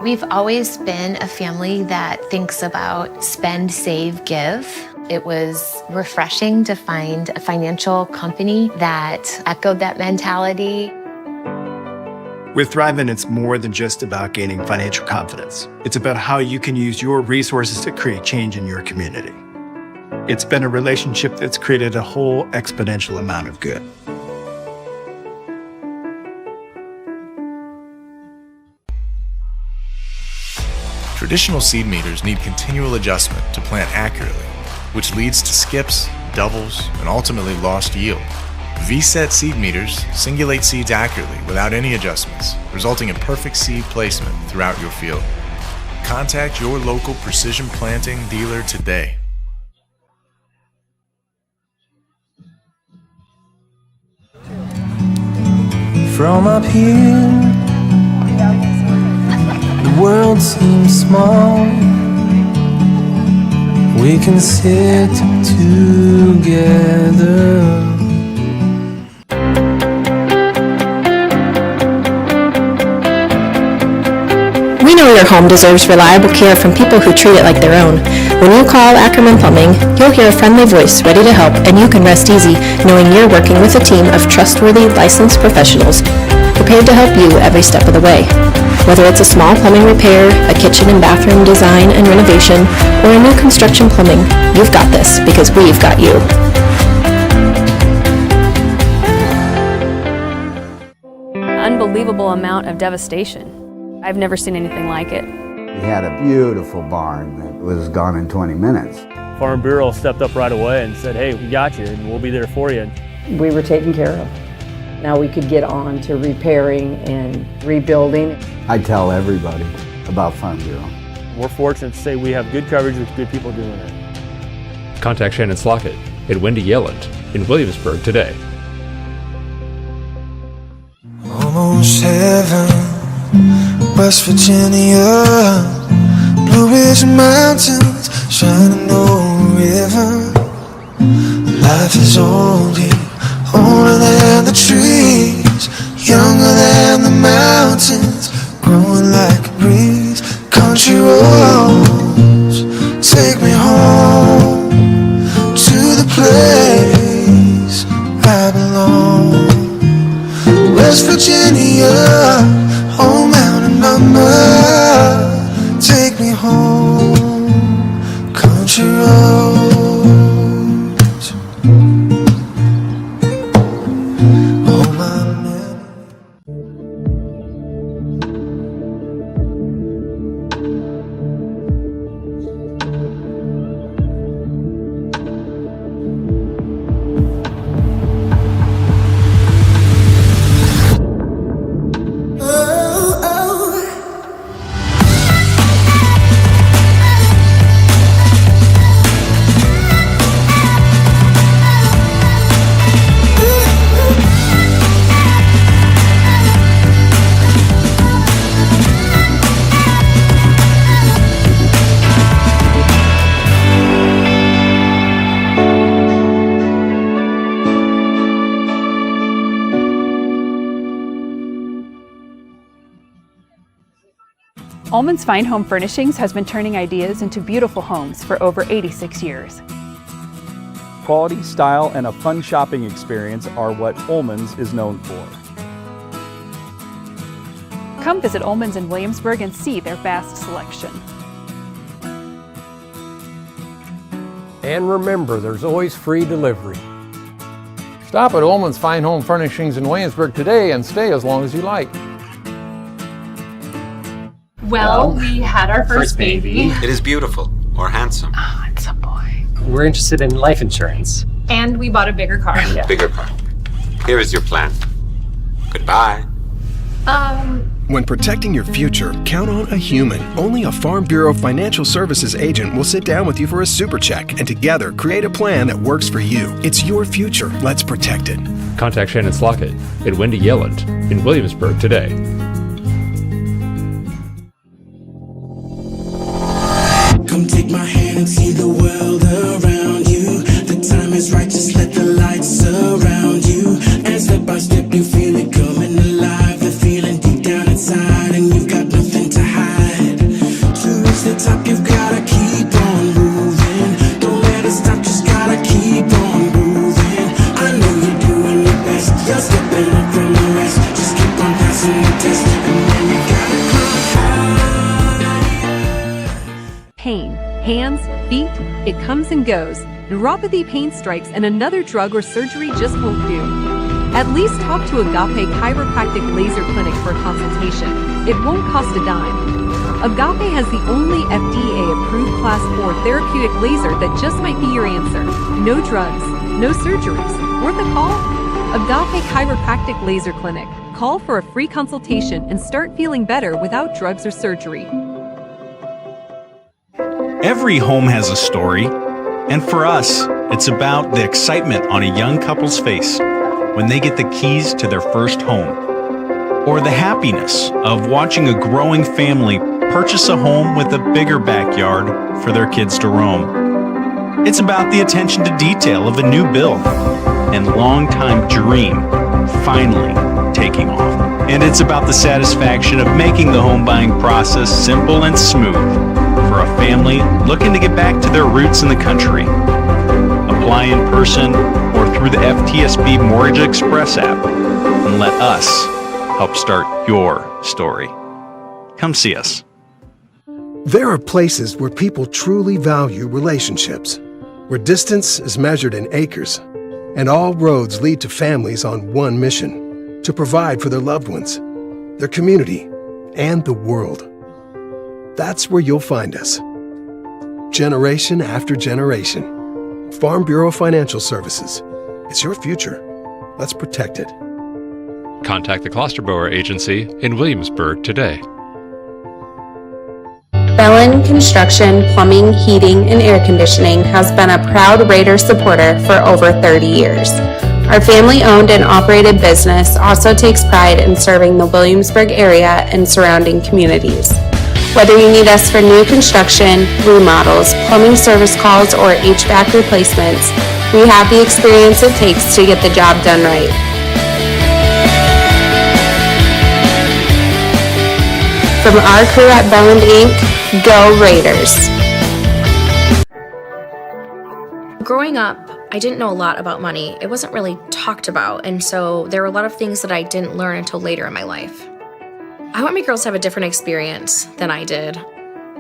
We've always been a family that thinks about spend, save, give. It was refreshing to find a financial company that echoed that mentality. With Thrivent, it's more than just about gaining financial confidence. It's about how you can use your resources to create change in your community. It's been a relationship that's created a whole exponential amount of good. Traditional seed meters need continual adjustment to plant accurately, which leads to skips, doubles, and ultimately lost yield. V-set seed meters singulate seeds accurately without any adjustments, resulting in perfect seed placement throughout your field. Contact your local precision planting dealer today. From up here, the world seems small. We can sit together. We know your home deserves reliable care from people who treat it like their own. When you call Ackerman Plumbing, you'll hear a friendly voice ready to help, and you can rest easy knowing you're working with a team of trustworthy, licensed professionals prepared to help you every step of the way. Whether it's a small plumbing repair, a kitchen and bathroom design and renovation, or a new construction plumbing, you've got this because we've got you. Unbelievable amount of devastation. I've never seen anything like it. We had a beautiful barn that was gone in 20 minutes. Farm Bureau stepped up right away and said, hey, we got you and we'll be there for you. We were taken care of. Now we could get on to repairing and rebuilding. I tell everybody about Farm Bureau. We're fortunate to say we have good coverage with good people doing it. Contact Shannon Slockett and Wendy Yelland in Williamsburg today. Almost heaven, West Virginia, Blue Ridge Mountains, Shenandoah River. Life is old here, older than the trees, younger than the mountains, growing like a breeze. Country roads, take me home to the place I belong. West Virginia, old mountain number, take me home, country roads. Oh, my man. Ullman's Fine Home Furnishings has been turning ideas into beautiful homes for over 86 years. Quality, style, and a fun shopping experience are what Ullman's is known for. Come visit Ullman's in Williamsburg and see their vast selection. And remember, there's always free delivery. Stop at Ullman's Fine Home Furnishings in Williamsburg today and stay as long as you like. Well, we had our first baby. It is beautiful or handsome. Oh, it's a boy. We're interested in life insurance. And we bought a bigger car. Yeah. Bigger car. Here is your plan. Goodbye. When protecting your future, count on a human. Only a Farm Bureau Financial Services agent will sit down with you for a super check and together create a plan that works for you. It's your future. Let's protect it. Contact Shannon Slockett and Wendy Yelland in Williamsburg today. Come take my hand and see the world around you. The time is right, just let the light surround you. And step by step you feel it coming alive. The feeling deep down inside and you've got nothing to hide. goes. Neuropathy, pain strikes, and another drug or surgery just won't do. At least talk to Agape Chiropractic Laser Clinic for a consultation. It won't cost a dime. Agape has the only FDA-approved Class 4 therapeutic laser that just might be your answer. No drugs, no surgeries. Worth a call? Agape Chiropractic Laser Clinic. Call for a free consultation and start feeling better without drugs or surgery. Every home has a story, and for us, it's about the excitement on a young couple's face when they get the keys to their first home, or the happiness of watching a growing family purchase a home with a bigger backyard for their kids to roam. It's about the attention to detail of a new build and long-time dream finally taking off. And it's about the satisfaction of making the home buying process simple and smooth for a family looking to get back to their roots in the country. Apply in person or through the FTSB Mortgage Express app and let us help start your story. Come see us. There are places where people truly value relationships, where distance is measured in acres, and all roads lead to families on one mission: to provide for their loved ones, their community, and the world. That's where you'll find us. Generation after generation. Farm Bureau Financial Services. It's your future. Let's protect it. Contact the Klosterbauer Agency in Williamsburg today. Bellin Construction, Plumbing, Heating, and Air Conditioning has been a proud Raider supporter for over 30 years. Our family-owned and operated business also takes pride in serving the Williamsburg area and surrounding communities. Whether you need us for new construction, remodels, plumbing service calls, or HVAC replacements, we have the experience it takes to get the job done right. From our crew at Belland Inc., go Raiders! Growing up, I didn't know a lot about money. It wasn't really talked about, and so there were a lot of things that I didn't learn until later in my life. I want my girls to have a different experience than I did.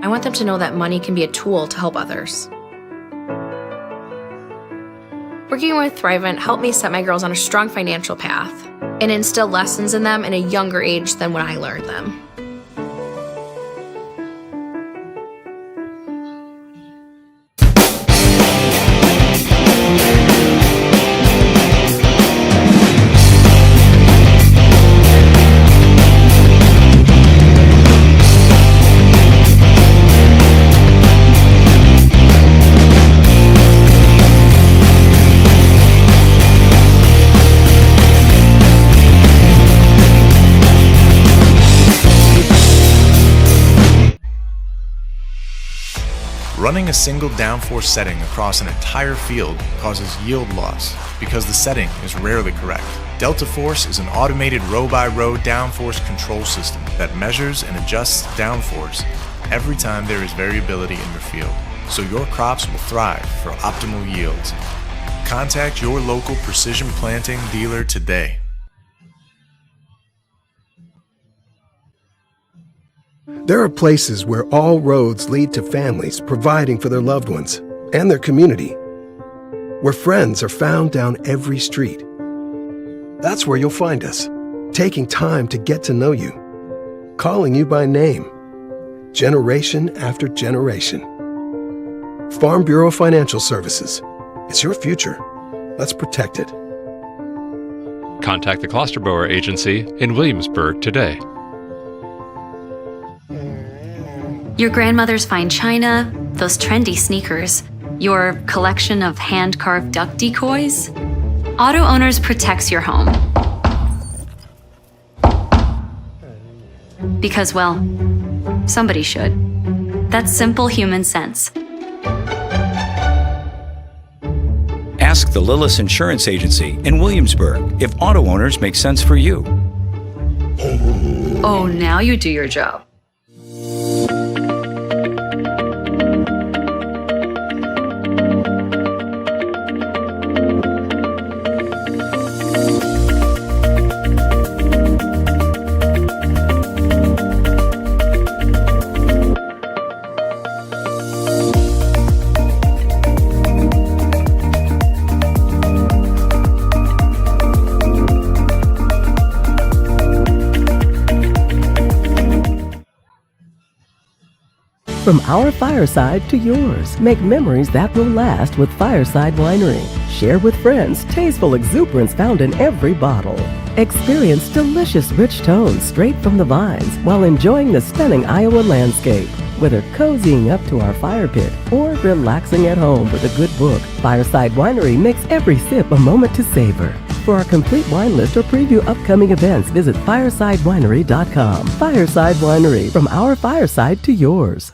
I want them to know that money can be a tool to help others. Working with Thrivent helped me set my girls on a strong financial path and instill lessons in them at a younger age than when I learned them. Running a single downforce setting across an entire field causes yield loss because the setting is rarely correct. Delta Force is an automated row-by-row downforce control system that measures and adjusts downforce every time there is variability in your field, so your crops will thrive for optimal yields. Contact your local Precision Planting dealer today. There are places where all roads lead to families providing for their loved ones and their community, where friends are found down every street. That's where you'll find us, taking time to get to know you, calling you by name, generation after generation. Farm Bureau Financial Services. It's your future. Let's protect it. Contact the Klosterbauer Agency in Williamsburg today. Your grandmother's fine china, those trendy sneakers, your collection of hand-carved duck decoys. Auto Owners protects your home. Because, well, somebody should. That's simple human sense. Ask the Lillis Insurance Agency in Williamsburg if auto owners make sense for you. Oh, now you do your job. From our fireside to yours, make memories that will last with Fireside Winery. Share with friends tasteful exuberance found in every bottle. Experience delicious rich tones straight from the vines while enjoying the stunning Iowa landscape. Whether cozying up to our fire pit or relaxing at home with a good book, Fireside Winery makes every sip a moment to savor. For our complete wine list or preview upcoming events, visit firesidewinery.com. Fireside Winery, from our fireside to yours.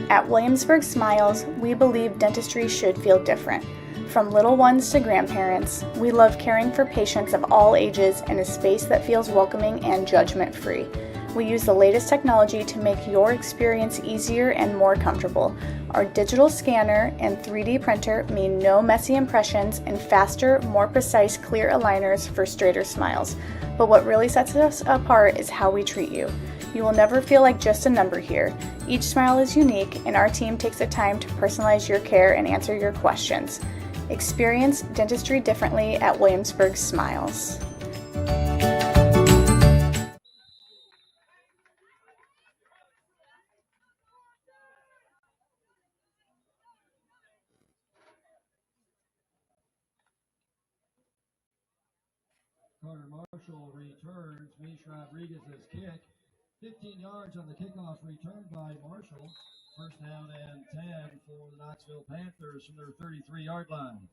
At Williamsburg Smiles, we believe dentistry should feel different. From little ones to grandparents, we love caring for patients of all ages in a space that feels welcoming and judgment-free. We use the latest technology to make your experience easier and more comfortable. Our digital scanner and 3D printer mean no messy impressions and faster, more precise, clear aligners for straighter smiles. But what really sets us apart is how we treat you. You will never feel like just a number here. Each smile is unique, and our team takes the time to personalize your care and answer your questions. Experience dentistry differently at Williamsburg Smiles. Carter Marshall returns. Mish Rodriguez's kick. 15 yards on the kickoff return by Marshall. First down and 10 for the Knoxville Panthers from their 33-yard line.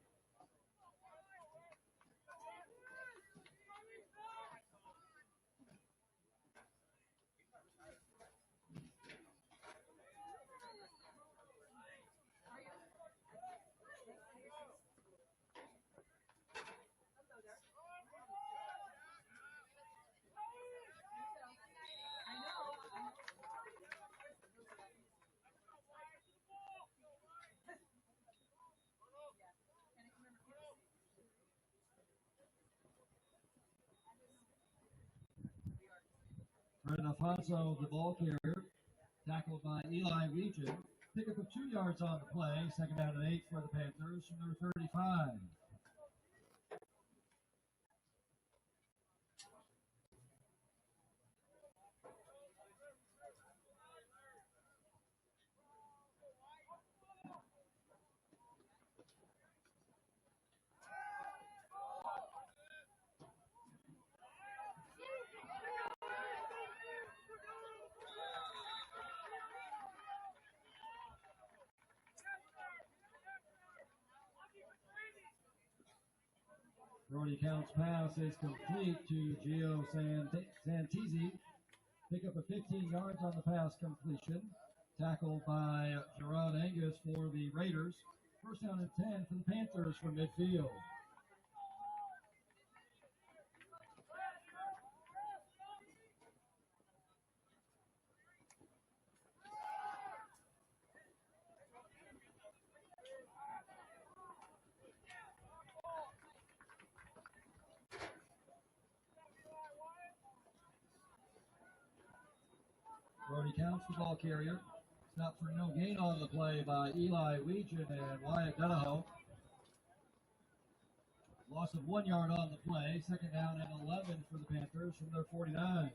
Alfonso, the ball carrier, tackled by Eli Region. Pick up of 2 yards on the play. Second down and 8 for the Panthers from their 35. Brody Count's pass is complete to Gio Santisi. Pick up of 15 yards on the pass completion. Tackled by Gerard Angus for the Raiders. First down and 10 for the Panthers from midfield. Brody Counts, the ball carrier. Stop for no gain on the play by Eli Region and Wyatt Donahoe. Loss of 1 yard on the play. Second down and 11 for the Panthers from their 49.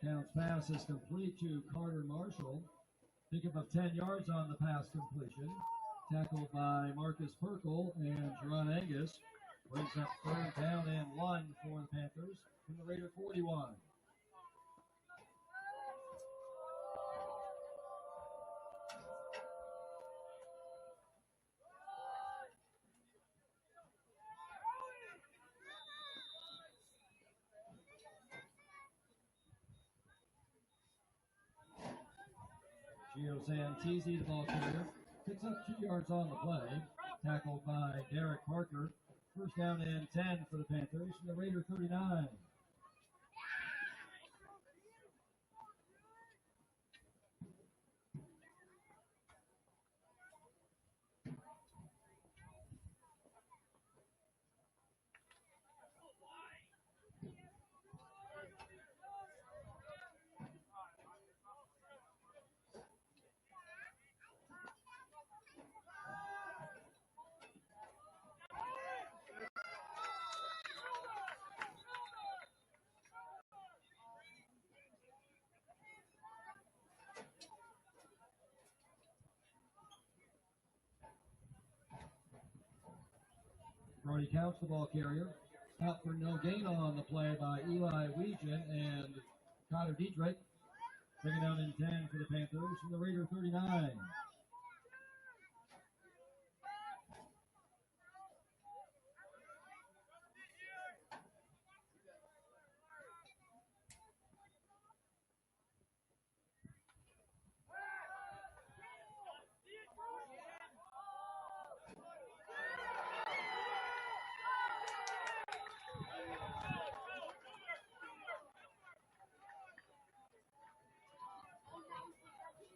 Counts pass is complete to Carter Marshall. Pickup of 10 yards on the pass completion. Tackled by Marcus Perkle and Gerard Angus. Brings up third down and 1 for the Panthers from the Raider 41. Gio Santisi, the ball carrier, picks up 2 yards on the play. Tackled by Derek Parker. First down and 10 for the Panthers from the Raider 39. Brody counts the ball carrier. Out for no gain on the play by Eli Weegan and Connor Dietrich. Second down and 10 for the Panthers from the Raider 39.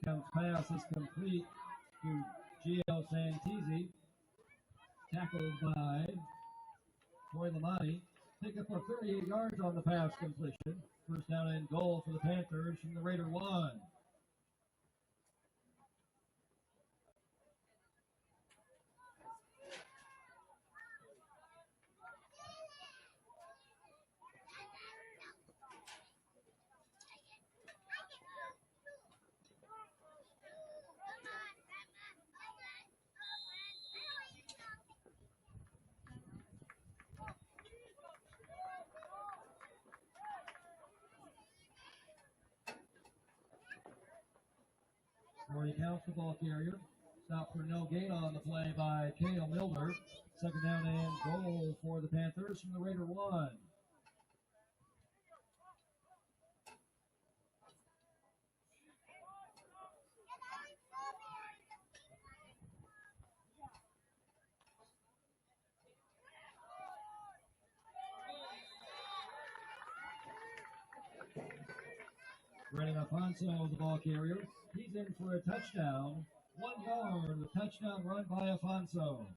Counts pass is complete to Gio Santisi. Tackled by Troy Lamani. Pick up for 38 yards on the pass completion. First down and goal for the Panthers from the Raider 1. Corey counts the ball carrier. Stop for no gain on the play by Cale Milner. Second down and goal for the Panthers from the Raider 1. Brennan Afonso, the ball carrier. He's in for a touchdown. 1 yard, the touchdown run by Afonso.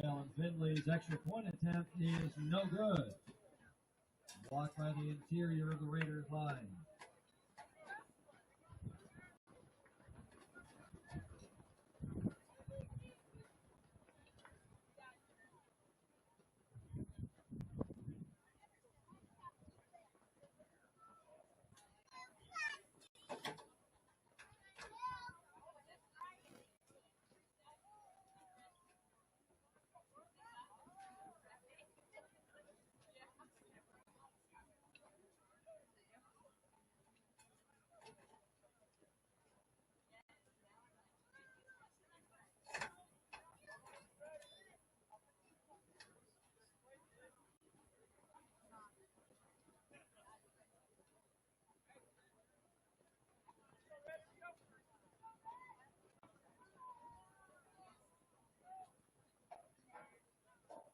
Alan Finley's extra point attempt is no good. Blocked by the interior of the Raiders line.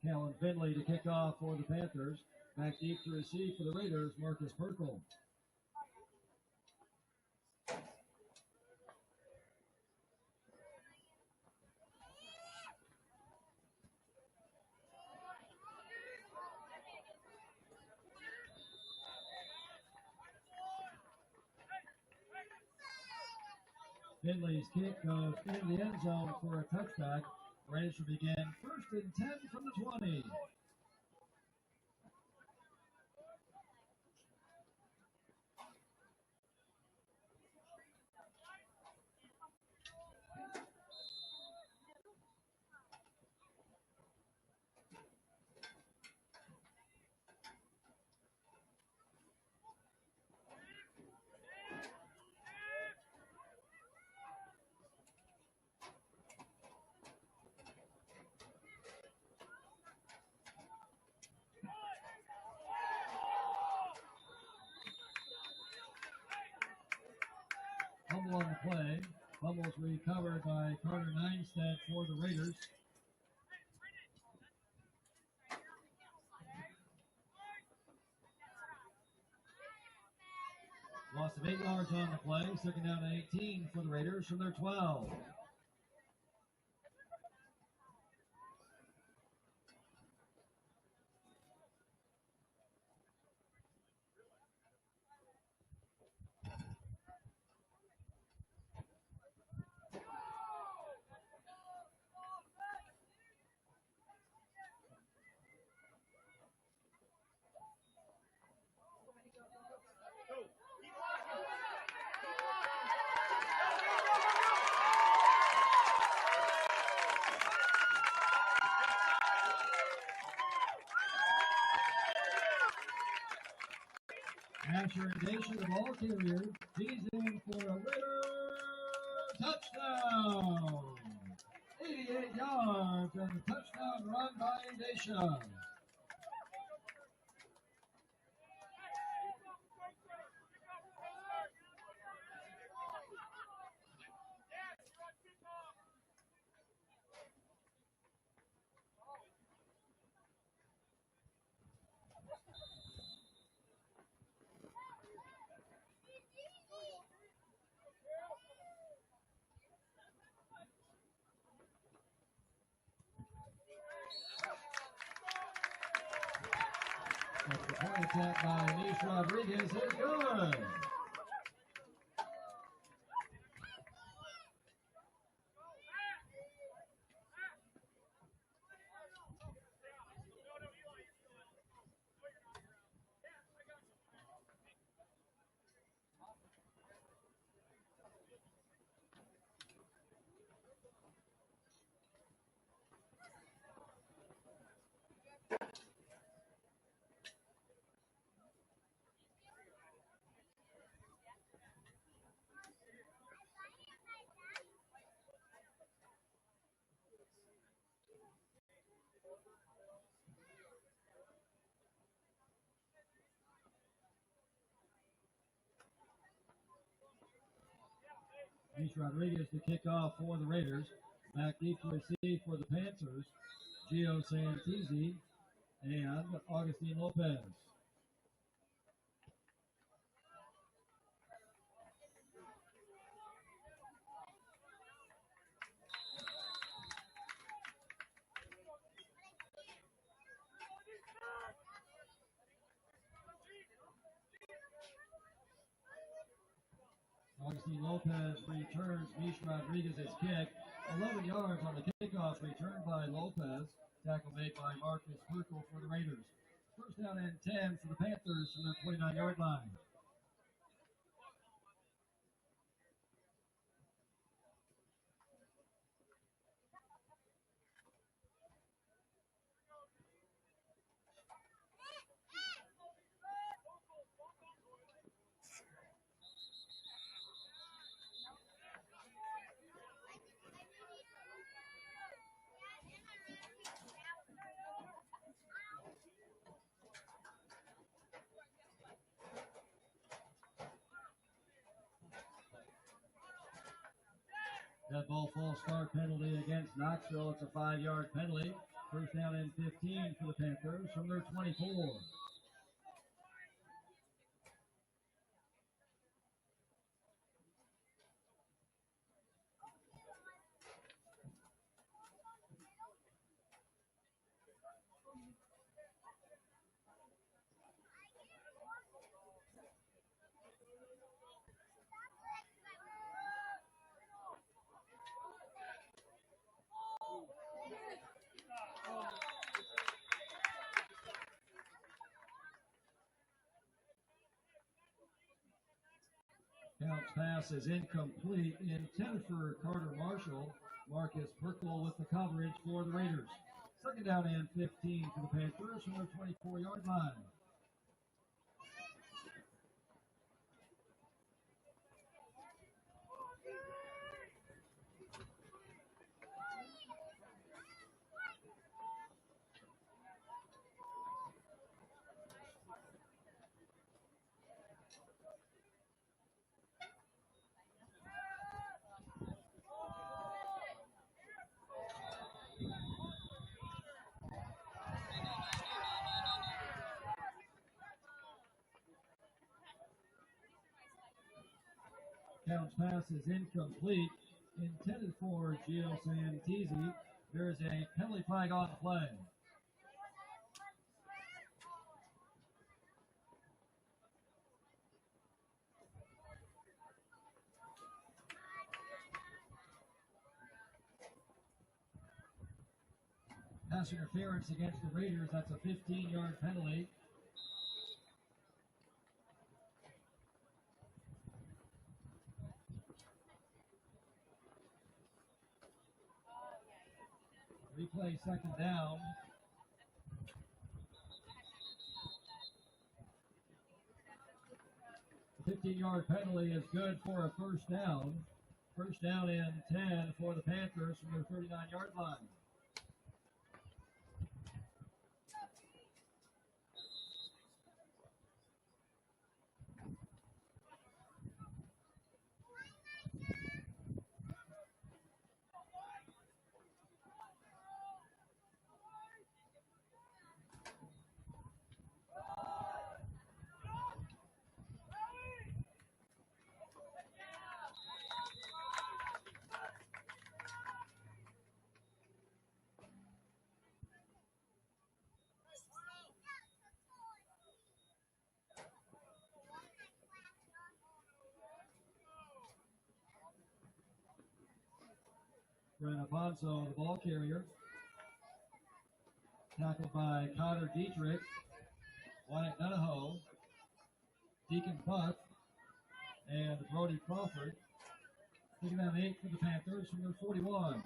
Alan Finley to kick off for the Panthers. Back deep to receive for the Raiders, Marcus Perkle. Finley's kick goes in the end zone for a touchback. Raiders will begin first and 10 from the 20. fumble on the play. Fumbles recovered by Carter Neinstedt for the Raiders. Loss of 8 yards on the play. Second down and 18 for the Raiders from their 12. Asher and Nation, the ball carrier, he's in for a Raider touchdown! 88 yards and a touchdown run by Nation. That's the point attack by Nish Rodriguez is good. Nish Rodriguez to kick off for the Raiders. Back deep to receive for the Panthers. Gio Santisi and Augustine Lopez. Augustine Lopez returns Nish Rodriguez's kick. 11 yards on the kickoff return by Lopez. Tackle made by Marcus Perkle for the Raiders. First down and 10 for the Panthers from their 29-yard line. That ball false start penalty against Knoxville. It's a 5-yard penalty. First down and 15 for the Panthers from their 24. Count's pass is incomplete. Intended for Carter Marshall. Marcus Perkle with the coverage for the Raiders. Second down and 15 for the Panthers from their 24-yard line. Counts pass is incomplete. Intended for Gio Santisi. There is a penalty flag on the play. Pass interference against the Raiders. That's a 15-yard penalty. Replay second down. The 15-yard penalty is good for a first down. First down and 10 for the Panthers from their 39-yard line. Brent Afonso, the ball carrier. Tackled by Connor Dietrich, Wyatt Donahoe, Deacon Buck, and Brody Crawford. Taking down 8 for the Panthers from their 41.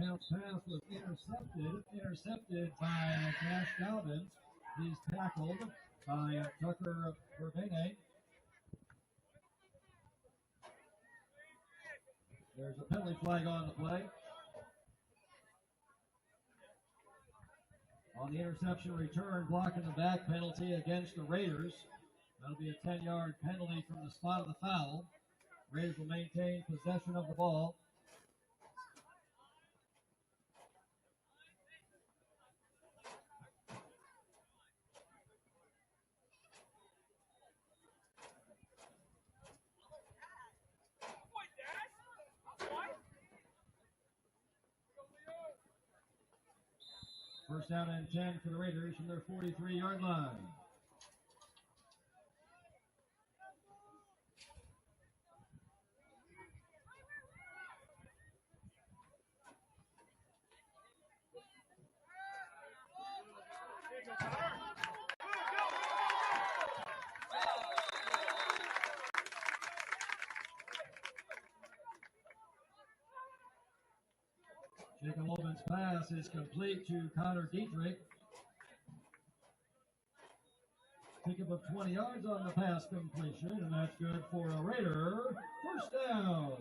Counts pass was intercepted by Cash Galvin. He's tackled by Tucker Urbane. There's a penalty flag on the play. On the interception return, blocking the back penalty against the Raiders. That'll be a 10-yard penalty from the spot of the foul. Raiders will maintain possession of the ball. First down and 10 for the Raiders from their 43-yard line. Jacob Loban's pass is complete to Connor Dietrich. Pickup of 20 yards on the pass completion, and that's good for a Raider. First down.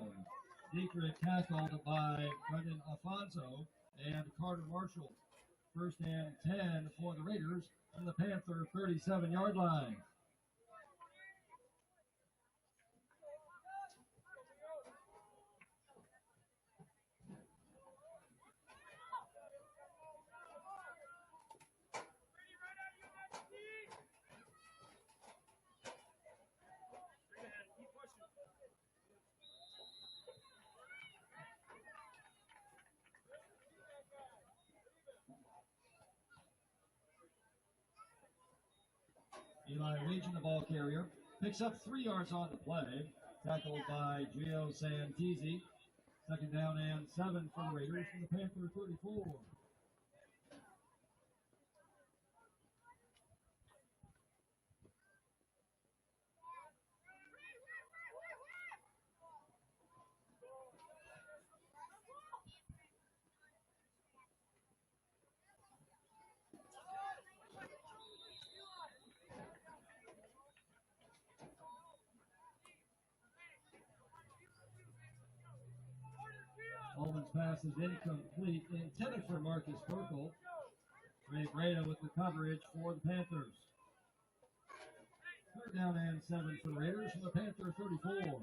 Dietrich tackled by Brendan Afonso and Carter Marshall. First and 10 for the Raiders from the Panther 37-yard line. Eli Legion, the ball carrier, picks up 3 yards on the play. Tackled by Gio Santisi. Second down and 7 for the Raiders from the Panther 34. Ullman's pass is incomplete, intended for Marcus Burkle. Ray Breda with the coverage for the Panthers. Third down and 7 for the Raiders from the Panther 34.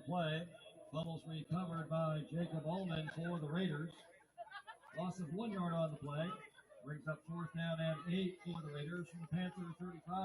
the play. Fumbles recovered by Jacob Ullman for the Raiders. Loss of 1 yard on the play. Brings up 4th down and 8 for the Raiders from the Panther 35.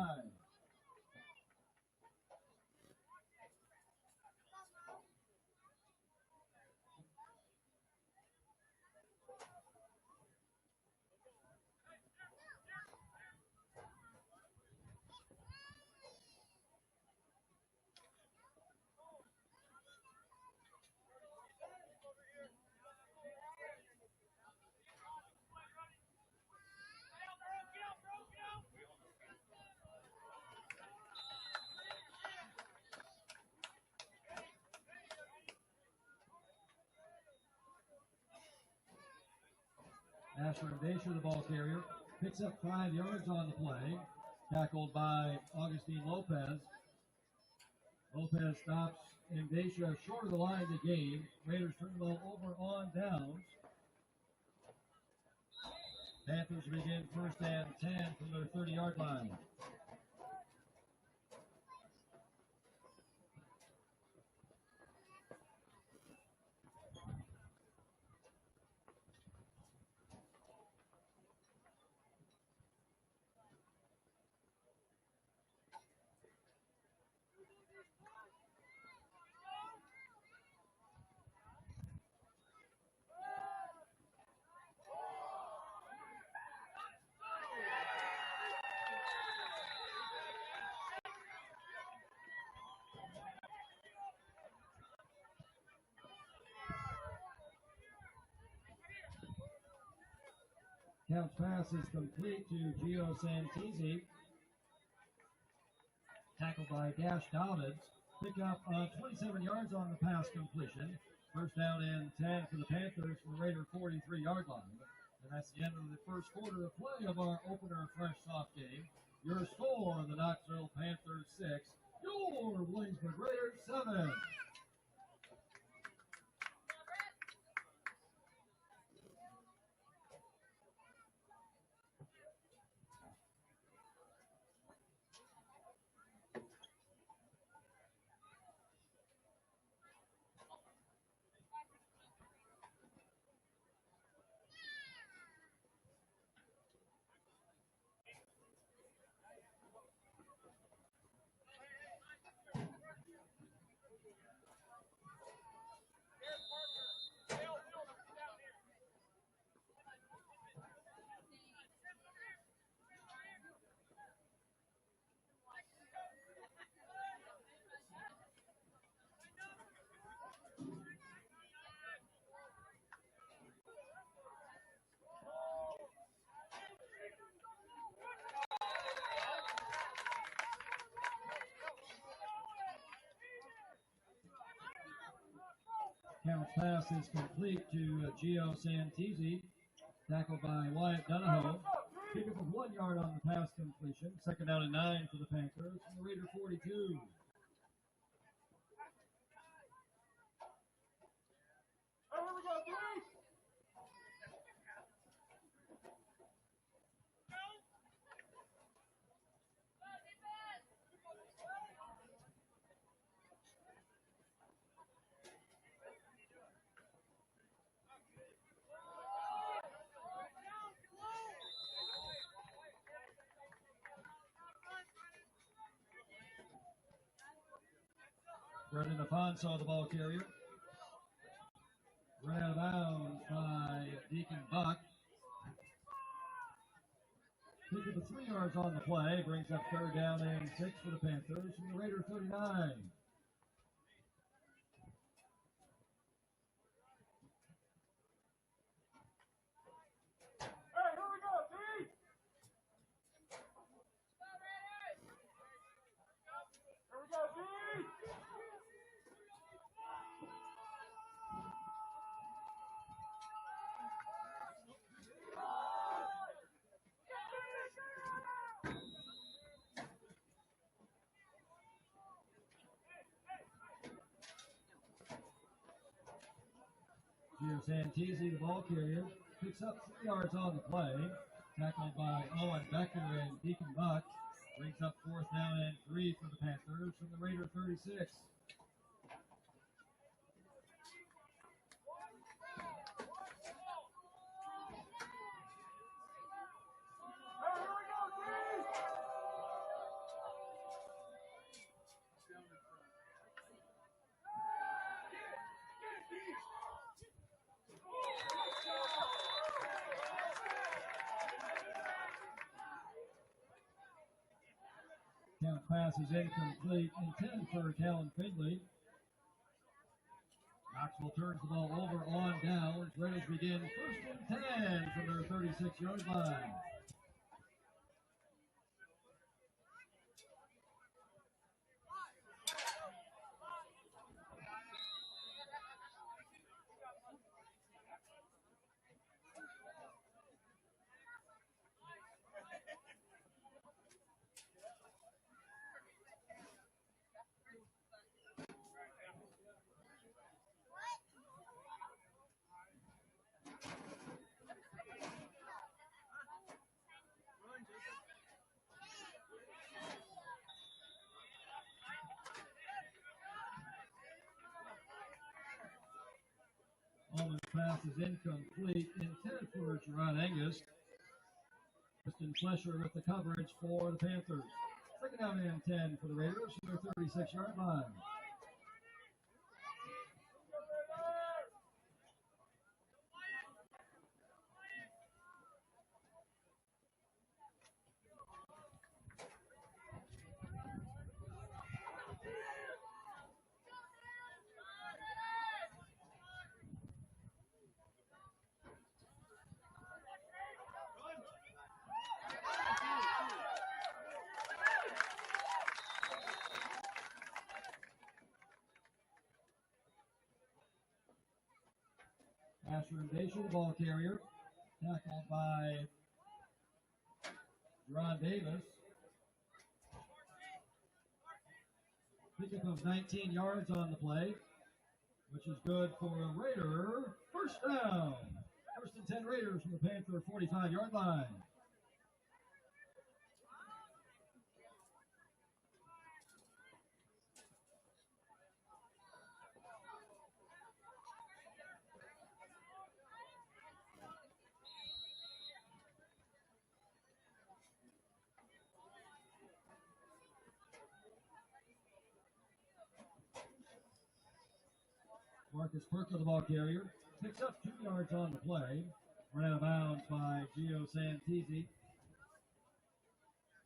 Asher Indacia, the ball carrier, picks up 5 yards on the play. Tackled by Augustine Lopez. Lopez stops Indacia short of the line to gain. Raiders turn the ball over on downs. Panthers begin 1st and 10 from their 30-yard line. Count's pass is complete to Gio Santisi. Tackled by Dash Dobbins. Pick up 27 yards on the pass completion. 1st down and 10 for the Panthers from the Raider 43-yard line. And that's the end of the first quarter of play of our opener Fresh Soft game. Your score, the Knoxville Panthers 6, your Williamsburg Raiders 7. Count's pass is complete to Gio Santisi. Tackled by Wyatt Donahoe. Pick up of 1 yard on the pass completion. 2nd down and 9 for the Panthers from the Raider 42. Brendan Afonso, the ball carrier. Run out of bounds by Deacon Buck. Pick up 3 yards on the play. Brings up 3rd down and 6 for the Panthers from the Raider 39. Gio Santisi, the ball carrier, picks up 3 yards on the play. Tackled by Owen Becker and Deacon Buck. Brings up 4th down and 3 for the Panthers from the Raider 36. Count pass is incomplete. Intended for Callan Findley. Knoxville turns the ball over on down. Raiders begin 1st and 10 from their 36-yard line. Almost pass is incomplete. Intended for Jerron Angus. Kristen Flesher with the coverage for the Panthers. 2nd down and 10 for the Raiders from their 36-yard line. Asher and Dacia, the ball carrier. Tackled by Jerron Davis. Pickup of 19 yards on the play, which is good for a Raider. 1st down. 1st and 10 Raiders from the Panther 45-yard line. Marcus Perkle, the ball carrier, picks up 2 yards on the play. Run out of bounds by Gio Santisi.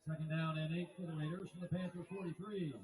2nd down and 8 for the Raiders from the Panther 43.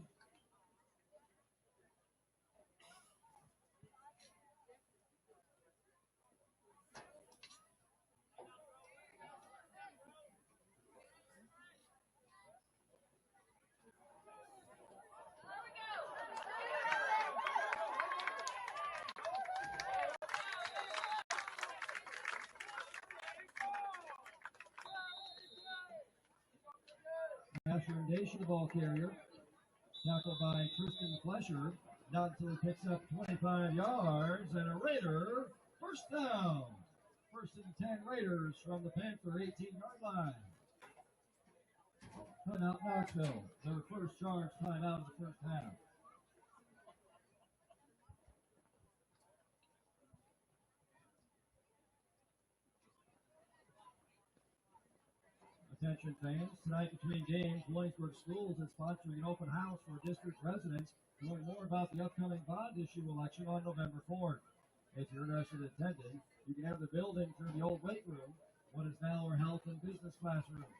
Asher and Dacia, the ball carrier. Tackled by Kristen Flesher. Not until he picks up 25 yards and a Raider. 1st down. 1st and 10 Raiders from the Panther 18-yard line. Timeout Knoxville. Their first charge timeout of the 1st half. Attention fans, tonight between games, Williamsburg Schools is sponsoring an open house for district residents to learn more about the upcoming bond issue election on November 4th. If you're interested in attending, you can enter the building through the old weight room, what is now our health and business classrooms.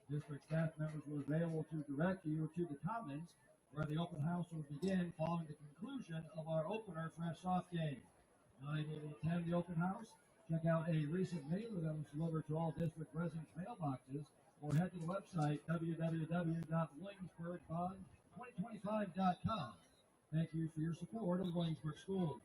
District staff members will be available to direct you to the Commons, where the open house will begin following the conclusion of our opener fresh Soph game. Not able to attend the open house? Check out a recent mailer that was delivered to all district residents' mailboxes, or head to the website www.williamsburgbond2025.com. Thank you for your support of Williamsburg Schools.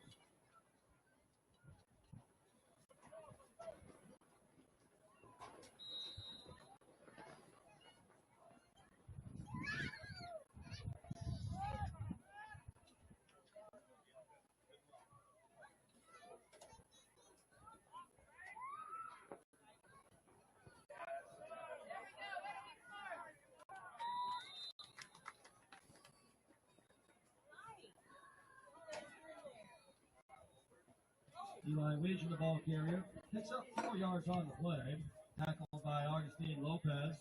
Eli Legion, the ball carrier, picks up 4 yards on the play. Tackled by Augustine Lopez.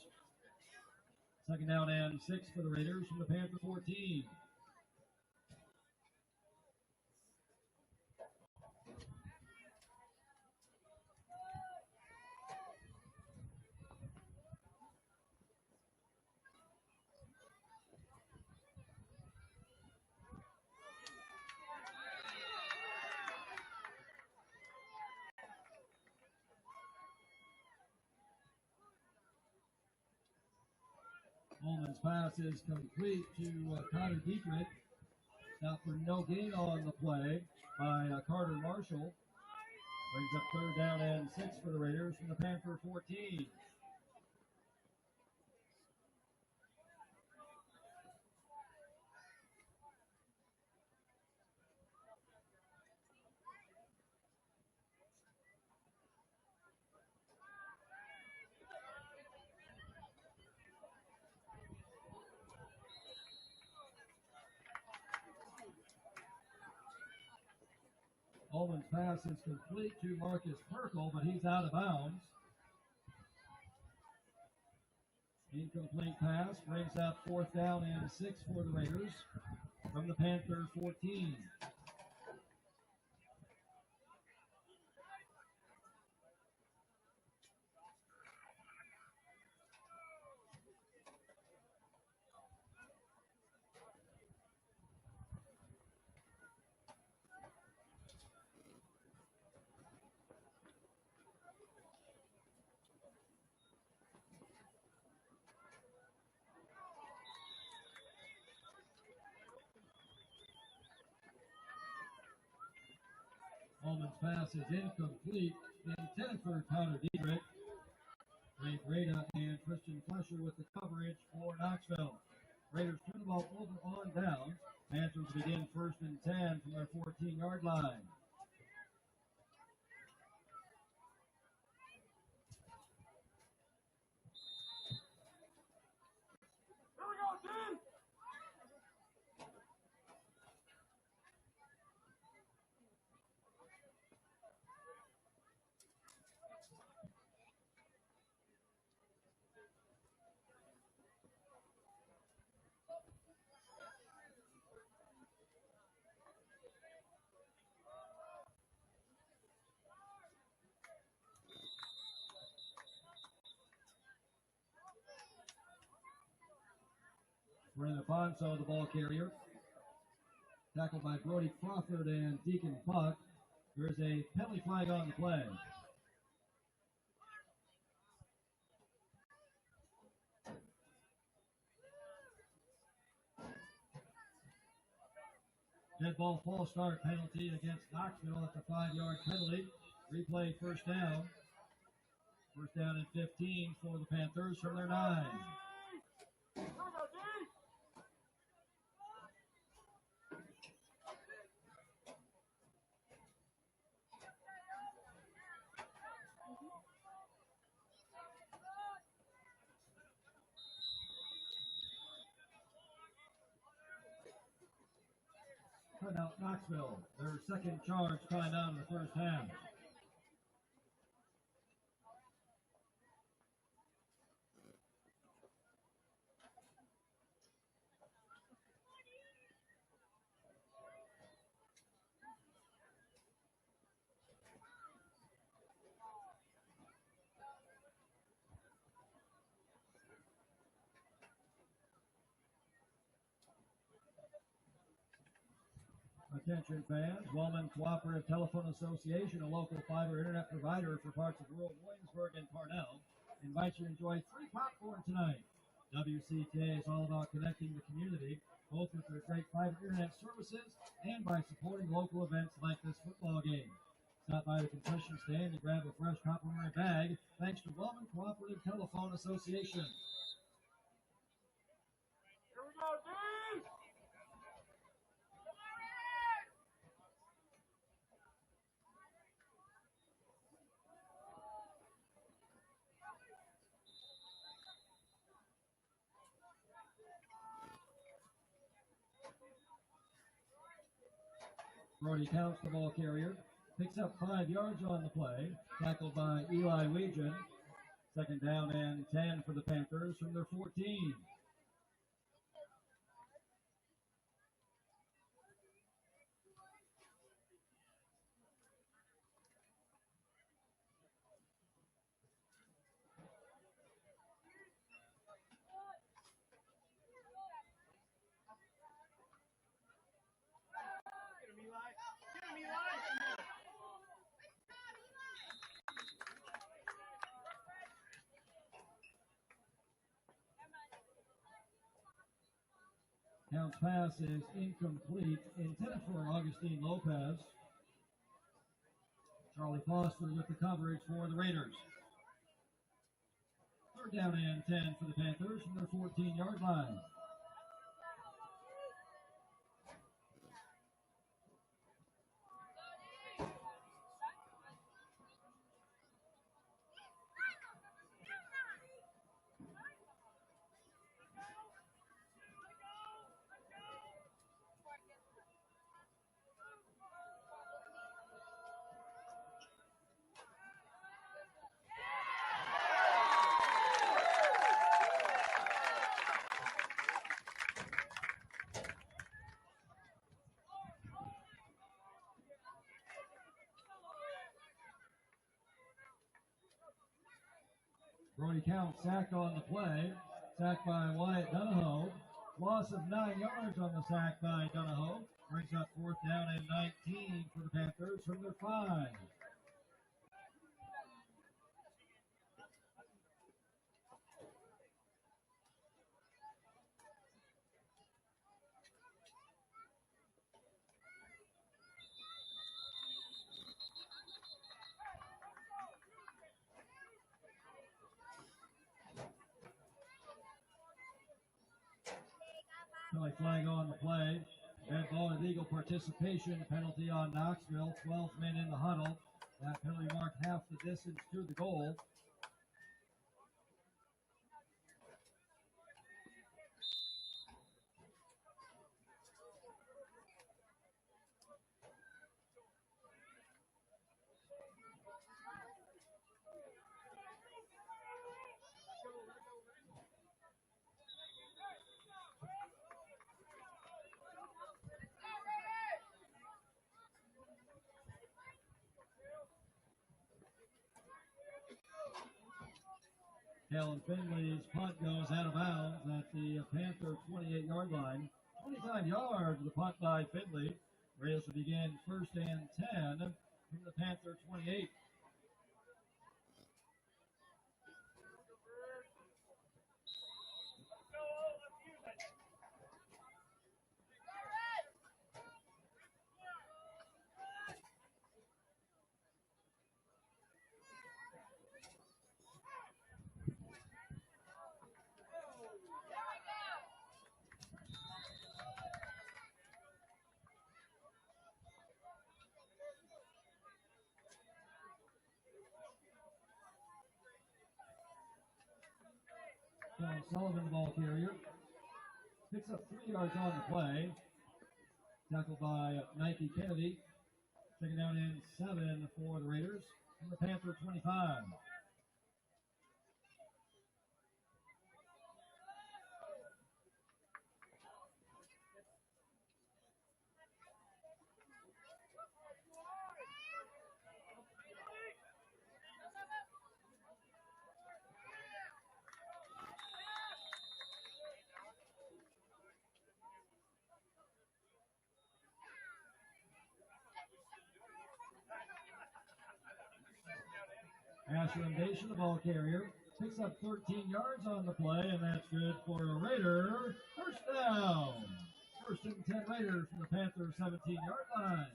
2nd down and 6 for the Raiders from the Panther 14. Ullman's pass is complete to Connor Dietrich. Now for no gain on the play by Carter Marshall. Brings up third down and 6 for the Raiders from the Panther 14. Ullman's pass is complete to Marcus Perkle, but he's out of bounds. Incomplete pass brings up fourth down and 6 for the Raiders from the Panther 14. Ullman's pass is incomplete. Intended for Connor Dietrich. Ray Grada and Christian Flesher with the coverage for Knoxville. Raiders turn the ball over on down. Panthers begin first and 10 from their 14-yard line. Brandon Bonso, the ball carrier. Tackled by Brody Crawford and Deacon Buck. There's a penalty flag on the play. Dead ball false start penalty against Knoxville. That's a 5-yard penalty. Replay first down. First down and 15 for the Panthers from their 9. Out Knoxville, their second charge coming down in the first half. Attention fans, Wellman Cooperative Telephone Association, a local fiber internet provider for parts of rural Williamsburg and Parnell, invites you to enjoy free popcorn tonight. WCTA is all about connecting the community, both with their great fiber internet services and by supporting local events like this football game. Stop by the concession stand and grab a fresh complimentary bag, thanks to Wellman Cooperative Telephone Association. Here we go, dude! Brody counts the ball carrier, picks up 5 yards on the play, tackled by Eli Weegan. Second down and 10 for the Panthers from their 14. Counts pass is incomplete, intended for Augustine Lopez. Charlie Foster with the coverage for the Raiders. Third down and 10 for the Panthers from their 14-yard line. Brody Count sacked on the play. Sacked by Wyatt Donahoe. Loss of 9 yards on the sack by Donahoe. Brings up fourth down and 19 for the Panthers from their 5. Penalty flag on the play. Red ball illegal participation penalty on Knoxville. 12 men in the huddle. That penalty marked half the distance to the goal. Kellen Finley's punt goes out of bounds at the Panther 28-yard line. 25 yards, the punt by Finley. Raiders will begin first and 10 from the Panther 28. John Sullivan, the ball carrier, picks up 3 yards on the play. Tackled by Nike Kennedy. Second down and 7 for the Raiders from the Panther 25. Asher Invasion, the ball carrier, picks up 13 yards on the play, and that's good for a Raider. First down. First and 10 Raiders from the Panthers' 17-yard line.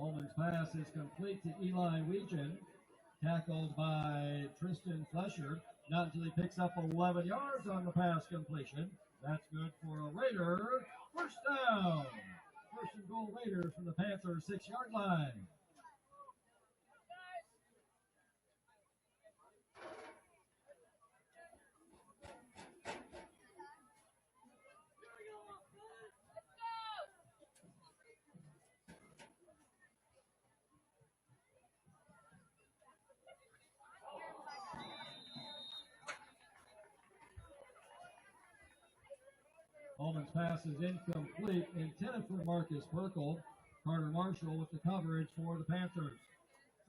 Ullman's pass is complete to Eli Weechen, tackled by Tristan Flesher. Not until he picks up 11 yards on the pass completion. That's good for a Raider. First down. First and goal Raiders from the Panthers' 6-yard line. Sullivan's pass is incomplete, intended for Marcus Perkle. Carter Marshall with the coverage for the Panthers.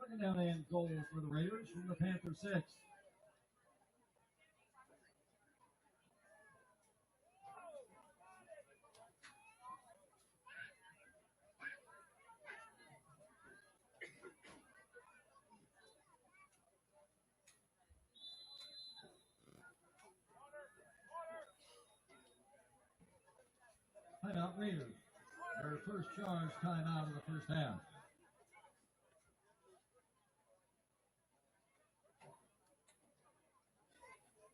Second down and goal for the Raiders from the Panther 6. Timeout Raiders. Their first charge timeout of the first half.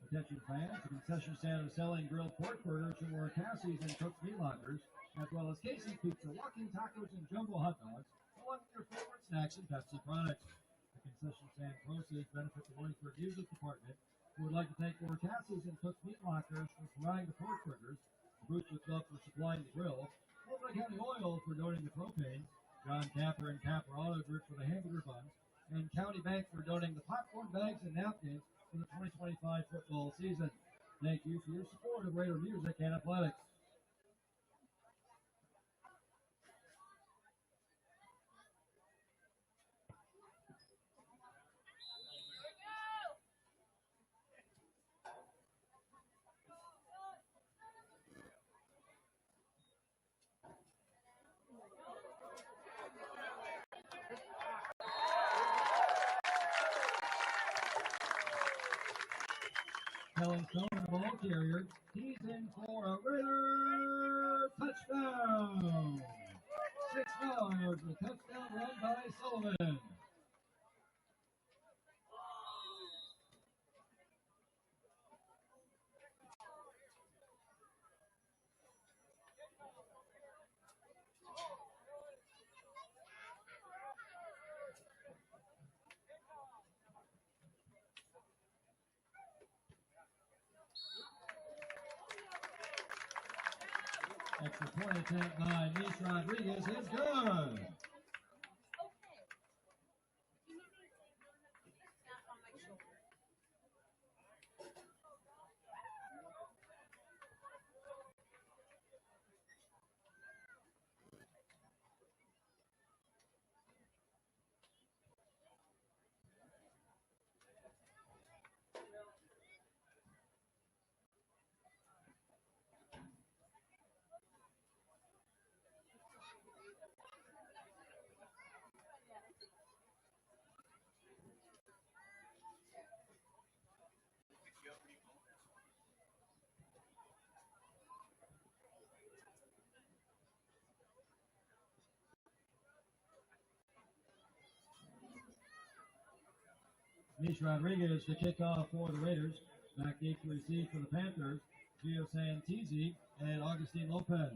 Attention fans, the concession stand is selling grilled pork burgers from more Cassie's and Cook's Meat Lockers, as well as Casey's Pizza, walking tacos, and jumbo hot dogs, along with your favorite snacks and Pepsi products. The concession stand proceeds benefit the Williamsburg Music Department, who would like to thank more Cassie's and Cook's Meat Lockers for providing the pork burgers, the Brewster Club for supplying the grill, Multnomah County Oil for donating the propane, John Capper and Capper Auto Group for the hamburger buns, and County Bank for donating the popcorn bags and napkins for the 2025 football season. Thank you for your support of Raider music and athletics. Kellen Stone, the ball carrier. He's in for a Raider touchdown. 6 yards, a touchdown run by Sullivan. Extra point attempt by Nish Rodriguez is good. Nish Rodriguez to kick off for the Raiders. Back deep to receive for the Panthers. Gio Santisi and Augustine Lopez.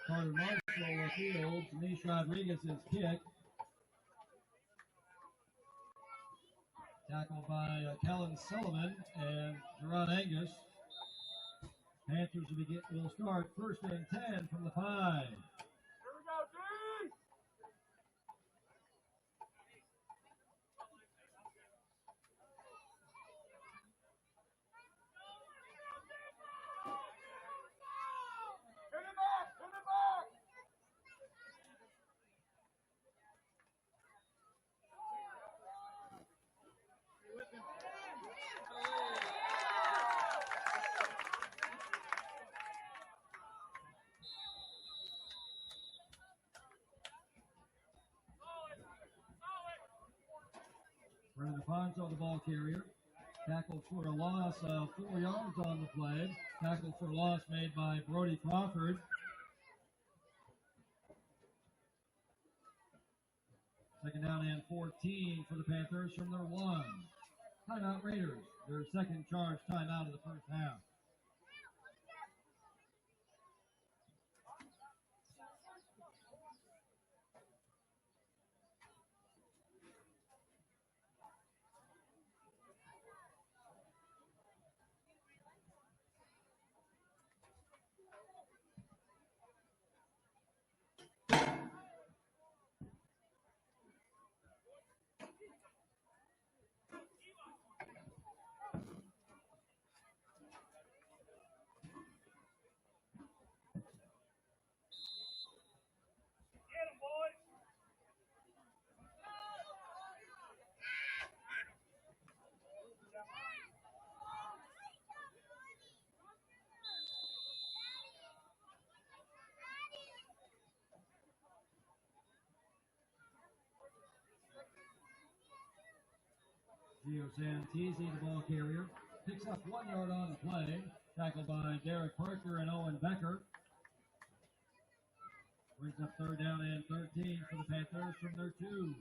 Carter Marshall fields Nish Rodriguez's kick. Tackled by Kellen Sullivan and Gerard Angus. Panthers will start 1st and 10 from the 5. Brendan Ponzo, the ball carrier. Tackle for a loss of 4 yards on the play. Tackle for loss made by Brody Crawford. Second down and 14 for the Panthers from their 1. Timeout Raiders, their second charge timeout of the first half. Gio Santisi, the ball carrier, picks up 1 yard on the play. Tackled by Derek Parker and Owen Becker. Brings up third down and 13 for the Panthers from their 2.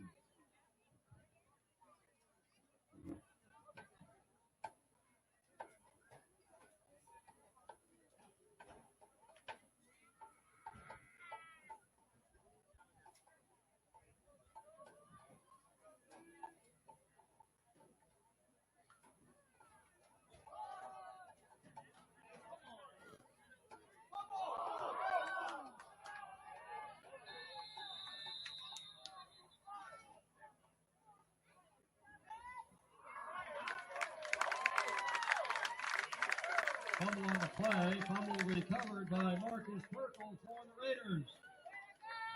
Fumble on the play. Fumble recovered by Marcus Perkle for the Raiders.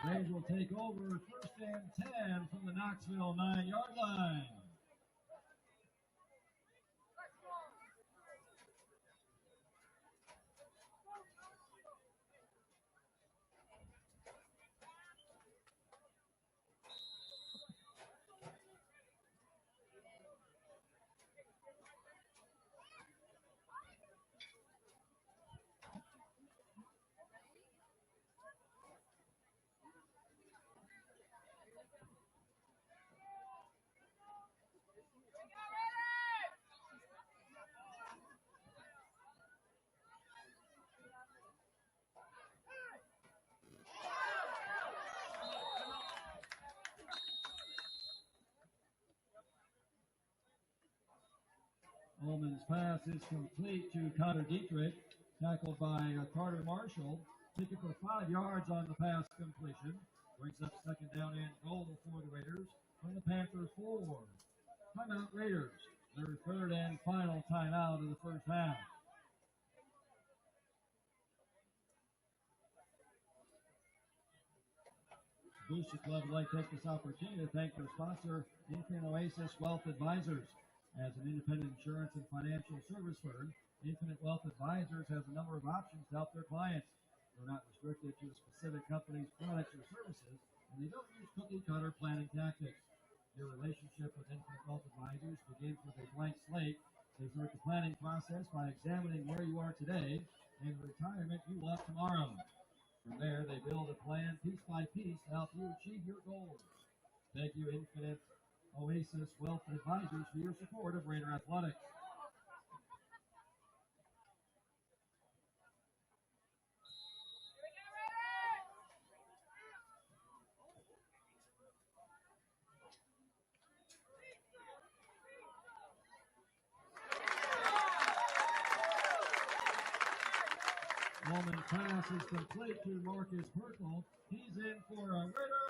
Raiders will take over first and 10 from the Knoxville 9-yard line. Ullman's pass is complete to Connor Dietrich, tackled by Carter Marshall. Taken for 5 yards on the pass completion. Brings up second down and goal for the Raiders from the Panthers 4. Timeout Raiders, their third and final timeout of the first half. Booster Club would like to take this opportunity to thank their sponsor, Infinite Oasis Wealth Advisors. As an independent insurance and financial service firm, Infinite Wealth Advisors has a number of options to help their clients. They're not restricted to a specific company's products or services, and they don't use cookie-cutter planning tactics. Your relationship with Infinite Wealth Advisors begins with a blank slate. They start the planning process by examining where you are today and the retirement you want tomorrow. From there, they build a plan piece by piece to help you achieve your goals. Thank you, Infinite Oasis Wealth Advisors, for your support of Raider Athletics. Ullman's pass is complete to Marcus Perkle. He's in for a Raider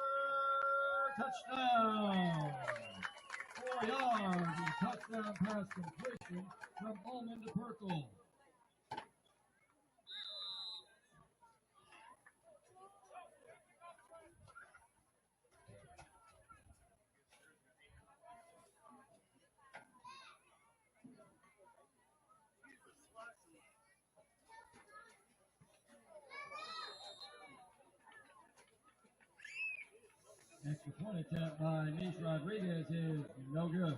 touchdown! 4 yards and touchdown pass completion from Ullman to Perkle. Extra point attempt by Nish Rodriguez is no good.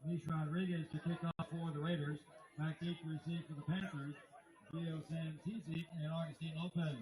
Nish Rodriguez to kick off for the Raiders. Back deep to receive for the Panthers. Gio Santisi and Augustine Lopez.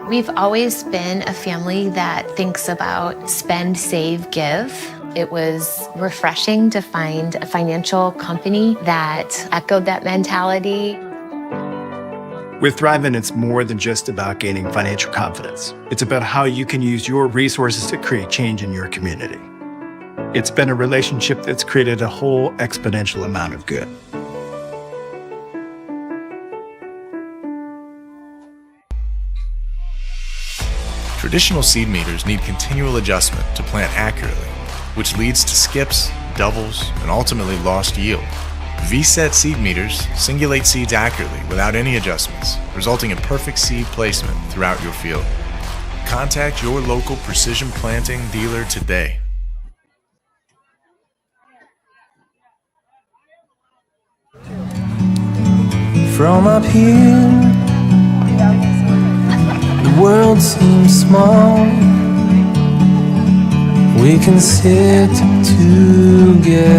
We've always been a family that thinks about spend, save, give. It was refreshing to find a financial company that echoed that mentality. With Thrivent, it's more than just about gaining financial confidence. It's about how you can use your resources to create change in your community. It's been a relationship that's created a whole exponential amount of good. Traditional seed meters need continual adjustment to plant accurately, which leads to skips, doubles, and ultimately lost yield. V-set seed meters singulate seeds accurately without any adjustments, resulting in perfect seed placement throughout your field. Contact your local precision planting dealer today. From up here, the world seems small. We can sit together.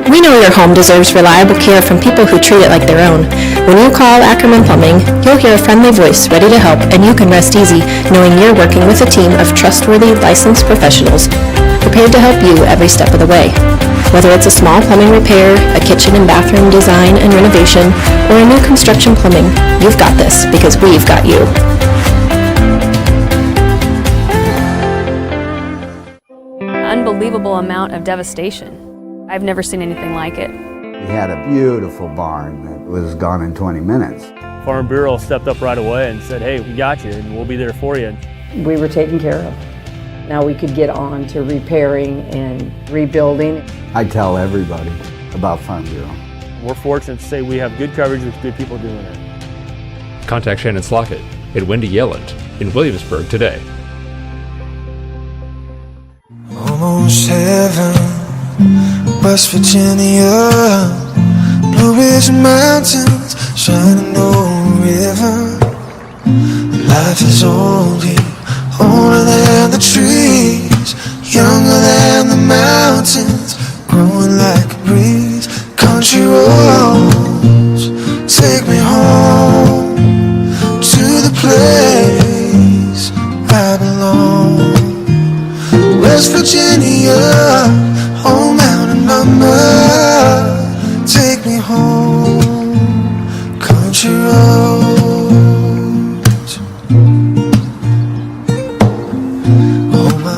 We know your home deserves reliable care from people who treat it like their own. When you call Ackerman Plumbing, you'll hear a friendly voice ready to help, and you can rest easy knowing you're working with a team of trustworthy, licensed professionals prepared to help you every step of the way. Whether it's a small plumbing repair, a kitchen and bathroom design and renovation, or a new construction plumbing, you've got this because we've got you. Unbelievable amount of devastation. I've never seen anything like it. We had a beautiful barn that was gone in 20 minutes. Farm Bureau stepped up right away and said, hey, we got you and we'll be there for you. We were taken care of. Now we could get on to repairing and rebuilding. I tell everybody about Farm Bureau. We're fortunate to say we have good coverage with good people doing it. Contact Shannon Slockett and Wendy Yelland in Williamsburg today. Almost heaven, West Virginia, Blue Ridge Mountains, Shenandoah River. Life is old here, older than the trees, younger than the mountains, growing like a breeze. Country roads take me home to the place I belong. West Virginia, old mountain mama, take me home, country roads. Oh, my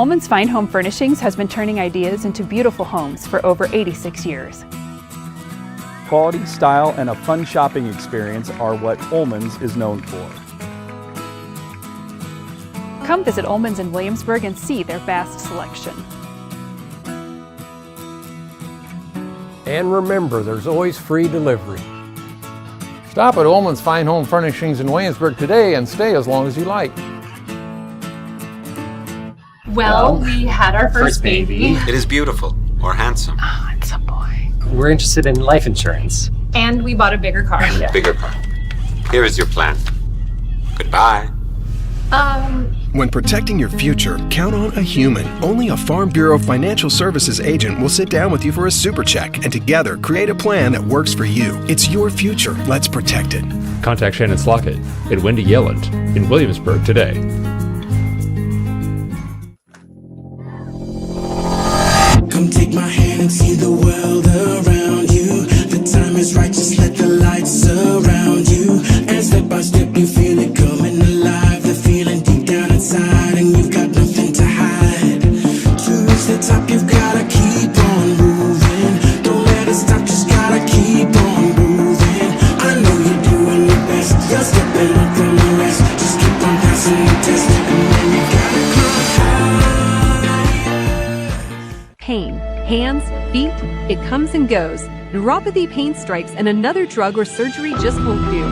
Ullman's Fine Home Furnishings has been turning ideas into beautiful homes for over 86 years. Quality, style, and a fun shopping experience are what Ullman's is known for. Come visit Ullman's in Williamsburg and see their vast selection. And remember, there's always free delivery. Stop at Ullman's Fine Home Furnishings in Williamsburg today and stay as long as you like. Well, we had our first baby. It is beautiful or handsome. Oh, it's a boy. We're interested in life insurance. And we bought a bigger car. Bigger car. Here is your plan. Goodbye. When protecting your future, count on a human. Only a Farm Bureau Financial Services agent will sit down with you for a super check and together create a plan that works for you. It's your future. Let's protect it. Contact Shannon Slockett and Wendy Yelland in Williamsburg today. Come take my hand and see the world around you. The time is right, just let the light surround you. And step by step you feel it coming alive. The feeling deep down inside and you've got nothing to hide. To reach the top you've gotta keep on moving. Don't let it stop, just gotta keep on moving. I know you're doing your best, you're stepping up from the rest. Just keep on passing the test and then you gotta climb high. Pain, hands, feet, it comes and goes. Neuropathy pain strikes and another drug or surgery just won't do.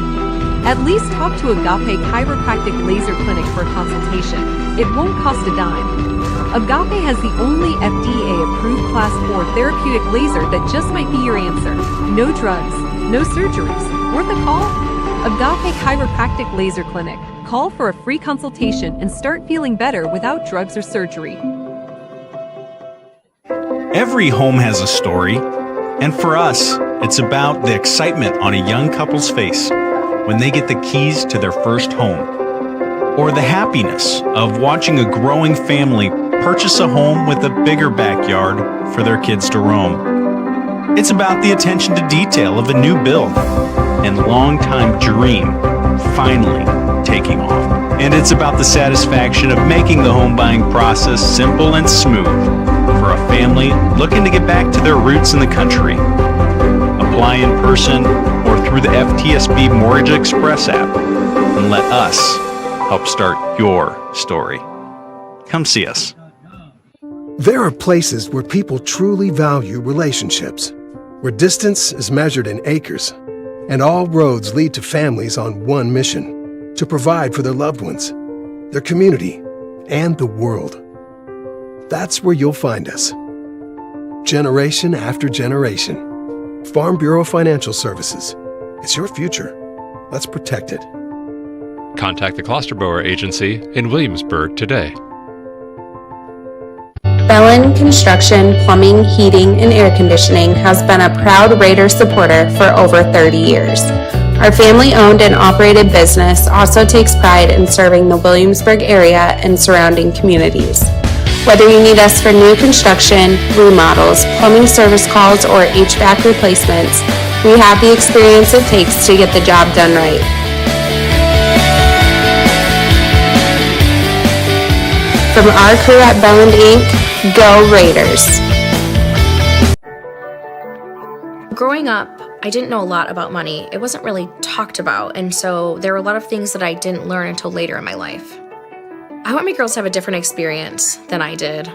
At least talk to Agape Chiropractic Laser Clinic for a consultation. It won't cost a dime. Agape has the only FDA-approved Class 4 therapeutic laser that just might be your answer. No drugs, no surgeries. Worth a call? Agape Chiropractic Laser Clinic. Call for a free consultation and start feeling better without drugs or surgery. Every home has a story, and for us, it's about the excitement on a young couple's face when they get the keys to their first home, or the happiness of watching a growing family purchase a home with a bigger backyard for their kids to roam. It's about the attention to detail of a new build and long-time dream finally taking off. And it's about the satisfaction of making the home buying process simple and smooth for a family looking to get back to their roots in the country. Apply in person or through the FTSB Mortgage Express app and let us help start your story. Come see us. There are places where people truly value relationships, where distance is measured in acres, and all roads lead to families on one mission: to provide for their loved ones, their community, and the world. That's where you'll find us. Generation after generation. Farm Bureau Financial Services. It's your future. Let's protect it. Contact the Klosterboer Agency in Williamsburg today. Bellin Construction, Plumbing, Heating, and Air Conditioning has been a proud Raider supporter for over 30 years. Our family-owned and operated business also takes pride in serving the Williamsburg area and surrounding communities. Whether you need us for new construction, remodels, plumbing service calls, or HVAC replacements, we have the experience it takes to get the job done right. From our crew at Bellin Inc., go Raiders! Growing up, I didn't know a lot about money. It wasn't really talked about, and so there were a lot of things that I didn't learn until later in my life. I want my girls to have a different experience than I did.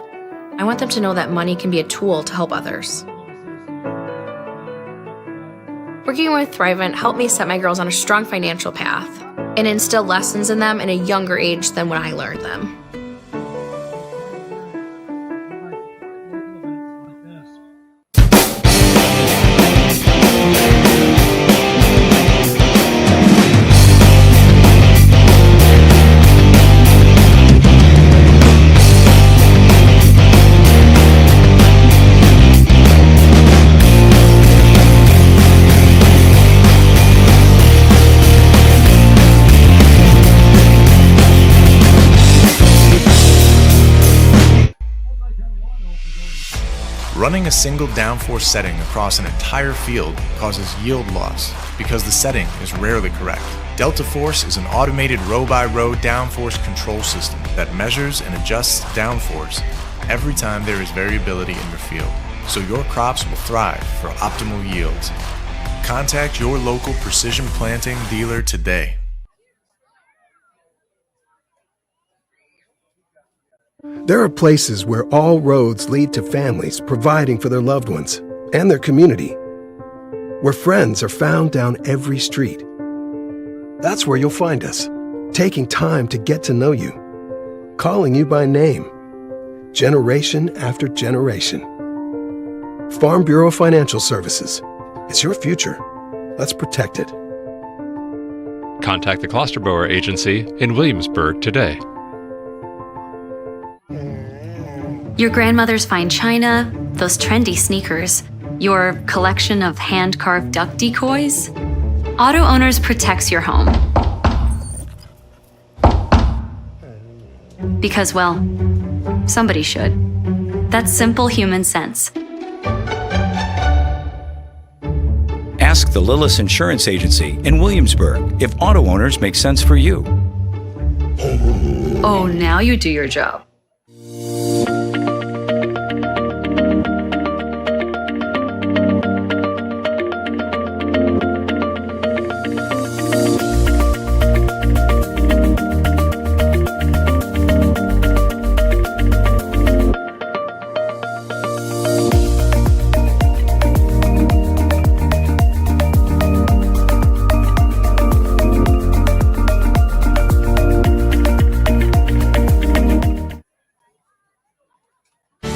I want them to know that money can be a tool to help others. Working with Thrivent helped me set my girls on a strong financial path and instill lessons in them at a younger age than when I learned them. Running a single downforce setting across an entire field causes yield loss because the setting is rarely correct. Delta Force is an automated row-by-row downforce control system that measures and adjusts downforce every time there is variability in your field, so your crops will thrive for optimal yields. Contact your local precision planting dealer today. There are places where all roads lead to families providing for their loved ones and their community, where friends are found down every street. That's where you'll find us, taking time to get to know you, calling you by name, generation after generation. Farm Bureau Financial Services. It's your future. Let's protect it. Contact the Klosterboer Agency in Williamsburg today. Your grandmother's fine china, those trendy sneakers, your collection of hand-carved duck decoys? Auto Owners protects your home. Because, well, somebody should. That's simple human sense. Ask the Lillis Insurance Agency in Williamsburg if auto owners make sense for you. Oh, now you do your job.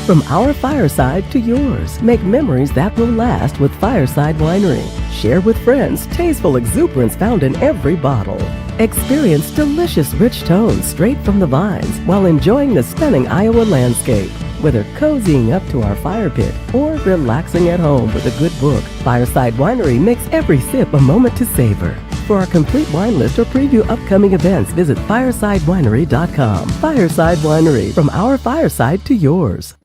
From our fireside to yours, make memories that will last with Fireside Winery. Share with friends tasteful exuberance found in every bottle. Experience delicious rich tones straight from the vines while enjoying the stunning Iowa landscape. Whether cozying up to our fire pit or relaxing at home with a good book, Fireside Winery makes every sip a moment to savor. For our complete wine list or preview upcoming events, visit firesidewinery.com. Fireside Winery, from our fireside to yours.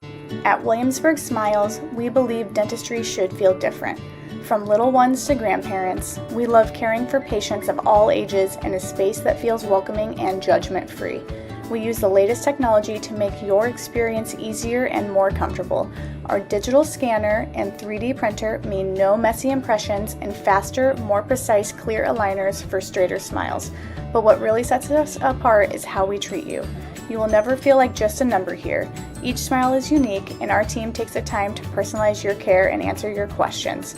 At Williamsburg Smiles, we believe dentistry should feel different. From little ones to grandparents, we love caring for patients of all ages in a space that feels welcoming and judgment-free. We use the latest technology to make your experience easier and more comfortable. Our digital scanner and 3D printer mean no messy impressions and faster, more precise, clear aligners for straighter smiles. But what really sets us apart is how we treat you. You will never feel like just a number here. Each smile is unique, and our team takes the time to personalize your care and answer your questions.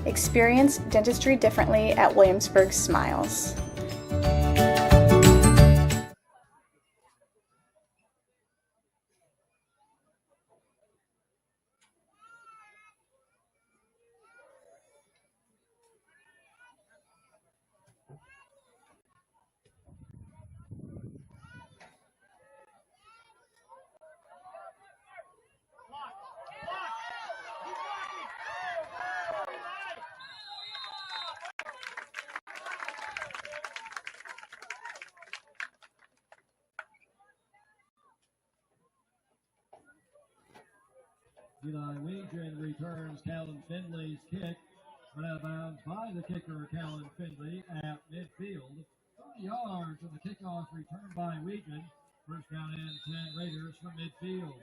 Experience dentistry differently at Williamsburg Smiles. Eli Wiegren returns Callan Finley's kick. Run out of bounds by the kicker, Callan Finley, at midfield. 30 yards of the kickoff return by Wiegren. First down and 10 Raiders from midfield.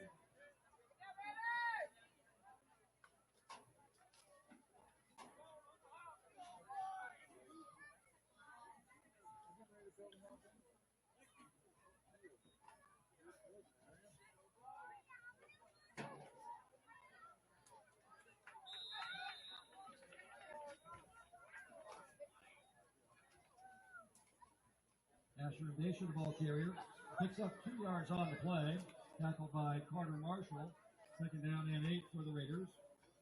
Asher Nation, the ball carrier, picks up 2 yards on the play. Tackled by Carter Marshall. Second down and 8 for the Raiders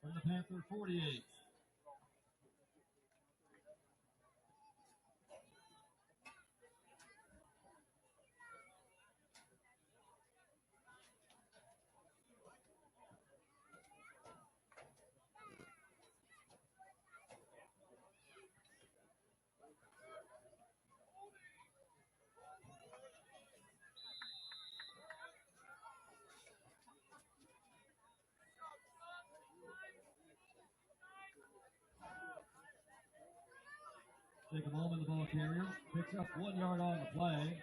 from the Panther 48. Jacob Ullman, the ball carrier, picks up 1 yard on the play.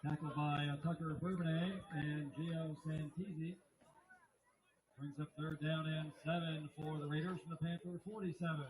Tackled by Tucker Bourbonnais and Gio Santisi. Brings up third down and 7 for the Raiders from the Panther 47.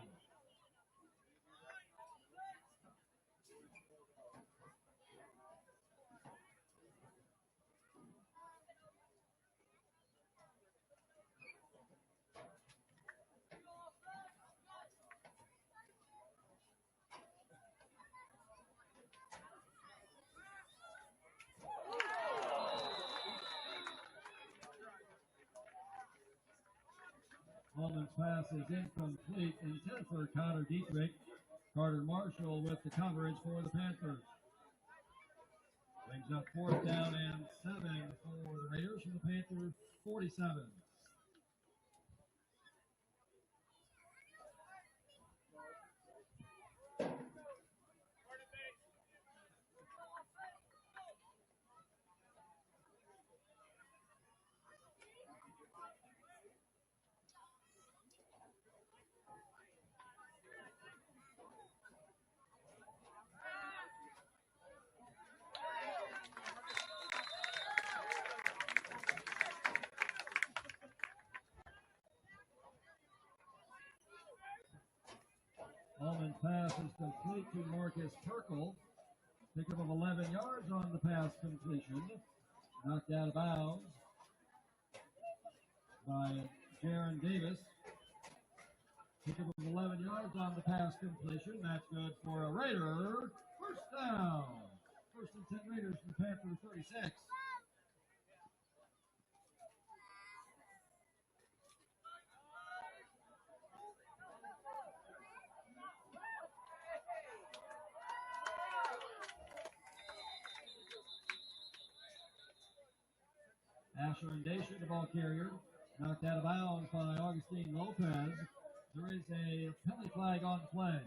Ullman's pass is incomplete, intended for Connor Dietrich. Carter Marshall with the coverage for the Panthers. Brings up fourth down and 7 for the Raiders Raiders from the Panther 47. Allman's pass is complete to Marcus Perkle. Pickup of 11 yards on the pass completion. Knocked out of bounds by Jaron Davis. Pickup of 11 yards on the pass completion. That's good for a Raider. First down. First and 10 Raiders from the Panther 36. Asher and Dacia, the ball carrier, knocked out of bounds by Augustine Lopez. There is a penalty flag on the play.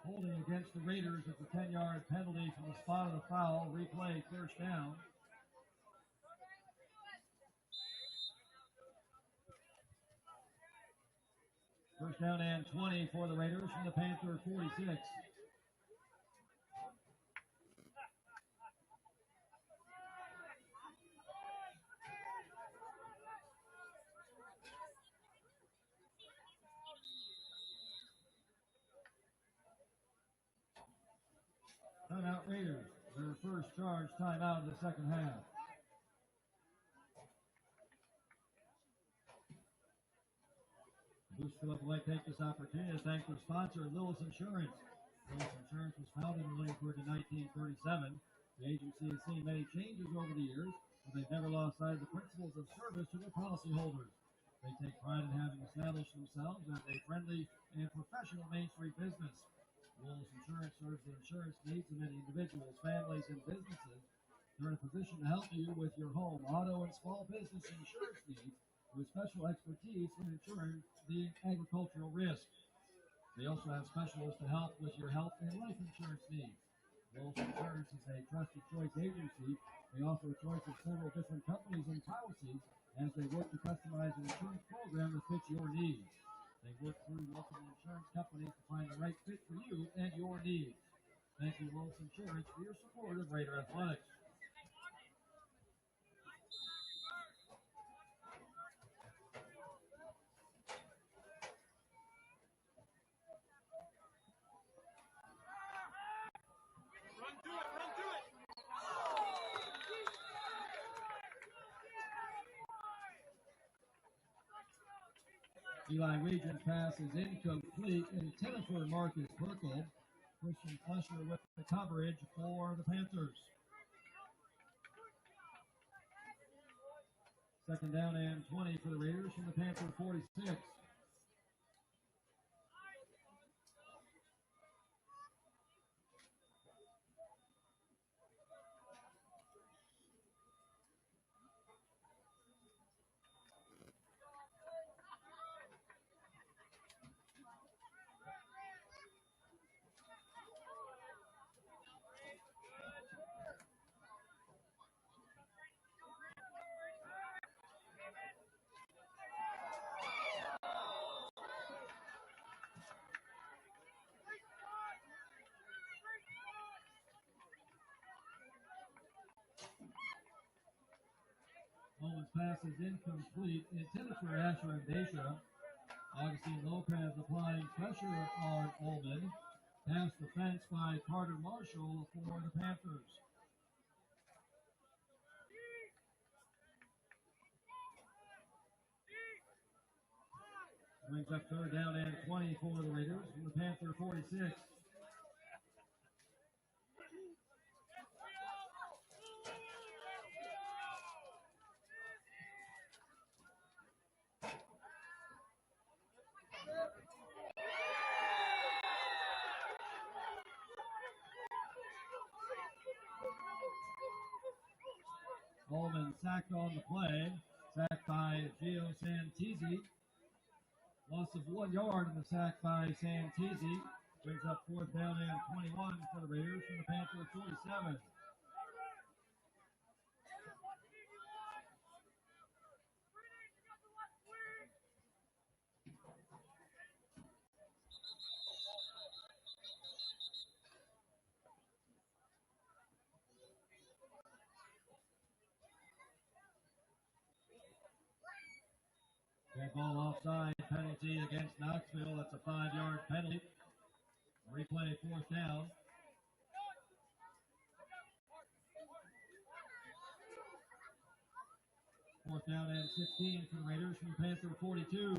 Holding against the Raiders is a 10-yard penalty from the spot of the foul. Replay, first down. First down and 20 for the Raiders from the Panther 46. Timeout Raiders, their first charge timeout in the second half. Boost Philip would like to take this opportunity to thank their sponsor, Lillis Insurance. Lillis Insurance was founded in Williamsburg in 1937. The agency has seen many changes over the years, but they've never lost sight of the principles of service to their policyholders. They take pride in having established themselves as a friendly and professional Main Street business. Lillis Insurance serves the insurance needs of many individuals, families, and businesses. They're in a position to help you with your home, auto, and small business insurance needs, with special expertise in insuring the agricultural risk. They also have specialists to help with your health and life insurance needs. Willis Insurance is a trusted choice agency. They offer a choice of several different companies and policies as they work to customize an insurance program that fits your needs. They work through multiple insurance companies to find the right fit for you and your needs. Thank you, Willis Insurance, for your support of Raider Athletics. Eli Regent's pass is incomplete, intended for Marcus Perkle. Christian Fletcher with the coverage for the Panthers. Second down and 20 for the Raiders from the Panther 46. Allman's pass is incomplete, intended for Asher and Dacia. Augustine Lopez applying pressure on Allman. Pass defense by Carter Marshall for the Panthers. Brings up third down and 20 for the Raiders from the Panther 46. Coleman sacked on the play. Sacked by Gio Santisi. Loss of 1 yard in the sack by Santisi. Brings up 4th down and 21 for the Raiders from the Panther 47. That ball offside penalty against Knoxville. That's a 5-yard penalty. Replay 4th down. Fourth down and 16 for the Raiders from the Panther 42.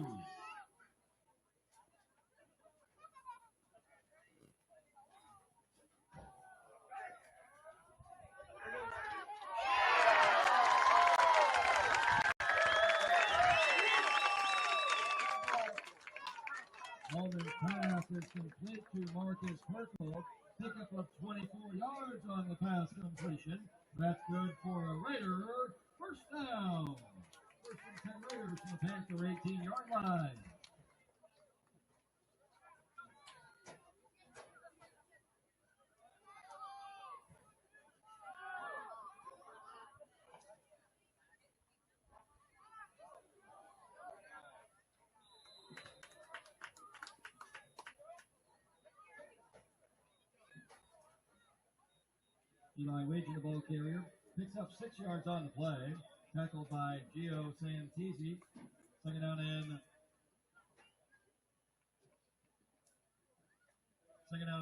Coleman's pass is complete to Marcus Perkle. Pickup of 24 yards on the pass completion. That's good for a Raider. First down. First and 10 Raiders from the Panther 18-yard line. Eli Wagen, the ball carrier, picks up 6 yards on the play. Tackled by Gio Santisi. Second down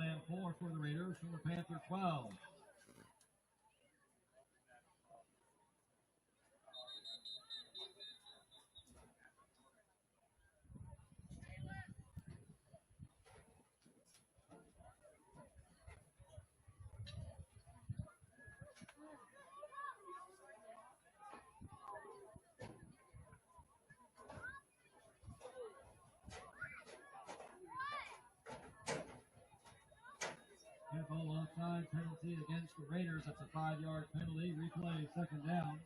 and 4 for the Raiders from the Panther 12. Handball offside penalty against the Raiders. That's a 5-yard penalty. Replay, second down.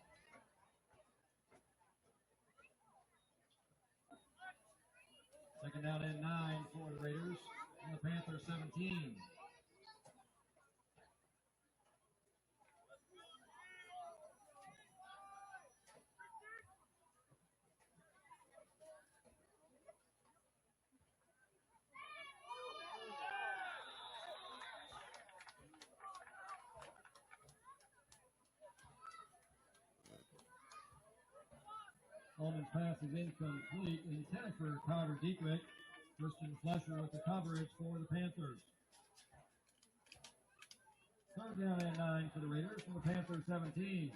Second down and 9 for the Raiders. And the Panther 17. Coleman's pass is incomplete. Intended for Carter Dietrich. Christian Flesher with the coverage for the Panthers. Third down and 9 for the Raiders from the Panther 17.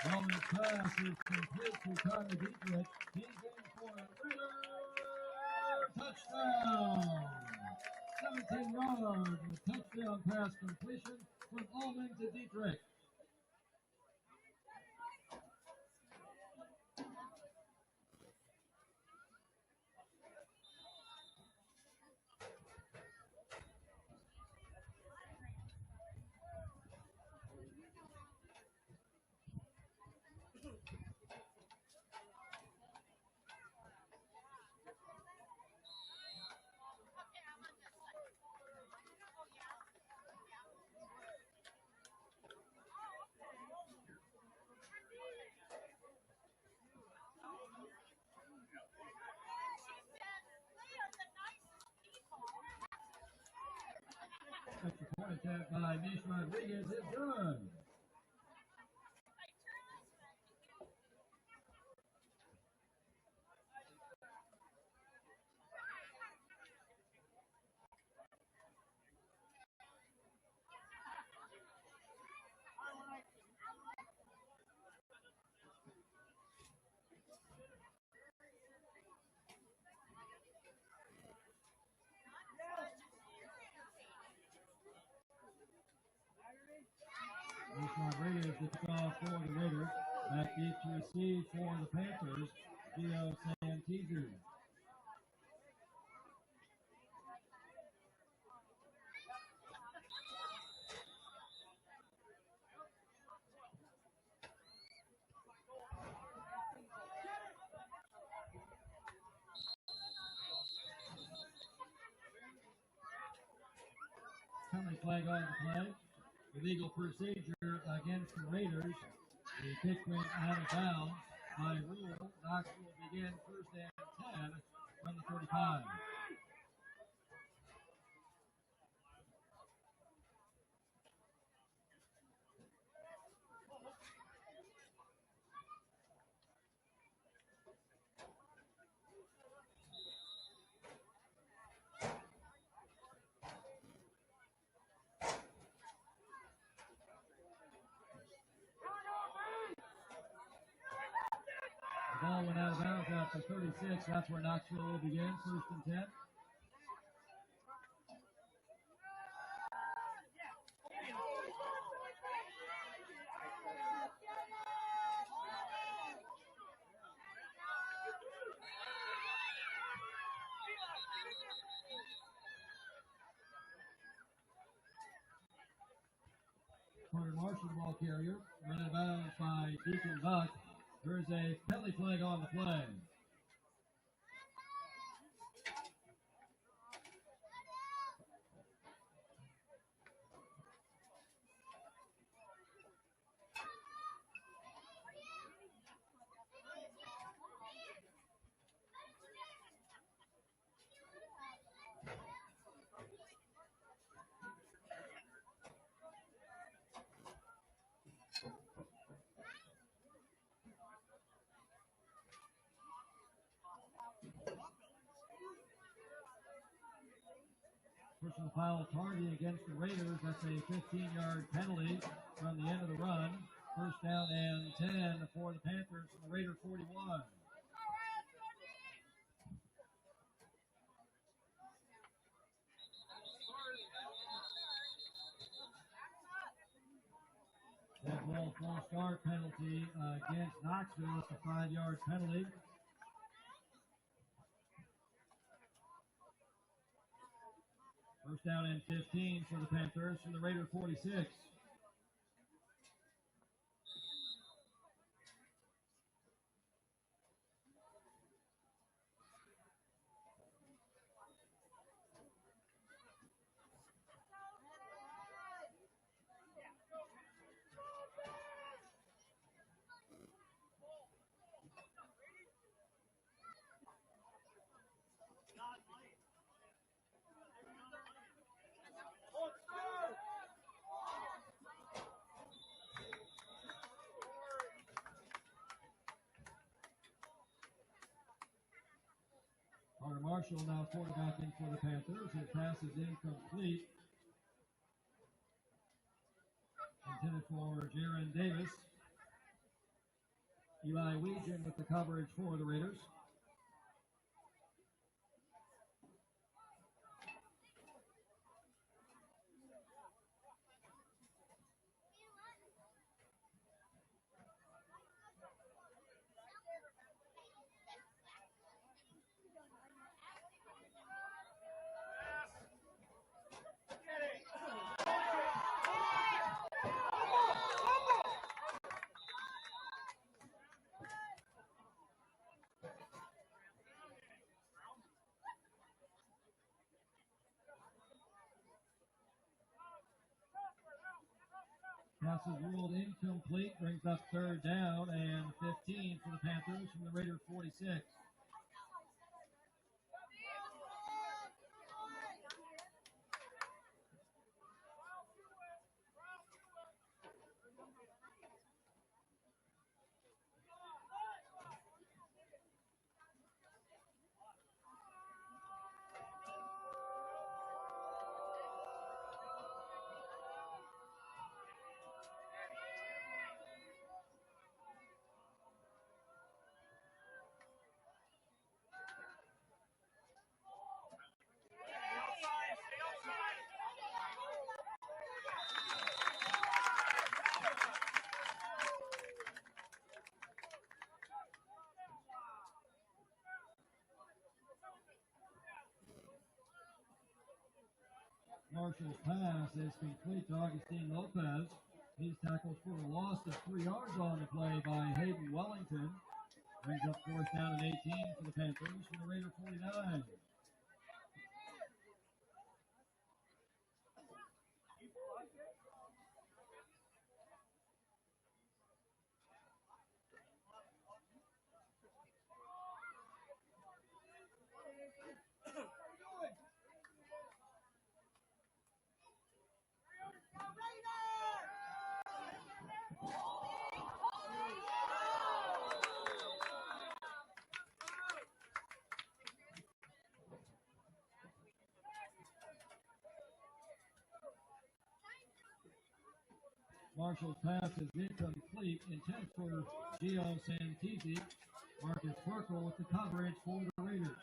Coleman's pass is complete to Carter Dietrich. He's in for a Raider touchdown. 17 yards with touchdown pass completion from Allman to Dietrich. Extra point attempt by Mish Rodriguez is good. Raiders to kick off for the Raiders. Back deep to receive for the Panthers, Gio Santizu. Penalty flag on the play. Illegal procedure against the Raiders. The kick went out of bounds. By rule, Knoxville will begin first and 10 from the 35. The ball went out of bounds out to 36. That's where Knoxville will begin, first and 10. Carter Marshall, ball carrier, run out of bounds by Deacon Buck. There is a penalty flag on the play. Personal foul targeting against the Raiders. That's a 15-yard penalty from the end of the run. First down and 10 for the Panthers from the Raider 41. That ball false start penalty against Knoxville. It's a 5-yard penalty. First down and 15 for the Panthers from the Raider 46. Carter Marshall now quarterbacking for the Panthers. His pass is incomplete. Intended for Jaron Davis. Eli Weegan with the coverage for the Raiders. Pass is ruled incomplete, brings up third down and 15 for the Panthers from the Raider 46. Marshall's pass is complete to Augustine Lopez. He's tackled for a loss of 3 yards on the play by Hayden Wellington. Brings up fourth down and 18 for the Panthers from the Raider 49. Marshall's pass is incomplete, intended for Gio Santisi. Marcus Burkle with the coverage for the Raiders.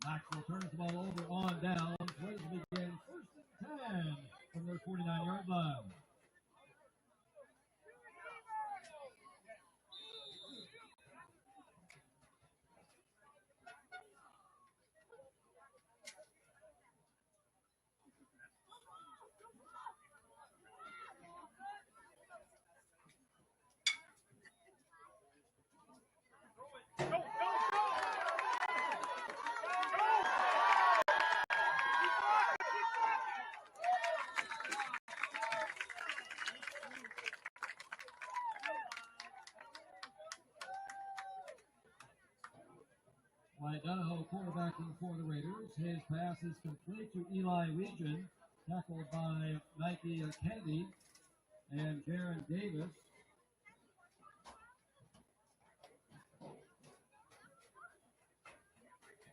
Knoxville turns the ball over on down. Raiders begin first and 10 from their 49-yard line. Wyatt Donahoe quarterbacking for the Raiders. His pass is complete to Eli Region, tackled by Nike Kennedy and Jaron Davis.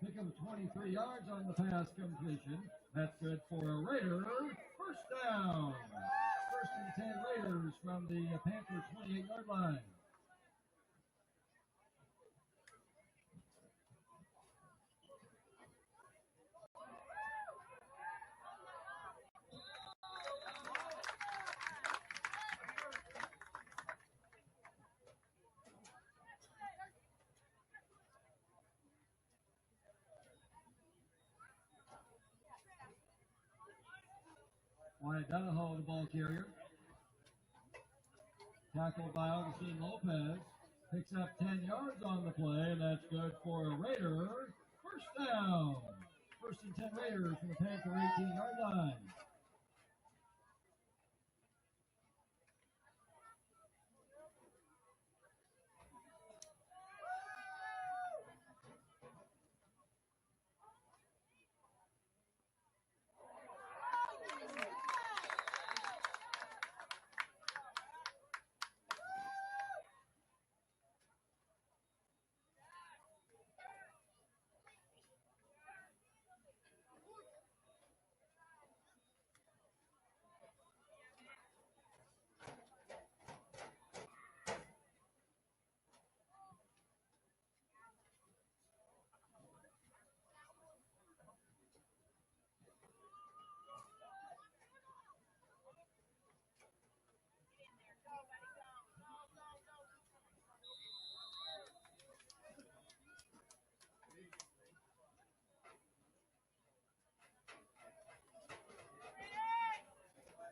Pick up 23 yards on the pass completion. That's good for a Raider. First down. First and 10 Raiders from the Panther 28-yard line. Wyatt Donahoe, the ball carrier. Tackled by Augustine Lopez. Picks up 10 yards on the play, and that's good for a Raider. First down. First and 10 Raiders from the Panther 18-yard line.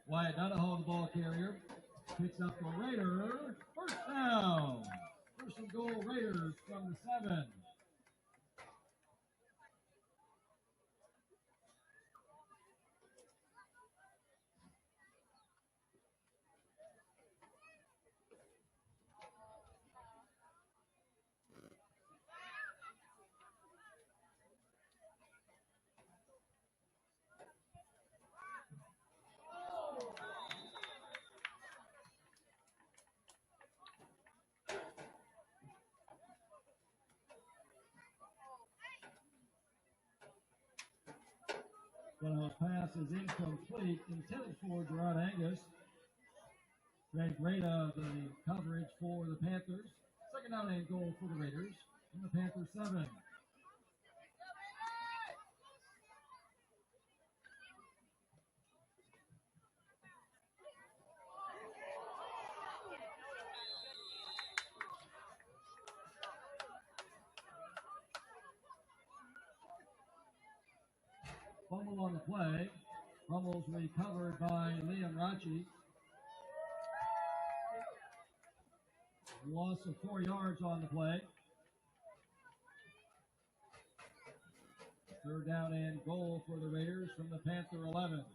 Wyatt Donahoe, the ball carrier, picks up the Raider. First down. First and goal Raiders from the 7. Donahoe's pass is incomplete, intended for Gerard Angus. Greg Rada, the coverage for the Panthers. Second down and goal for the Raiders in the Panthers 7. Fumble on the play. Fumbles recovered by Liam Rachi. Loss of 4 yards on the play. Third down and goal for the Raiders from the Panther 11.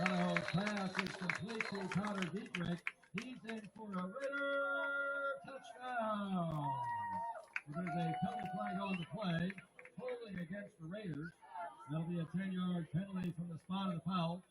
Now pass is complete to Connor Dietrich. He's in for a Raider touchdown. There's a penalty flag on the play, holding against the Raiders. That'll be a 10-yard penalty from the spot of the foul.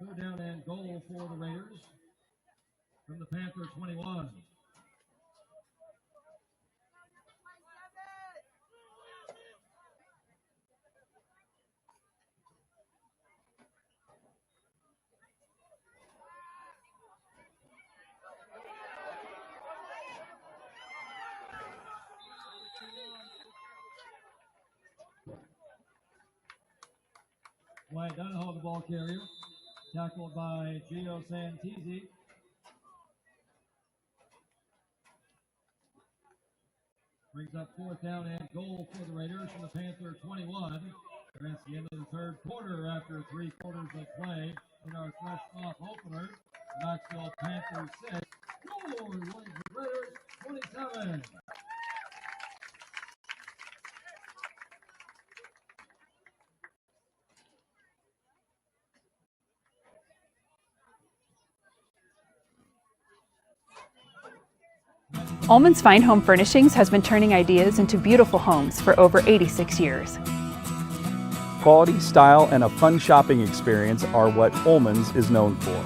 Third down and goal for the Raiders from the Panther 21. Wyatt Donahoe, the ball carrier. Tackled by Gio Santisi. Brings up fourth down and goal for the Raiders from the Panther 21. That's the end of the third quarter after 3 quarters of play in our fresh off opener. Knoxville Panthers 6. Score! Williamsburg Raiders 27. Ullman's Fine Home Furnishings has been turning ideas into beautiful homes for over 86 years. Quality, style, and a fun shopping experience are what Ullman's is known for.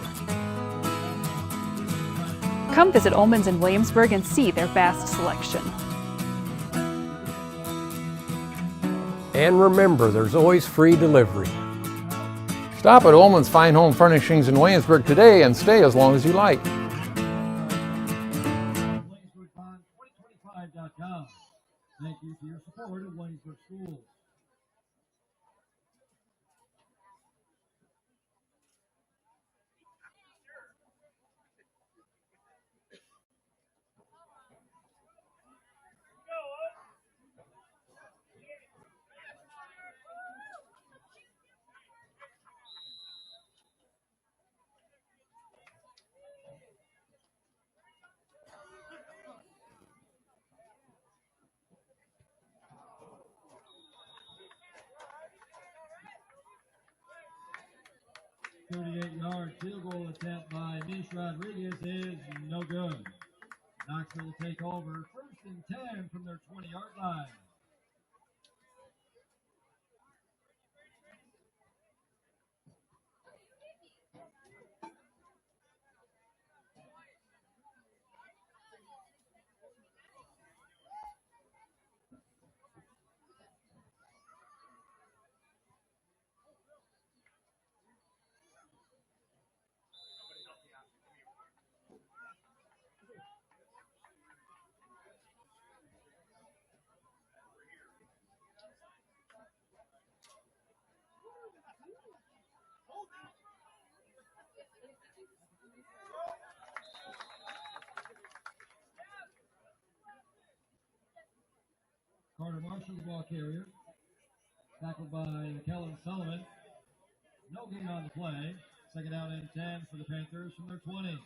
Come visit Ullman's in Williamsburg and see their vast selection. And remember, there's always free delivery. Stop at Ullman's Fine Home Furnishings in Williamsburg today and stay as long as you like. WilliamsburgBond2025.com. Thank you for your support of Williamsburg Schools. .38-yard field goal attempt by Mish Rodriguez is no good. Knoxville will take over 1st and 10 from their 20-yard line. Carter Marshall, the ball carrier. Tackled by Kellen Sullivan. No gain on the play. 2nd down and 10 for the Panthers from their 20.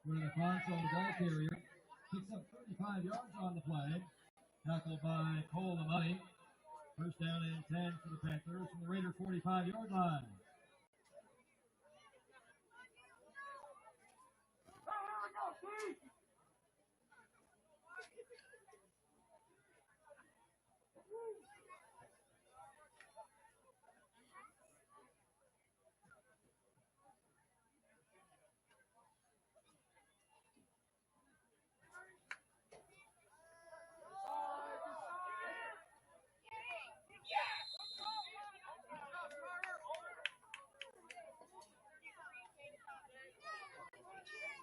With Alfonso, the ball carrier, picks up 35 yards on the play. Tackled by Cole the Money. First down and 10 for the Panthers from the Raider 45-yard line.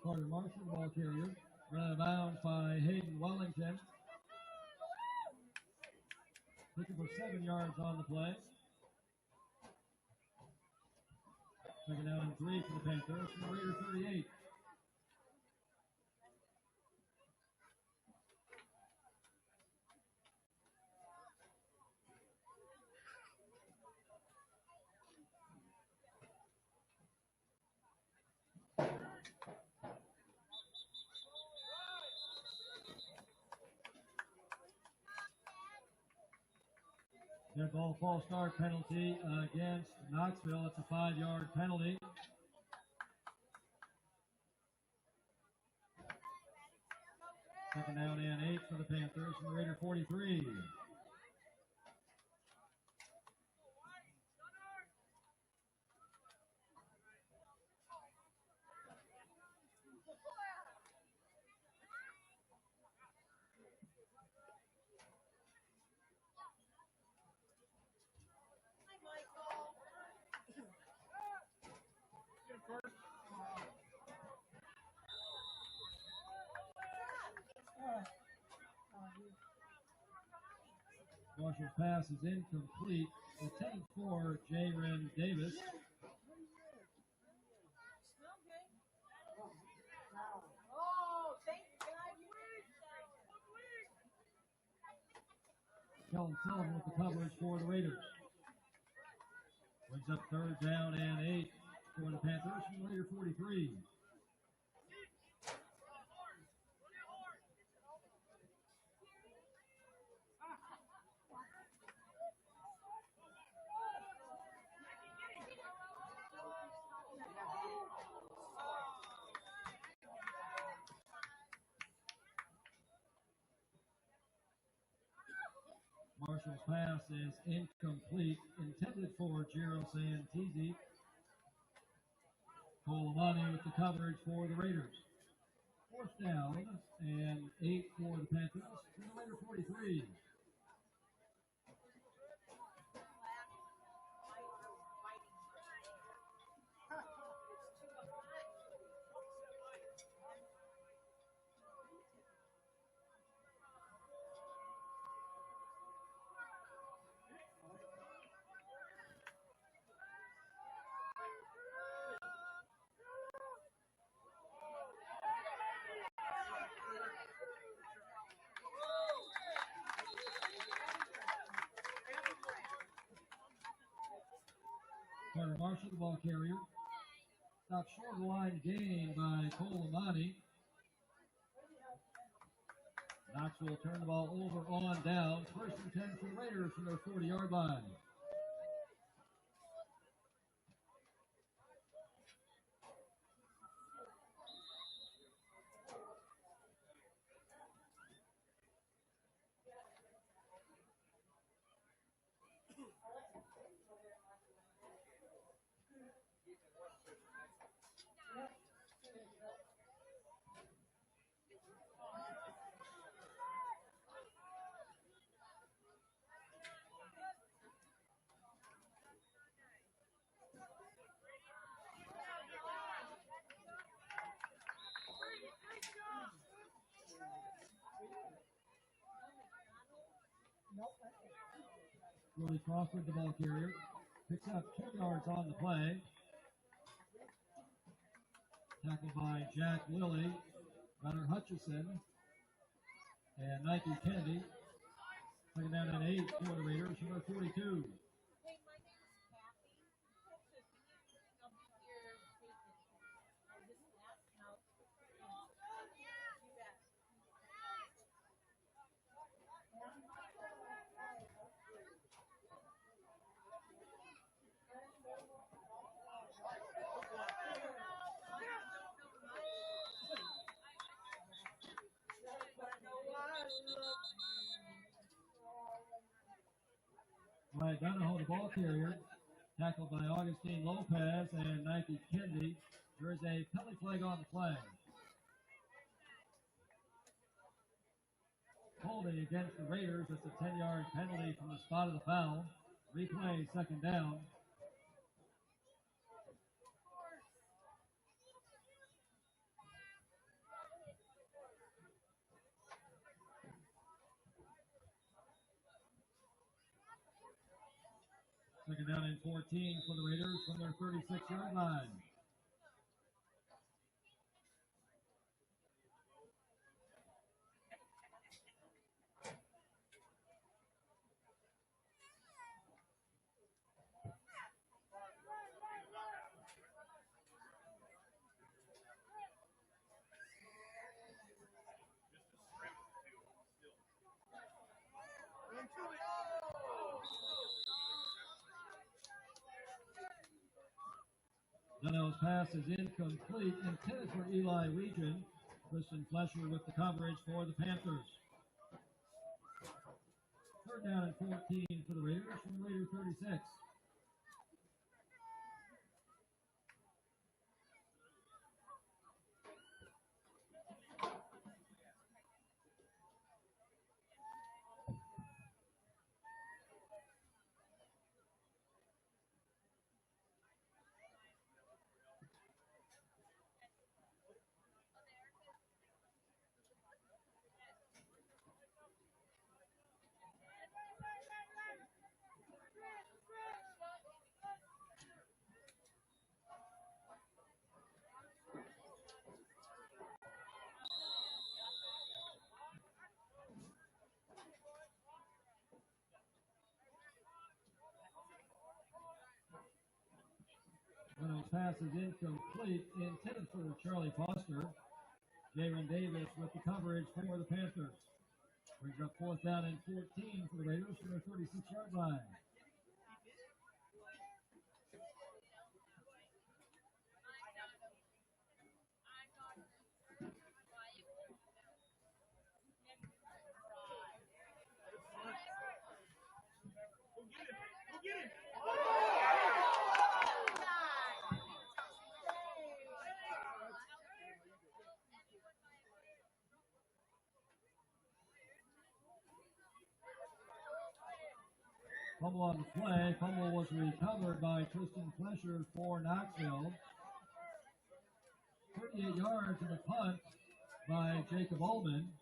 Carter Marshall, the ball carrier, run out of bounds by Hayden Wellington. Looking for 7 yards on the play. Second down and 3 for the Panthers from the Raider 38. Dead ball false start penalty against Knoxville. It's a 5-yard penalty. Second down and 8 for the Panthers from the Raider 43. Marshall's pass is incomplete. Intended for Jaren Davis. Kellen Sullivan with the coverage for the Raiders. Brings up third down and 8 for the Panthers from the Raider 43. Marshall's pass is incomplete, intended for Jero Santisi. Colamani with the coverage for the Raiders. Fourth down and 8 for the Panthers from the Raider 43. Carter Marshall, the ball carrier. Stopped short of the line gain by Colamani. Knoxville turned the ball over on down. First and 10 for the Raiders from their 40-yard line. Willie Crawford, the ball carrier, picks up 2 yards on the play. Tackled by Jack Lilly, Gunnar Hutchison, and Nike Kennedy. Second down and 8 for the Raiders, number 42. Flag down to hold the ball carrier. Tackled by Augustine Lopez and Nike Kendi. There is a penalty flag on the flag. Holding against the Raiders. It's a 10-yard penalty from the spot of the foul. Replay, second down. Second down and 14 for the Raiders from their 36-yard line. Dunell's pass is incomplete, intended for Eli Region. Christian Flesher with the coverage for the Panthers. Third down and 14 for the Raiders from Raider 36. Dunell's pass is incomplete, intended for Charlie Foster. Jaron Davis with the coverage for the Panthers. Brings up fourth down and 14 for the Raiders from their 36-yard line. Fumble on the play. Fumble was recovered by Tristan Flesher for Knoxville. 38 yards in the punt by Jacob Ullman.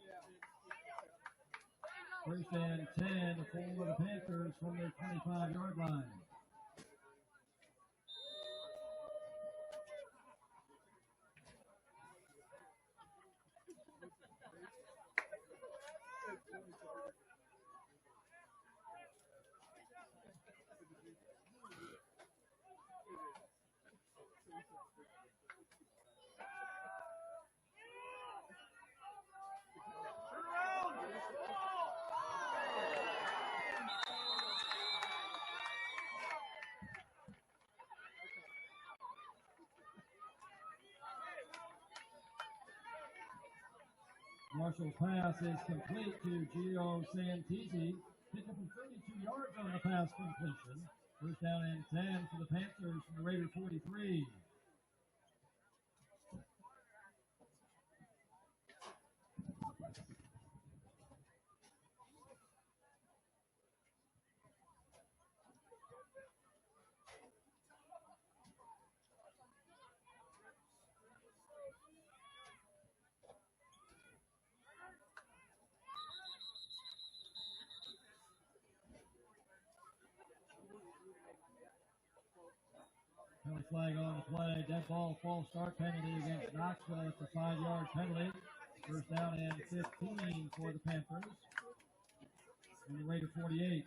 First and 10 for the Panthers from their 25-yard line. Marshall's pass is complete to Gio Santisi. Picked up 32 yards on the pass completion. First down and 10 for the Panthers from the Raider 43. Penalty flag on the play. Dead ball, false start penalty against Knoxville. It's a 5-yard penalty. First down and 15 for the Panthers. And the Raider 48.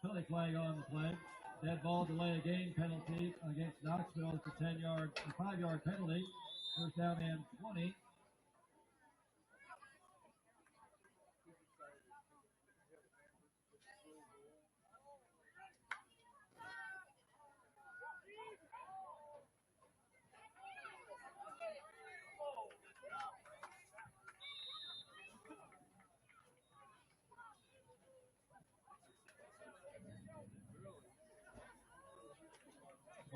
Penalty flag on the play. Dead ball delay of game penalty against Knoxville. It's a 5-yard penalty. First down and 20.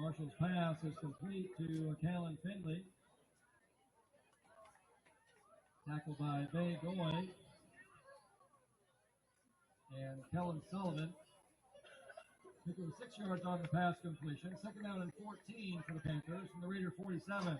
Marshall's pass is complete to Callan Finley. Tackled by Bay Goy and Kellen Sullivan. Took him 6 yards on the pass completion. Second down and 14 for the Panthers from the Raider 47.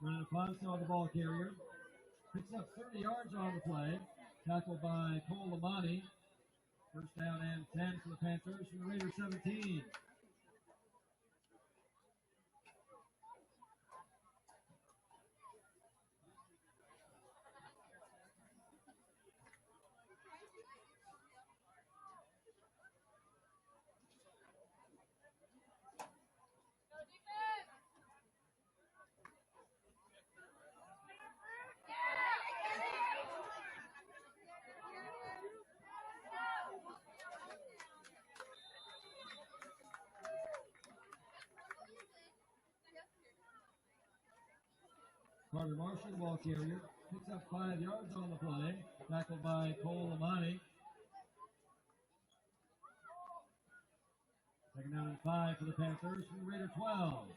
Running Afonso on the ball carrier. Picks up 30 yards on the play. Tackled by Cole Amani. First down and 10 for the Panthers from the Raider 17. Carter Marshall, the ball carrier, picks up 5 yards on the play. Tackled by Cole Amani. Second down and 5 for the Panthers from the Raider 12.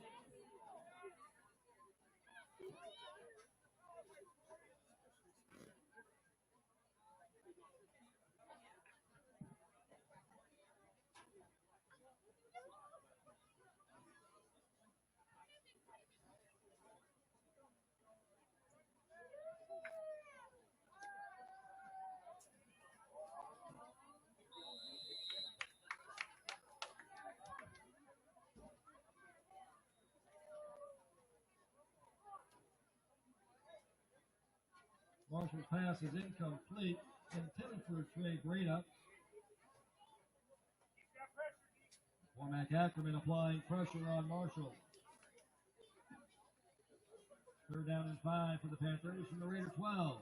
Marshall's pass is incomplete, intended for Trey Grada. Cormac Ackerman applying pressure on Marshall. Third down and 5 for the Panthers from the Raider 12.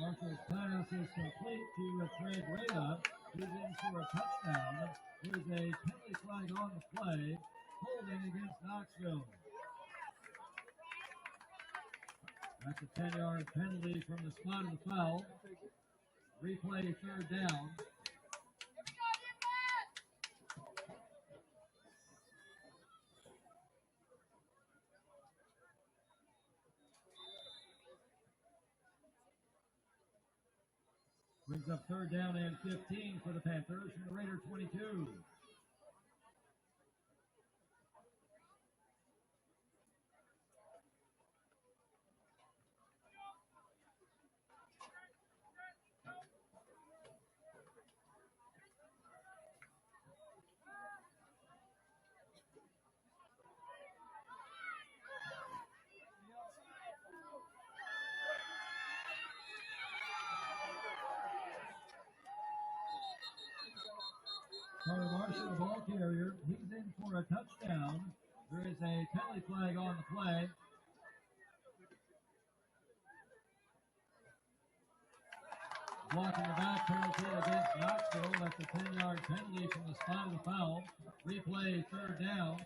Marshall's pass is complete to Trey Grada. He's in for a touchdown. There's a penalty flag on the play. Holding against Knoxville. That's a 10-yard penalty from the spot of the foul. Replay third down. Brings up third down and 15 for the Panthers from the Raider 22. Carter Marshall, the ball carrier, he's in for a touchdown. There is a penalty flag on the play. Blocking the back penalty against Knoxville. That's a 10-yard penalty from the spot of the foul. Replay third down.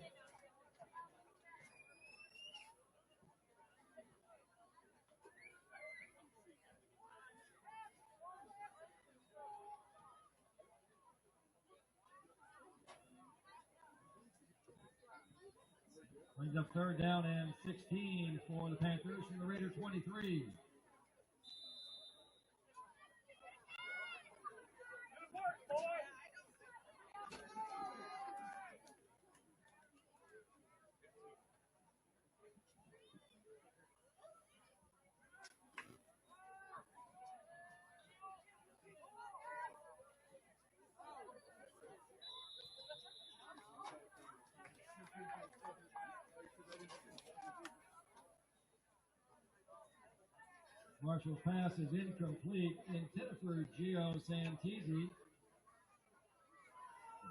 Brings up third down and 16 for the Panthers from the Raider 23. Marshall's pass is incomplete, intended for Gio Santisi.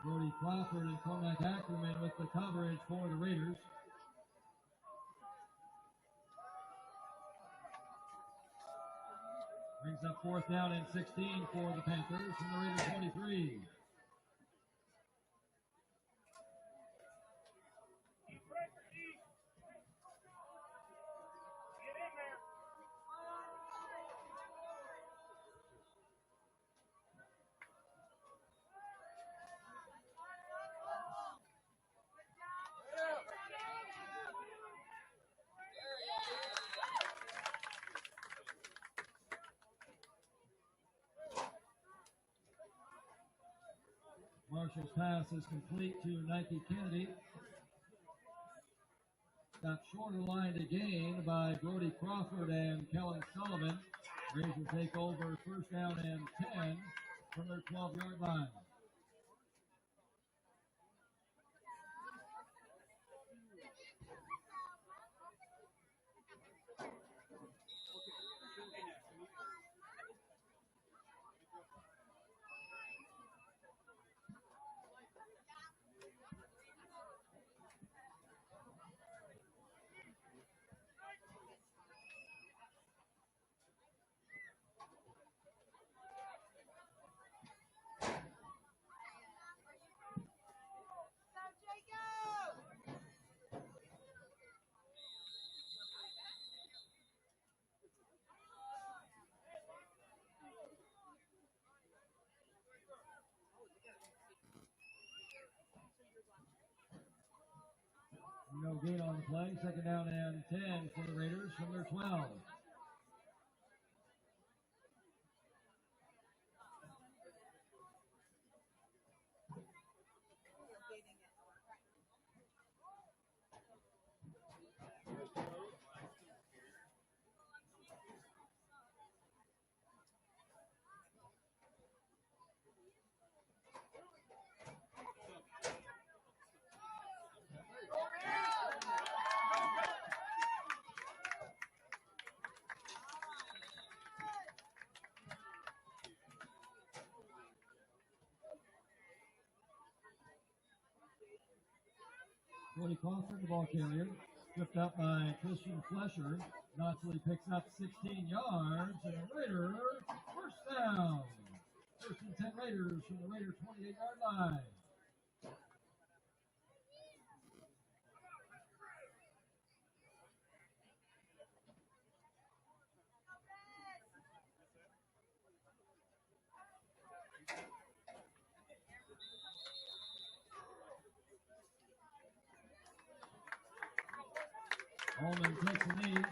Brody Crawford and Cormac Ackerman with the coverage for the Raiders. Brings up fourth down and 16 for the Panthers from the Raider 23. Marshall's pass is complete to Nike Kennedy. Got shorter line to gain by Brody Crawford and Kellen Sullivan. Raiders will take over first down and 10 from their 12-yard line. No gain on the play. Second down and 10 for the Raiders from their 12. Brody Crawford, the ball carrier, stripped up by Christian Flesher. Knoxville picks up 16 yards, and the Raiders first down. First and 10 Raiders from the Raider 28-yard line. Holman takes a knee.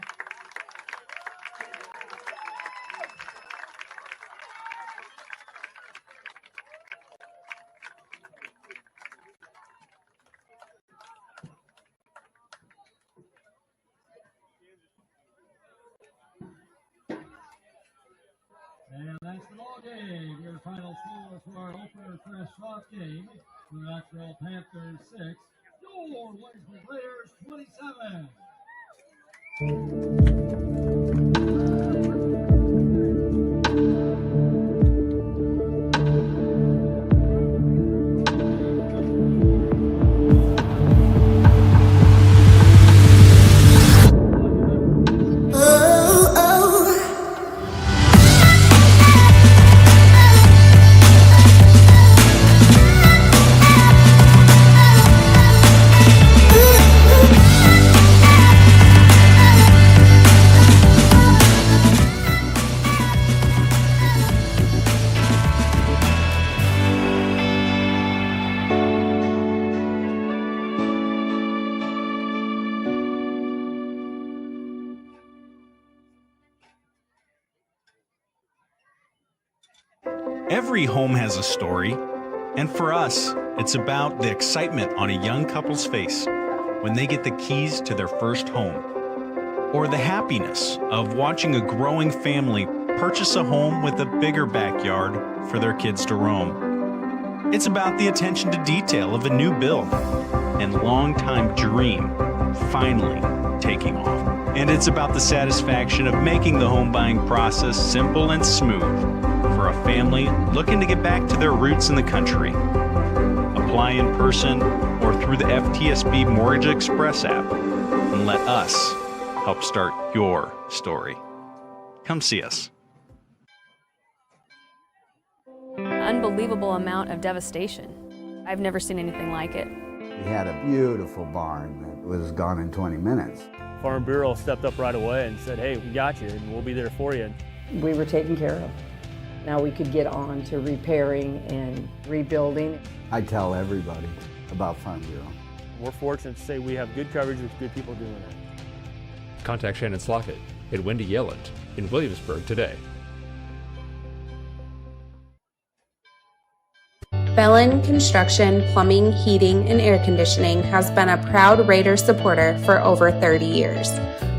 And that's the ball game. Your final score for our opener fresh soft game. The Knoxville Panthers 6. Your Williamsburg Raiders 27. Every home has a story, and for us, it's about the excitement on a young couple's face when they get the keys to their first home, or the happiness of watching a growing family purchase a home with a bigger backyard for their kids to roam. It's about the attention to detail of a new build and long-time dream finally taking off. And it's about the satisfaction of making the home buying process simple and smooth for a family looking to get back to their roots in the country. Apply in person or through the FTSB Mortgage Express app and let us help start your story. Come see us. Unbelievable amount of devastation. I've never seen anything like it. We had a beautiful barn that was gone in 20 minutes. Farm Bureau stepped up right away and said, hey, we got you and we'll be there for you. We were taken care of. Now we could get on to repairing and rebuilding. I tell everybody about Farm Bureau. We're fortunate to say we have good coverage with good people doing it. Contact Shannon Slockett and Wendy Yelland in Williamsburg today. Bellin Construction, Plumbing, Heating, and Air Conditioning has been a proud Raider supporter for over 30 years.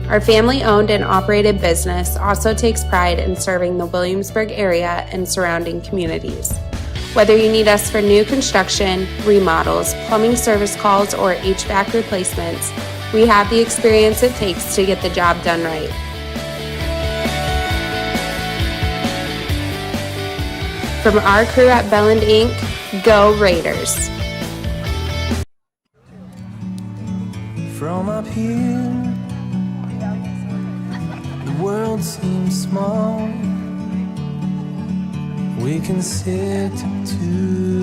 Our family-owned and operated business also takes pride in serving the Williamsburg area and surrounding communities. Whether you need us for new construction, remodels, plumbing service calls, or HVAC replacements, we have the experience it takes to get the job done right. From our crew at Belland Inc., go Raiders! From up here, the world seems small. We can sit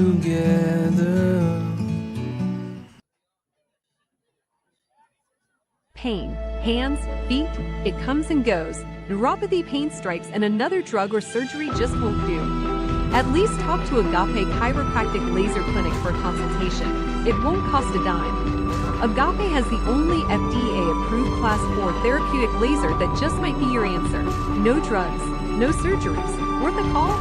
together. Pain, hands, feet, it comes and goes. Neuropathy pain strikes and another drug or surgery just won't do. At least talk to Agape Chiropractic Laser Clinic for a consultation. It won't cost a dime. Agape has the only FDA-approved Class 4 therapeutic laser that just might be your answer. No drugs, no surgeries. Worth a call?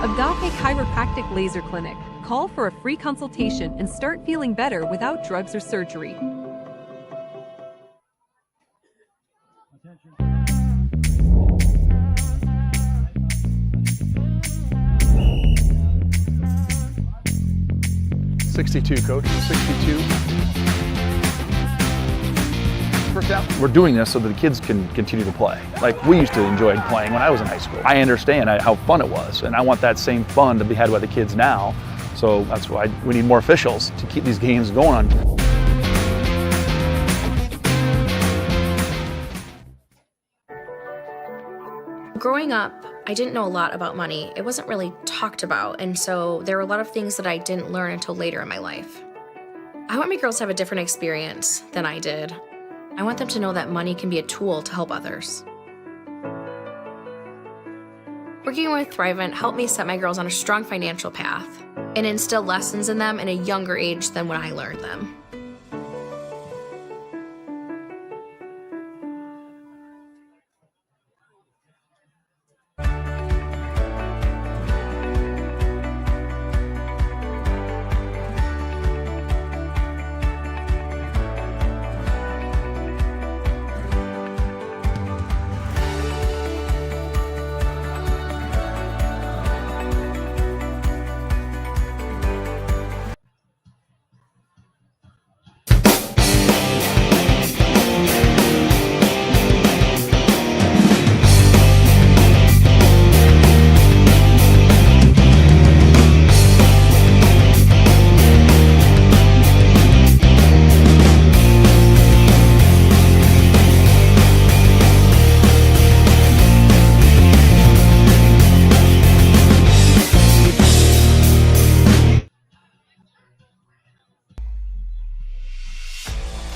Agape Chiropractic Laser Clinic. Call for a free consultation and start feeling better without drugs or surgery. .62, Coach, 62. First down. We're doing this so that the kids can continue to play. Like we used to enjoy playing when I was in high school. I understand how fun it was, and I want that same fun to be had by the kids now. So that's why we need more officials to keep these games going on. Growing up, I didn't know a lot about money. It wasn't really talked about, and so there were a lot of things that I didn't learn until later in my life. I want my girls to have a different experience than I did. I want them to know that money can be a tool to help others. Working with Thrivent helped me set my girls on a strong financial path and instill lessons in them at a younger age than when I learned them.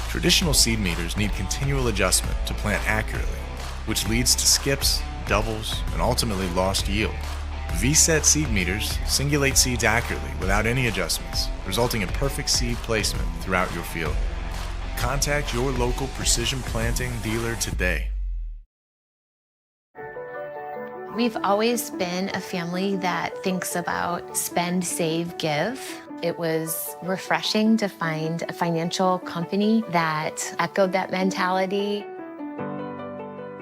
Traditional seed meters need continual adjustment to plant accurately, which leads to skips, doubles, and ultimately lost yield. V-set seed meters singulate seeds accurately without any adjustments, resulting in perfect seed placement throughout your field. Contact your local precision planting dealer today. We've always been a family that thinks about spend, save, give. It was refreshing to find a financial company that echoed that mentality.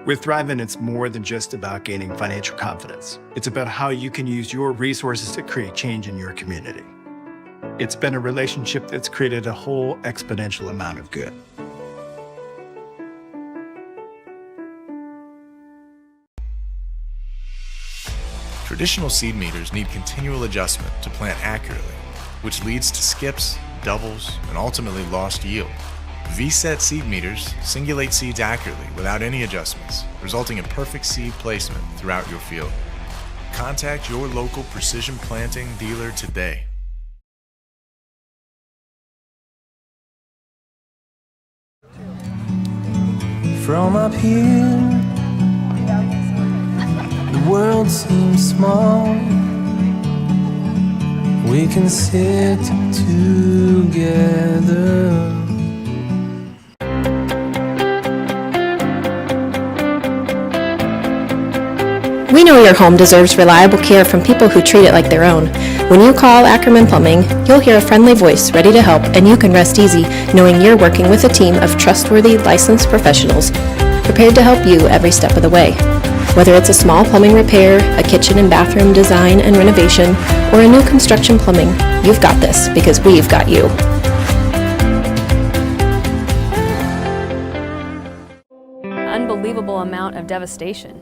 With Thrivent, it's more than just about gaining financial confidence. It's about how you can use your resources to create change in your community. It's been a relationship that's created a whole exponential amount of good. Traditional seed meters need continual adjustment to plant accurately, which leads to skips, doubles, and ultimately lost yield. V-set seed meters singulate seeds accurately without any adjustments, resulting in perfect seed placement throughout your field. Contact your local precision planting dealer today. From up here, the world seems small. We can sit together. We know your home deserves reliable care from people who treat it like their own. When you call Ackerman Plumbing, you'll hear a friendly voice ready to help, and you can rest easy knowing you're working with a team of trustworthy, licensed professionals prepared to help you every step of the way. Whether it's a small plumbing repair, a kitchen and bathroom design and renovation, or a new construction plumbing, you've got this because we've got you. Unbelievable amount of devastation.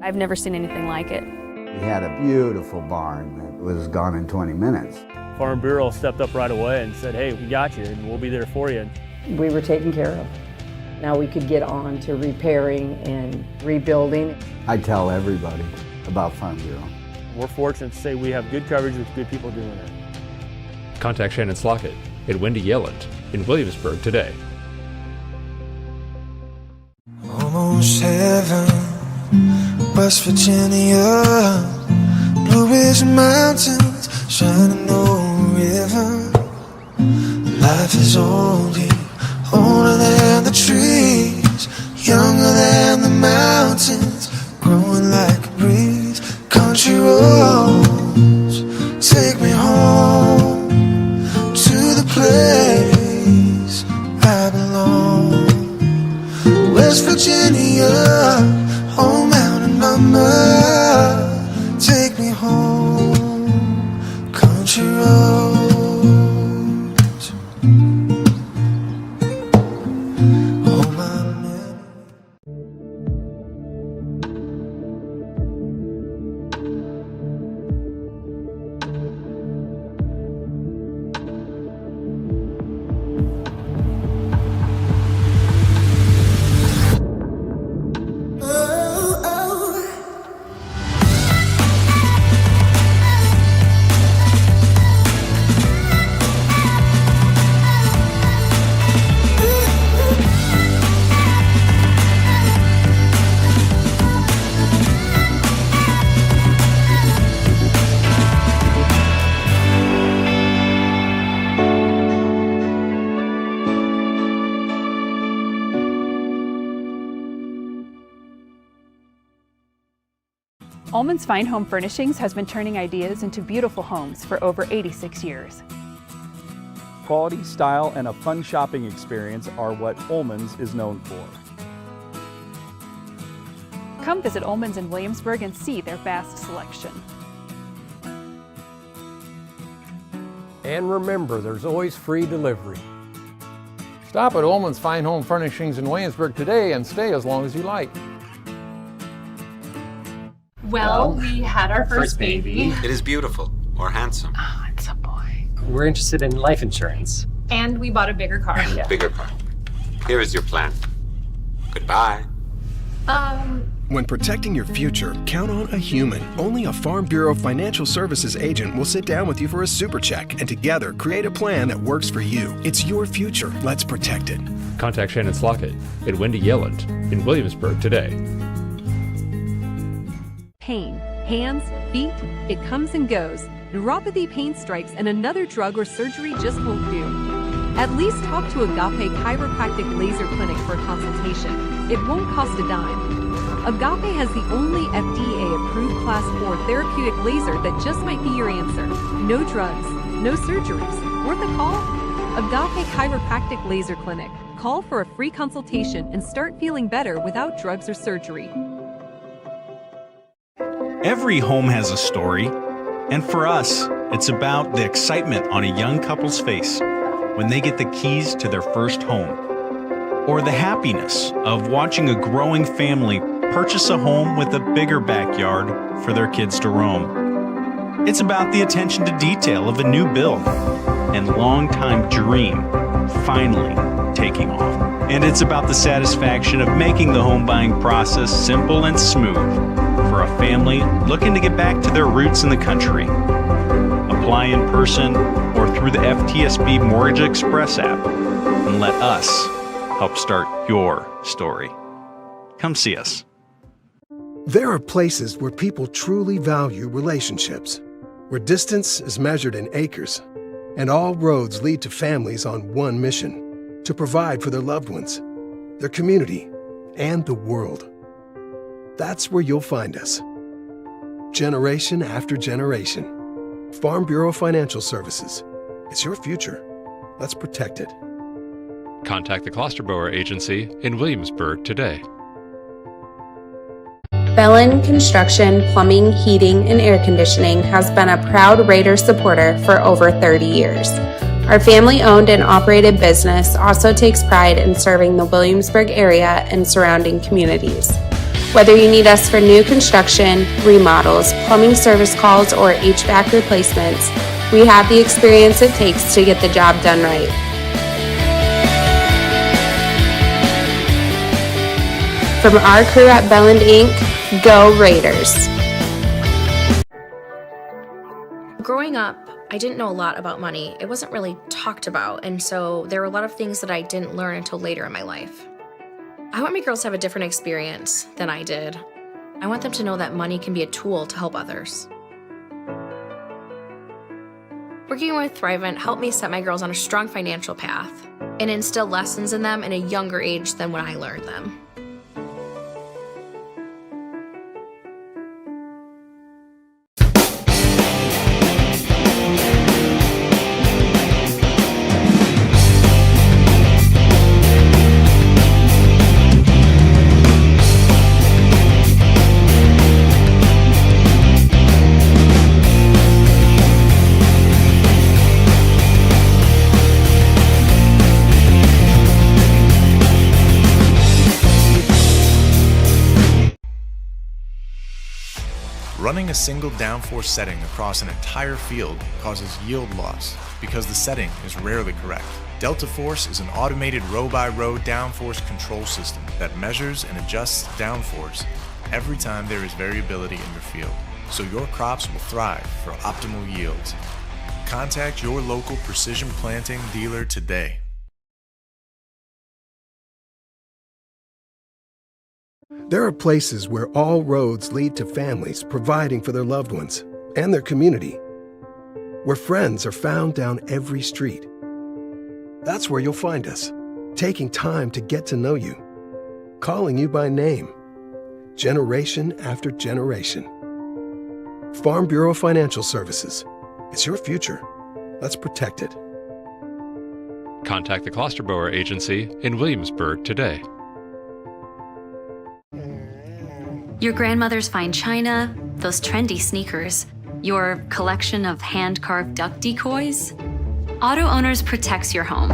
I've never seen anything like it. We had a beautiful barn that was gone in 20 minutes. Farm Bureau stepped up right away and said, hey, we got you and we'll be there for you. We were taken care of. Now we could get on to repairing and rebuilding. I tell everybody about Farm Bureau. We're fortunate to say we have good coverage with good people doing it. Contact Shannon Slockett at Wendy Yelland in Williamsburg today. Almost heaven, West Virginia, Blue Ridge Mountains, shining over river. Life is older, older than the trees, younger than the mountains, growing like a breeze. Country roads, take me home to the place I belong. West Virginia, oh mountain mama, take me home, country roads. Oh my man. Ullman's Fine Home Furnishings has been turning ideas into beautiful homes for over 86 years. Quality, style, and a fun shopping experience are what Ullman's is known for. Come visit Ullman's in Williamsburg and see their vast selection. And remember, there's always free delivery. Stop at Ullman's Fine Home Furnishings in Williamsburg today and stay as long as you like. Well, we had our first baby. It is beautiful or handsome. Oh, it's a boy. We're interested in life insurance. And we bought a bigger car. Yeah. Bigger car. Here is your plan. Goodbye. When protecting your future, count on a human. Only a Farm Bureau Financial Services agent will sit down with you for a super check and together create a plan that works for you. It's your future. Let's protect it. Contact Shannon Slockett at Wendy Yelland in Williamsburg today. Pain, hands, feet, it comes and goes. Neuropathy pain strikes and another drug or surgery just won't do. At least talk to Agape Chiropractic Laser Clinic for a consultation. It won't cost a dime. Agape has the only FDA-approved Class 4 therapeutic laser that just might be your answer. No drugs, no surgeries. Worth a call? Agape Chiropractic Laser Clinic. Call for a free consultation and start feeling better without drugs or surgery. Every home has a story, and for us, it's about the excitement on a young couple's face when they get the keys to their first home, or the happiness of watching a growing family purchase a home with a bigger backyard for their kids to roam. It's about the attention to detail of a new build and long-time dream finally taking off. And it's about the satisfaction of making the home buying process simple and smooth for a family looking to get back to their roots in the country. Apply in person or through the FTSB Mortgage Express app and let us help start your story. Come see us. There are places where people truly value relationships, where distance is measured in acres, and all roads lead to families on one mission: to provide for their loved ones, their community, and the world. That's where you'll find us. Generation after generation. Farm Bureau Financial Services. It's your future. Let's protect it. Contact the Klosterboer Agency in Williamsburg today. Bellin Construction, Plumbing, Heating, and Air Conditioning has been a proud Raider supporter for over 30 years. Our family-owned and operated business also takes pride in serving the Williamsburg area and surrounding communities. Whether you need us for new construction, remodels, plumbing service calls, or HVAC replacements, we have the experience it takes to get the job done right. From our crew at Belland Inc., go Raiders! Growing up, I didn't know a lot about money. It wasn't really talked about, and so there were a lot of things that I didn't learn until later in my life. I want my girls to have a different experience than I did. I want them to know that money can be a tool to help others. Working with Thrivent helped me set my girls on a strong financial path and instill lessons in them at a younger age than when I learned them. Running a single downforce setting across an entire field causes yield loss because the setting is rarely correct. Delta Force is an automated row-by-row downforce control system that measures and adjusts downforce every time there is variability in your field, so your crops will thrive for optimal yields. Contact your local precision planting dealer today. There are places where all roads lead to families providing for their loved ones and their community, where friends are found down every street. That's where you'll find us, taking time to get to know you, calling you by name, generation after generation. Farm Bureau Financial Services. It's your future. Let's protect it. Contact the Klosterboer Agency in Williamsburg today. Your grandmother's fine china, those trendy sneakers, your collection of hand-carved duck decoys. Auto Owners protects your home.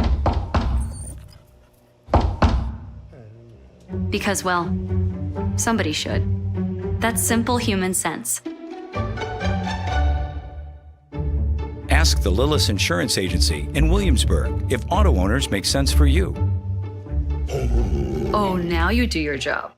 Because, well, somebody should. That's simple human sense. Ask the Lillis Insurance Agency in Williamsburg if auto owners make sense for you. Oh, now you do your job.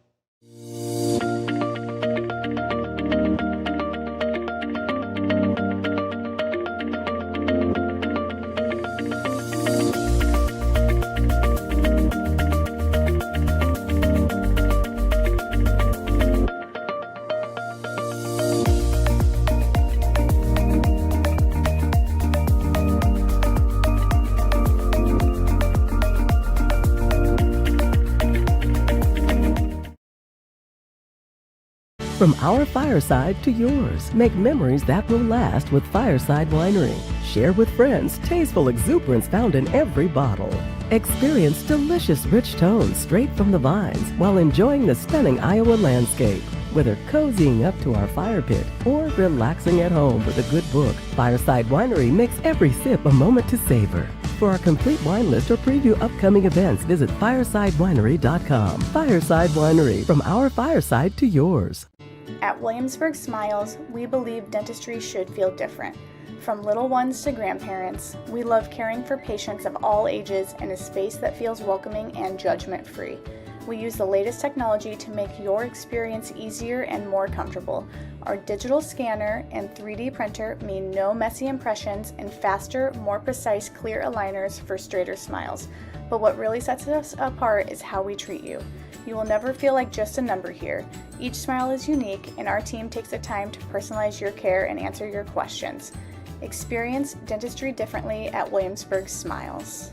From our fireside to yours, make memories that will last with Fireside Winery. Share with friends tasteful exuberance found in every bottle. Experience delicious rich tones straight from the vines while enjoying the stunning Iowa landscape. Whether cozying up to our fire pit or relaxing at home with a good book, Fireside Winery makes every sip a moment to savor. For our complete wine list or preview upcoming events, visit firesidewinery.com. Fireside Winery, from our fireside to yours. At Williamsburg Smiles, we believe dentistry should feel different. From little ones to grandparents, we love caring for patients of all ages in a space that feels welcoming and judgment-free. We use the latest technology to make your experience easier and more comfortable. Our digital scanner and 3D printer mean no messy impressions and faster, more precise, clear aligners for straighter smiles. But what really sets us apart is how we treat you. You will never feel like just a number here. Each smile is unique, and our team takes the time to personalize your care and answer your questions. Experience dentistry differently at Williamsburg Smiles.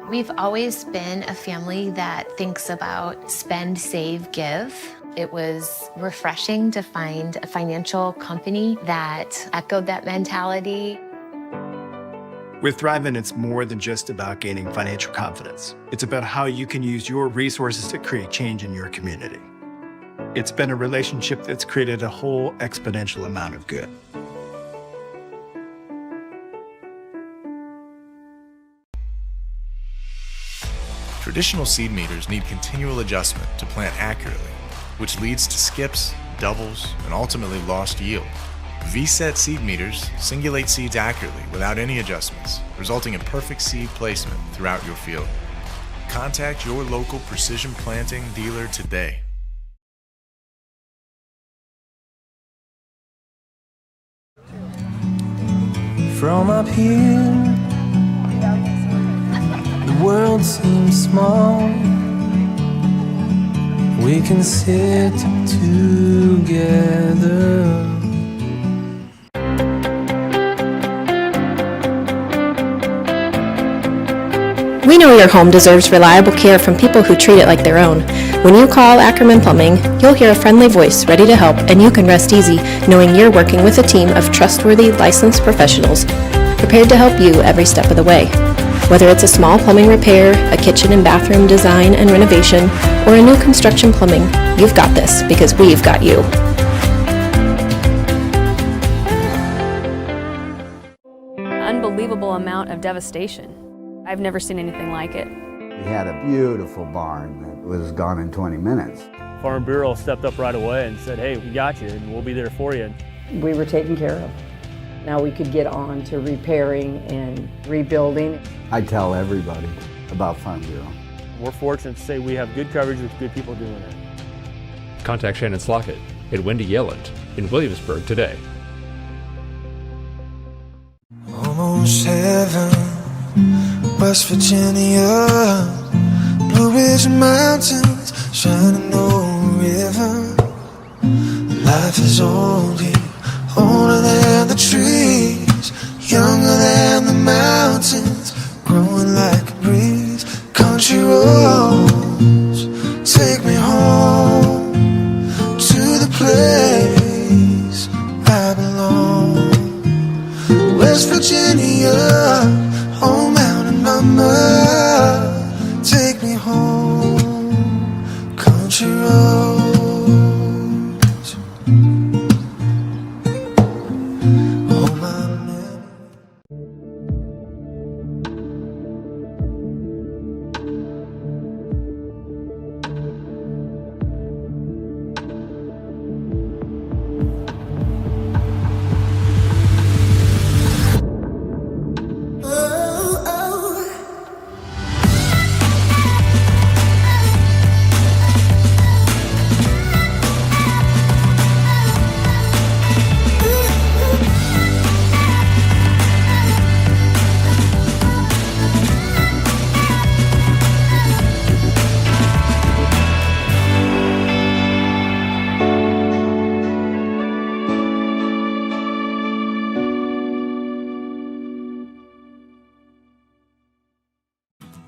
We've always been a family that thinks about spend, save, give. It was refreshing to find a financial company that echoed that mentality. With Thrivent, it's more than just about gaining financial confidence. It's about how you can use your resources to create change in your community. It's been a relationship that's created a whole exponential amount of good. Traditional seed meters need continual adjustment to plant accurately, which leads to skips, doubles, and ultimately lost yield. V-set seed meters singulate seeds accurately without any adjustments, resulting in perfect seed placement throughout your field. Contact your local precision planting dealer today. From up here, the world seems small. We can sit together. We know your home deserves reliable care from people who treat it like their own. When you call Ackerman Plumbing, you'll hear a friendly voice ready to help, and you can rest easy knowing you're working with a team of trustworthy, licensed professionals prepared to help you every step of the way. Whether it's a small plumbing repair, a kitchen and bathroom design and renovation, or a new construction plumbing, you've got this because we've got you. Unbelievable amount of devastation. I've never seen anything like it. We had a beautiful barn that was gone in 20 minutes. Farm Bureau stepped up right away and said, hey, we got you and we'll be there for you. We were taken care of. Now we could get on to repairing and rebuilding. I tell everybody about Farm Bureau. We're fortunate to say we have good coverage with good people doing it. Contact Shannon Slockett at Wendy Yelland in Williamsburg today. Almost heaven, West Virginia, Blue Ridge Mountains, shining over river. Life is old here, older than the trees, younger than the mountains, growing like a breeze. Country roads take me home to the place I belong. West Virginia, oh mountain mama, take me home. Country roads.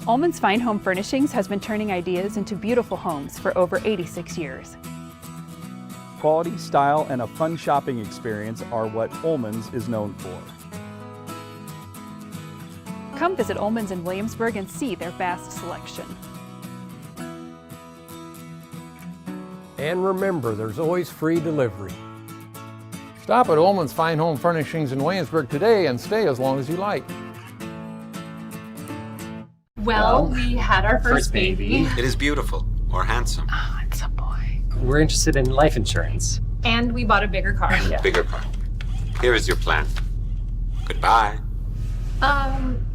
Ullman's Fine Home Furnishings has been turning ideas into beautiful homes for over 86 years. Quality, style, and a fun shopping experience are what Ullman's is known for. Come visit Ullman's in Williamsburg and see their vast selection. And remember, there's always free delivery. Stop at Ullman's Fine Home Furnishings in Williamsburg today and stay as long as you like. Well, we had our first baby. It is beautiful or handsome. Oh, it's a boy. We're interested in life insurance. And we bought a bigger car. Yeah. Bigger car. Here is your plan. Goodbye.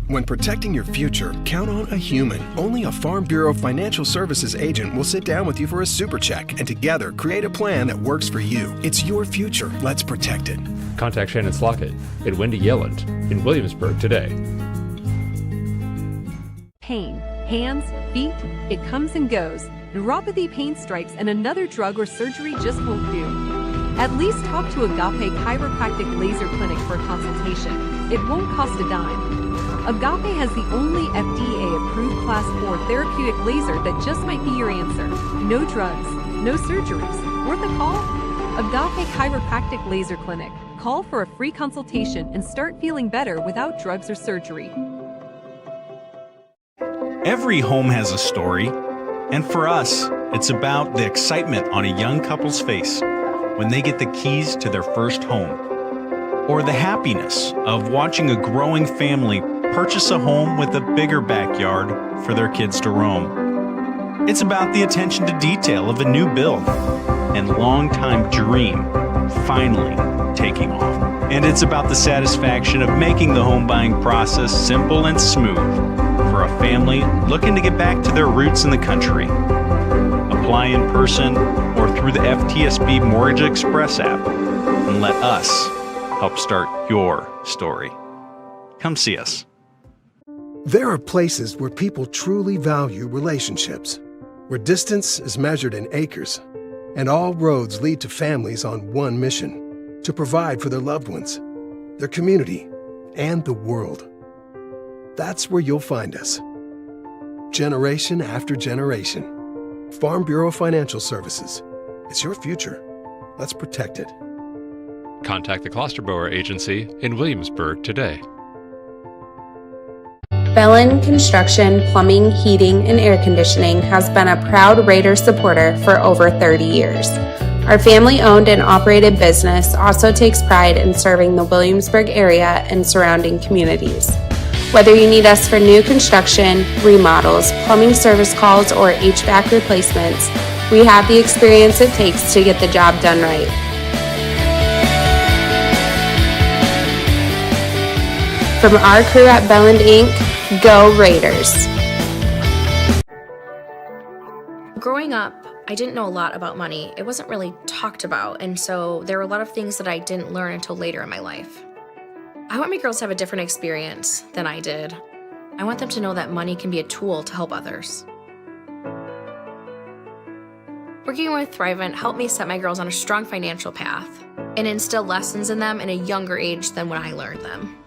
When protecting your future, count on a human. Only a Farm Bureau Financial Services agent will sit down with you for a super check and together create a plan that works for you. It's your future. Let's protect it. Contact Shannon Slockett at Wendy Yelland in Williamsburg today. Pain, hands, feet, it comes and goes. Neuropathy pain strikes and another drug or surgery just won't do. At least talk to Agape Chiropractic Laser Clinic for a consultation. It won't cost a dime. Agape has the only FDA-approved Class 4 therapeutic laser that just might be your answer. No drugs, no surgeries. Worth a call? Agape Chiropractic Laser Clinic. Call for a free consultation and start feeling better without drugs or surgery. Every home has a story, and for us, it's about the excitement on a young couple's face when they get the keys to their first home, or the happiness of watching a growing family purchase a home with a bigger backyard for their kids to roam. It's about the attention to detail of a new build and long-time dream finally taking off. And it's about the satisfaction of making the home buying process simple and smooth for a family looking to get back to their roots in the country. Apply in person or through the FTSB Mortgage Express app and let us help start your story. Come see us. There are places where people truly value relationships, where distance is measured in acres, and all roads lead to families on one mission: to provide for their loved ones, their community, and the world. That's where you'll find us. Generation after generation. Farm Bureau Financial Services. It's your future. Let's protect it. Contact the Klosterbauer Agency in Williamsburg today. Bellin Construction, Plumbing, Heating, and Air Conditioning has been a proud Raider supporter for over 30 years. Our family-owned and operated business also takes pride in serving the Williamsburg area and surrounding communities. Whether you need us for new construction, remodels, plumbing service calls, or HVAC replacements, we have the experience it takes to get the job done right. From our crew at Belland Inc., go Raiders! Growing up, I didn't know a lot about money. It wasn't really talked about, and so there were a lot of things that I didn't learn until later in my life. I want my girls to have a different experience than I did. I want them to know that money can be a tool to help others. Working with Thrivent helped me set my girls on a strong financial path and instill lessons in them at a younger age than when I learned them.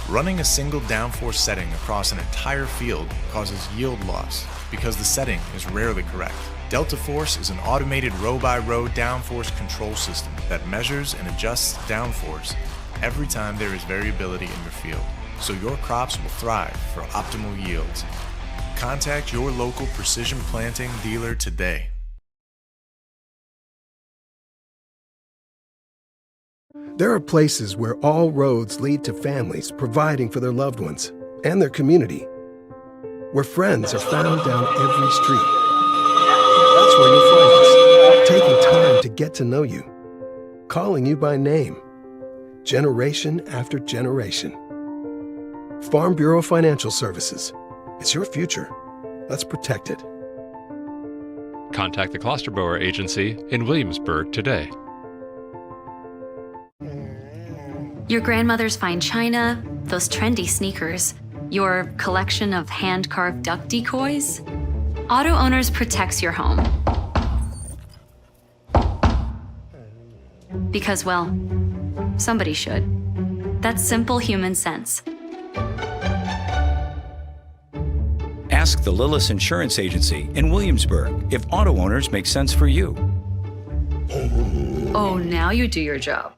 Running a single downforce setting across an entire field causes yield loss because the setting is rarely correct. Delta Force is an automated row-by-row downforce control system that measures and adjusts downforce every time there is variability in your field, so your crops will thrive for optimal yields. Contact your local precision planting dealer today. There are places where all roads lead to families providing for their loved ones and their community, where friends are found down every street. That's where you'll find us, taking time to get to know you, calling you by name, generation after generation. Farm Bureau Financial Services. It's your future. Let's protect it. Contact the Klosterbauer Agency in Williamsburg today. Your grandmother's fine china, those trendy sneakers, your collection of hand-carved duck decoys. Auto Owners protects your home. Because, well, somebody should. That's simple human sense. Ask the Lillis Insurance Agency in Williamsburg if auto owners make sense for you. Oh, now you do your job.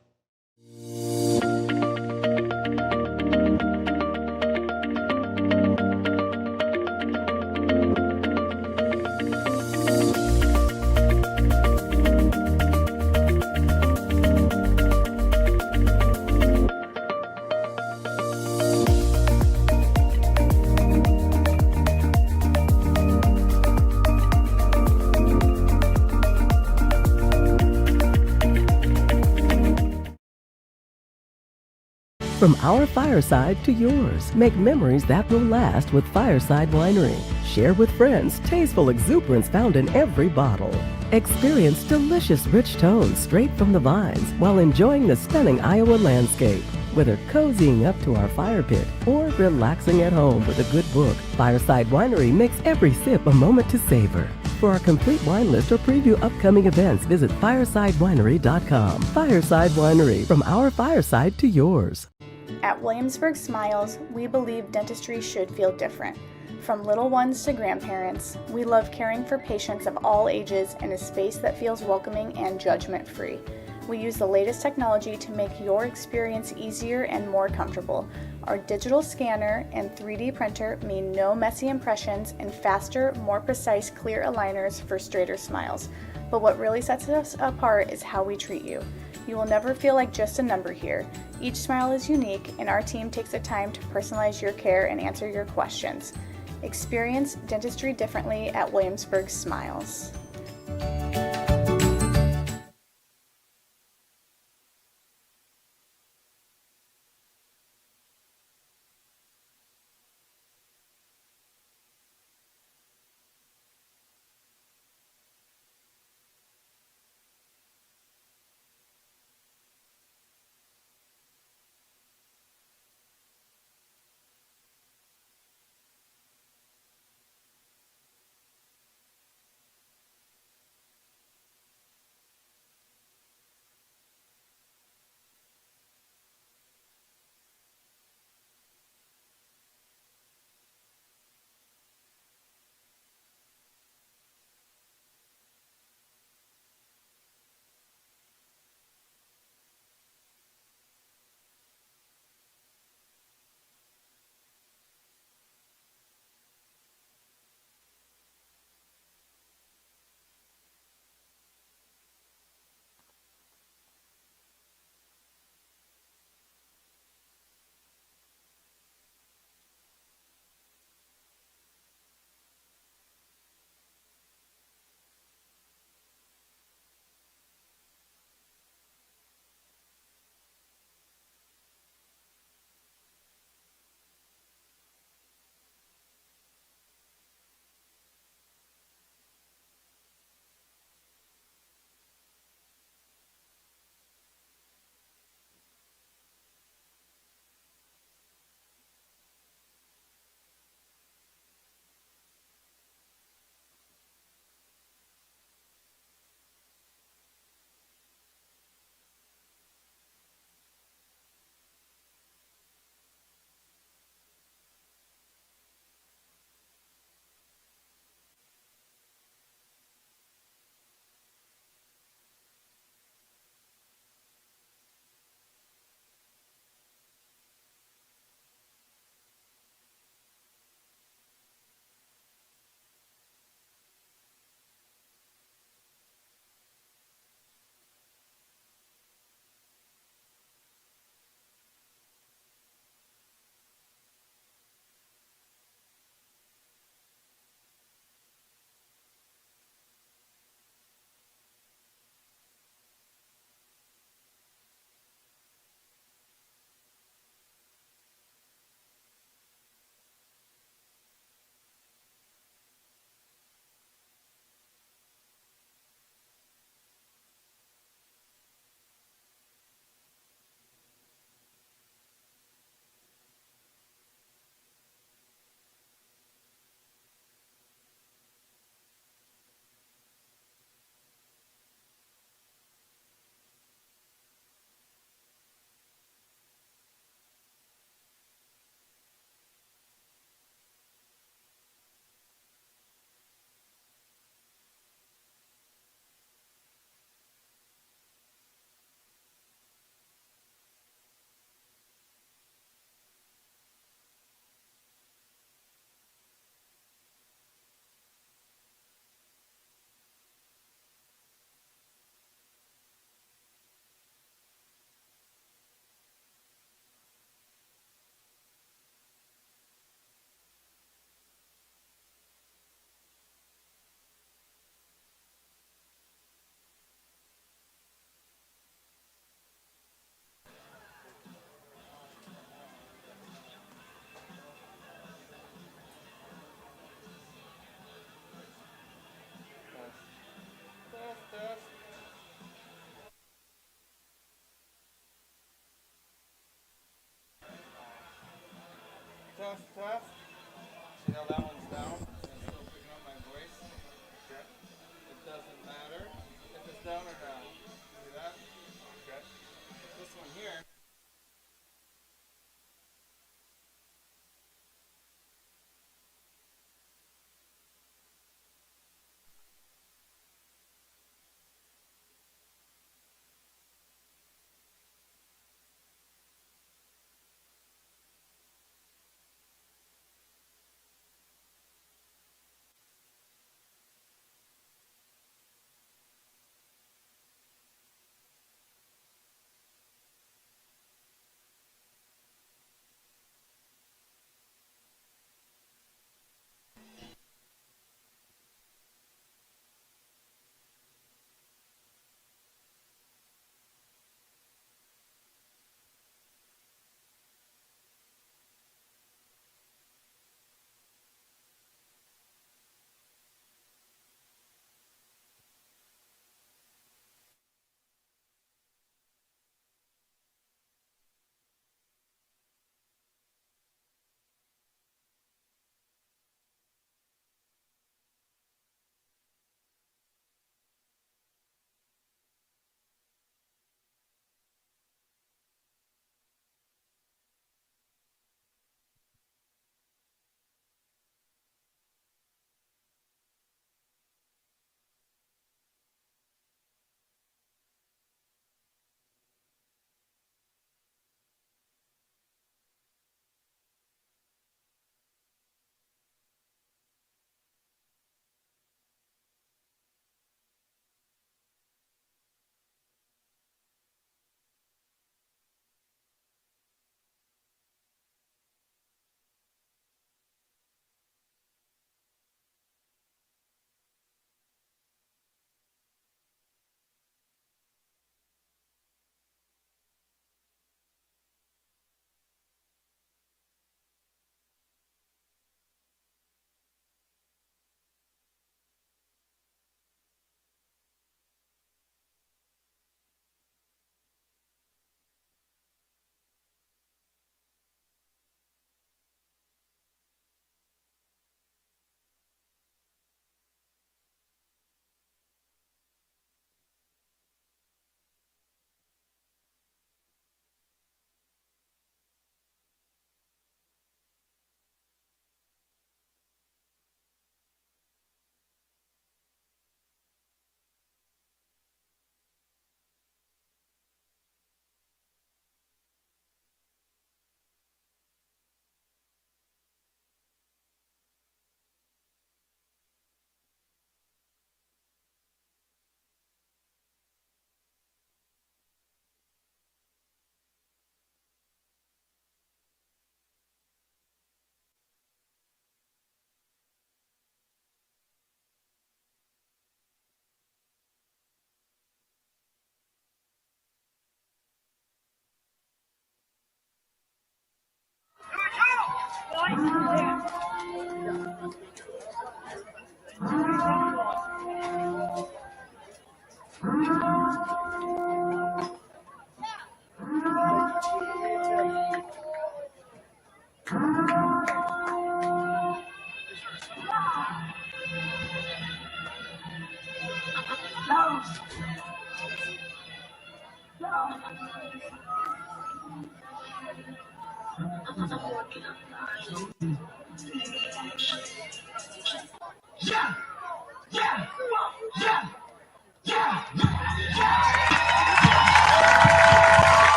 From our fireside to yours, make memories that will last with Fireside Winery. Share with friends tasteful exuberance found in every bottle. Experience delicious rich tones straight from the vines while enjoying the stunning Iowa landscape. Whether cozying up to our fire pit or relaxing at home with a good book, Fireside Winery makes every sip a moment to savor. For our complete wine list or preview upcoming events, visit firesidewinery.com. Fireside Winery, from our fireside to yours. At Williamsburg Smiles, we believe dentistry should feel different. From little ones to grandparents, we love caring for patients of all ages in a space that feels welcoming and judgment-free. We use the latest technology to make your experience easier and more comfortable. Our digital scanner and 3D printer mean no messy impressions and faster, more precise, clear aligners for straighter smiles. But what really sets us apart is how we treat you. You will never feel like just a number here. Each smile is unique, and our team takes the time to personalize your care and answer your questions. Experience dentistry differently at Williamsburg Smiles. test, test. See how that one's down? I'm still picking up my voice. Okay. It doesn't matter if it's down or not. See that? Okay. This one here.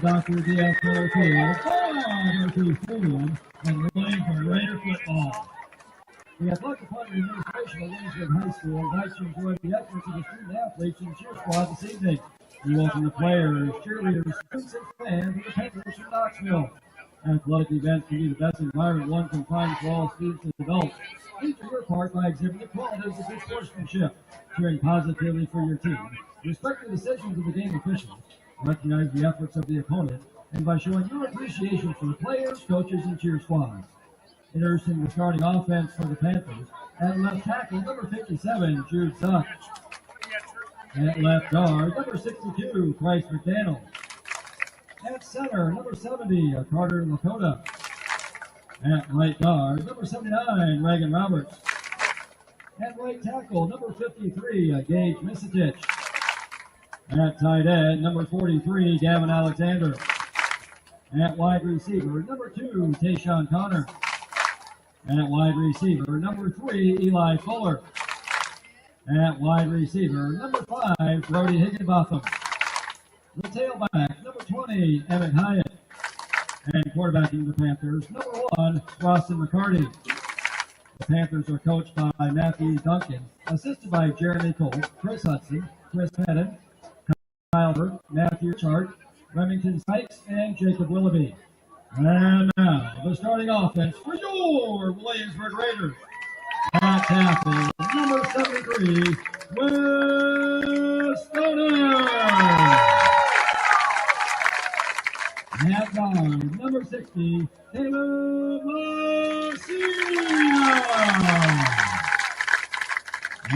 Dr. DFO Field, Stadium, and we're playing for Raider football. The athletic department administration of Williamsburg High School invites you to enjoy the efforts of the student athletes and cheer squad this evening. We welcome the players, cheerleaders, students, and fans of the Panthers from Knoxville. Athletic events can be the best environment one can find for all students and adults. Please do your part by exhibiting the qualities of good sportsmanship, cheering positively for your team, respect the decisions of the game officials, recognize the efforts of the opponent, and by showing your appreciation for the players, coaches, and cheer squads. Introducing the starting offense for the Panthers, at left tackle, number 57, Jude Soph. At left guard, number 62, Bryce McDaniel. At center, number 70, Carter Lakota. At right guard, number 79, Reagan Roberts. At right tackle, number 53, Gage Misitich. At tight end, number 43, Gavin Alexander. At wide receiver, number 2, Tayshawn Connor. At wide receiver, number 3, Eli Fuller. At wide receiver, number 5, Brody Higginbotham. The tailback, number 20, Emmett Hyatt. And quarterbacking the Panthers, number 1, Boston McCarty. The Panthers are coached by Matthew Duncan, assisted by Jeremy Cole, Chris Hudson, Chris Pettit, Kyle Burke, Matthew Chart, Remington Sykes, and Jacob Willoughby. And now, the starting offense for your Williamsburg Raiders. At tackle, number 73, Wes Stoner. At guard, number 60, Caleb Messina.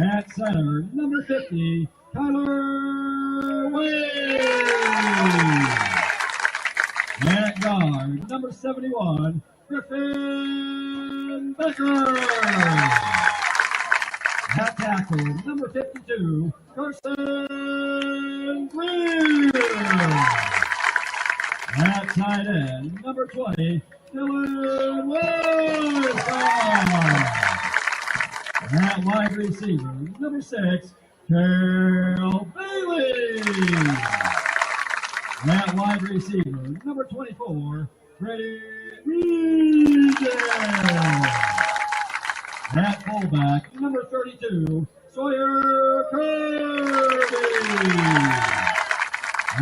At center, number 50, Tyler Wade. At guard, number 71, Griffin Becker. At tackle, number 52, Carson Greer. At tight end, number 20, Dylan Wilson. At wide receiver, number 6, Carol Bailey. At wide receiver, number 24, Freddie Regan. At fullback, number 32, Sawyer Kirby.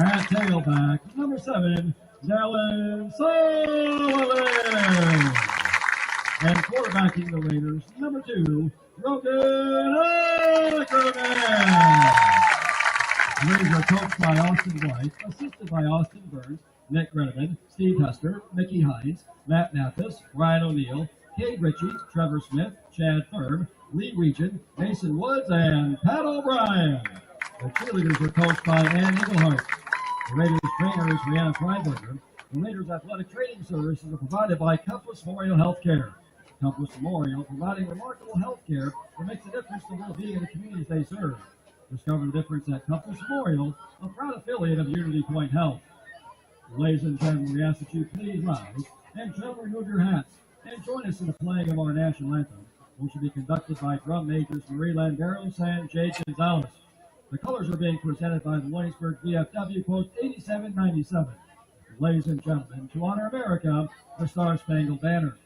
At tailback, number 7, Dylan Sullivan. And quarterbacking the Raiders, number 2, Rogan Ackerman. The Raiders are coached by Austin White, assisted by Austin Burns, Nick Greneman, Steve Hester, Mickey Hines, Matt Mathis, Ryan O'Neill, Cade Ritchie, Trevor Smith, Chad Firm, Lee Regent, Mason Woods, and Pat O'Brien. The cheerleaders are coached by Ann Eaglehart. The Raiders trainer is Rihanna Freiberger. The Raiders athletic training services are provided by Compass Memorial Healthcare. Compass Memorial providing remarkable health care that makes a difference to the well-being of the communities they serve. Discover the difference at Compass Memorial, a proud affiliate of Unity Point Health. Ladies and gentlemen, we ask that you please rise and gently remove your hats and join us in the playing of our national anthem, which will be conducted by drum majors Marie Landeros and Jade Gonzalez. The colors are being presented by the Williamsburg VFW Post 8797. Ladies and gentlemen, to honor America, the Star Spangled Banner.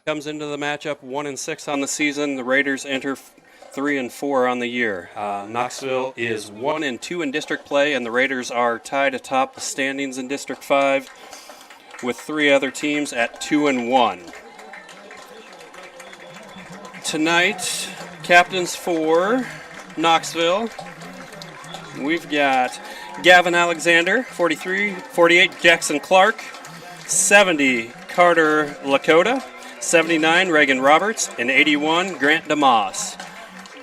comes into the matchup 1-6 on the season. The Raiders enter 3-4 on the year. Knoxville is 1-2 in district play, and the Raiders are tied atop the standings in District 5 with 3 other teams at 2-1. Tonight, captains for Knoxville, we've got Gavin Alexander, 43, 48 Jackson Clark, 70 Carter Lakota, 79 Reagan Roberts, and 81 Grant DeMoss.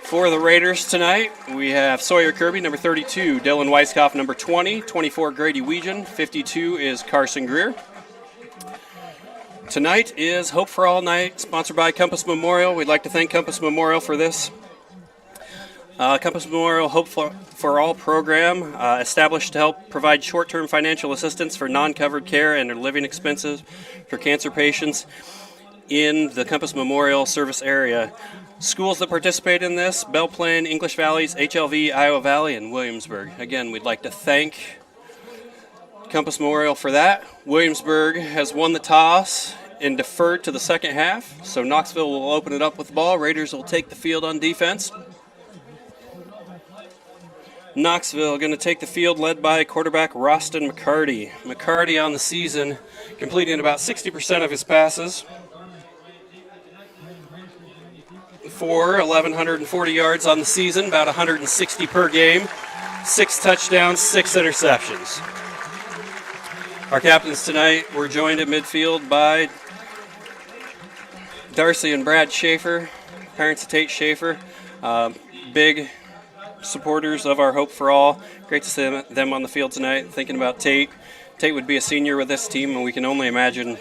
For the Raiders tonight, we have Sawyer Kirby, number 32, Dylan Weiskopf, number 20, 24 Grady Weegan, 52 is Carson Greer. Tonight is Hope for All Night, sponsored by Compass Memorial. We'd like to thank Compass Memorial for this. Compass Memorial Hope for All program, established to help provide short-term financial assistance for non-covered care and living expenses for cancer patients in the Compass Memorial service area. Schools that participate in this: Belle Plaine, English Valleys, HLV, Iowa Valley, and Williamsburg. Again, we'd like to thank Compass Memorial for that. Williamsburg has won the toss and deferred to the second half, so Knoxville will open it up with the ball. Raiders will take the field on defense. Knoxville going to take the field, led by quarterback Roston McCarty. McCarty on the season completing about 60% of his passes for 1,140 yards on the season, about 160 per game, 6 touchdowns, 6 interceptions. Our captains tonight were joined at midfield by Darcy and Brad Schaefer, parents of Tate Schaefer, big supporters of our Hope for All. Great to see them on the field tonight. Thinking about Tate. Tate would be a senior with this team, and we can only imagine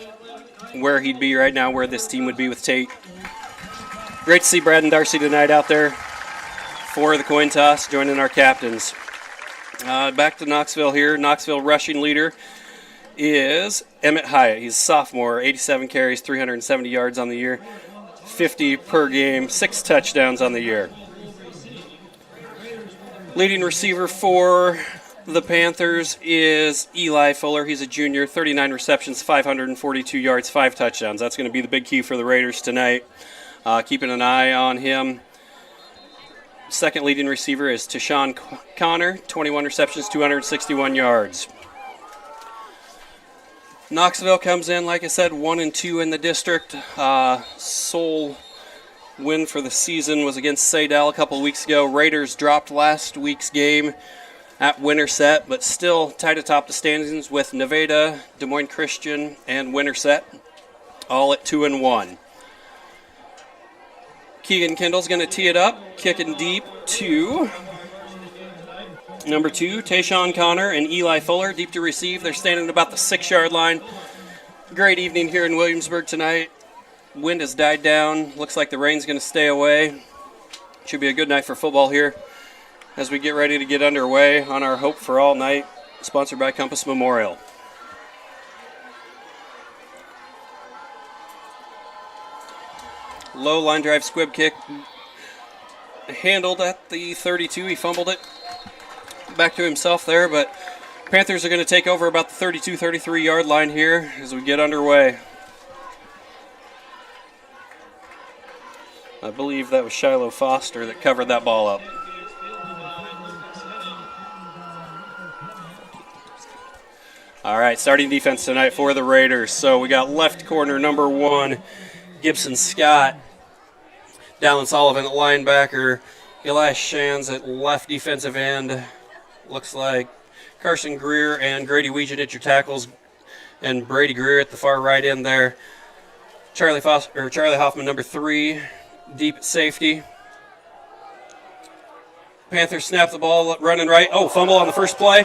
where he'd be right now, where this team would be with Tate. Great to see Brad and Darcy tonight out there for the coin toss, joining our captains. Back to Knoxville here. Knoxville rushing leader is Emmett Hyatt. He's a sophomore, 87 carries, 370 yards on the year, 50 per game, 6 touchdowns on the year. Leading receiver for the Panthers is Eli Fuller. He's a junior, 39 receptions, 542 yards, 5 touchdowns. That's going to be the big key for the Raiders tonight. Keeping an eye on him. Second leading receiver is Tashawn Connor, 21 receptions, 261 yards. Knoxville comes in, like I said, 1-2 in the district. Sole win for the season was against Sadell a couple weeks ago. Raiders dropped last week's game at Winterset, but still tied atop the standings with Nevada, Des Moines Christian, and Winterset, all at 2-1. Keegan Kendall's going to tee it up, kicking deep to number 2, Tashawn Connor and Eli Fuller, deep to receive. They're standing at about the 6-yard line. Great evening here in Williamsburg tonight. Wind has died down. Looks like the rain's going to stay away. Should be a good night for football here as we get ready to get underway on our Hope for All night, sponsored by Compass Memorial. Low line drive squib kick handled at the 32. He fumbled it back to himself there, but Panthers are going to take over about the 32, 33-yard line here as we get underway. I believe that was Shiloh Foster that covered that ball up. All right, starting defense tonight for the Raiders. So we got left corner number 1, Gibson Scott. Dallin Sullivan at linebacker. Elias Shands at left defensive end. Looks like Carson Greer and Grady Weegan at your tackles, and Brady Greer at the far right end there. Charlie Hoffman, number 3, deep at safety. Panthers snap the ball, running right. Oh, fumble on the first play.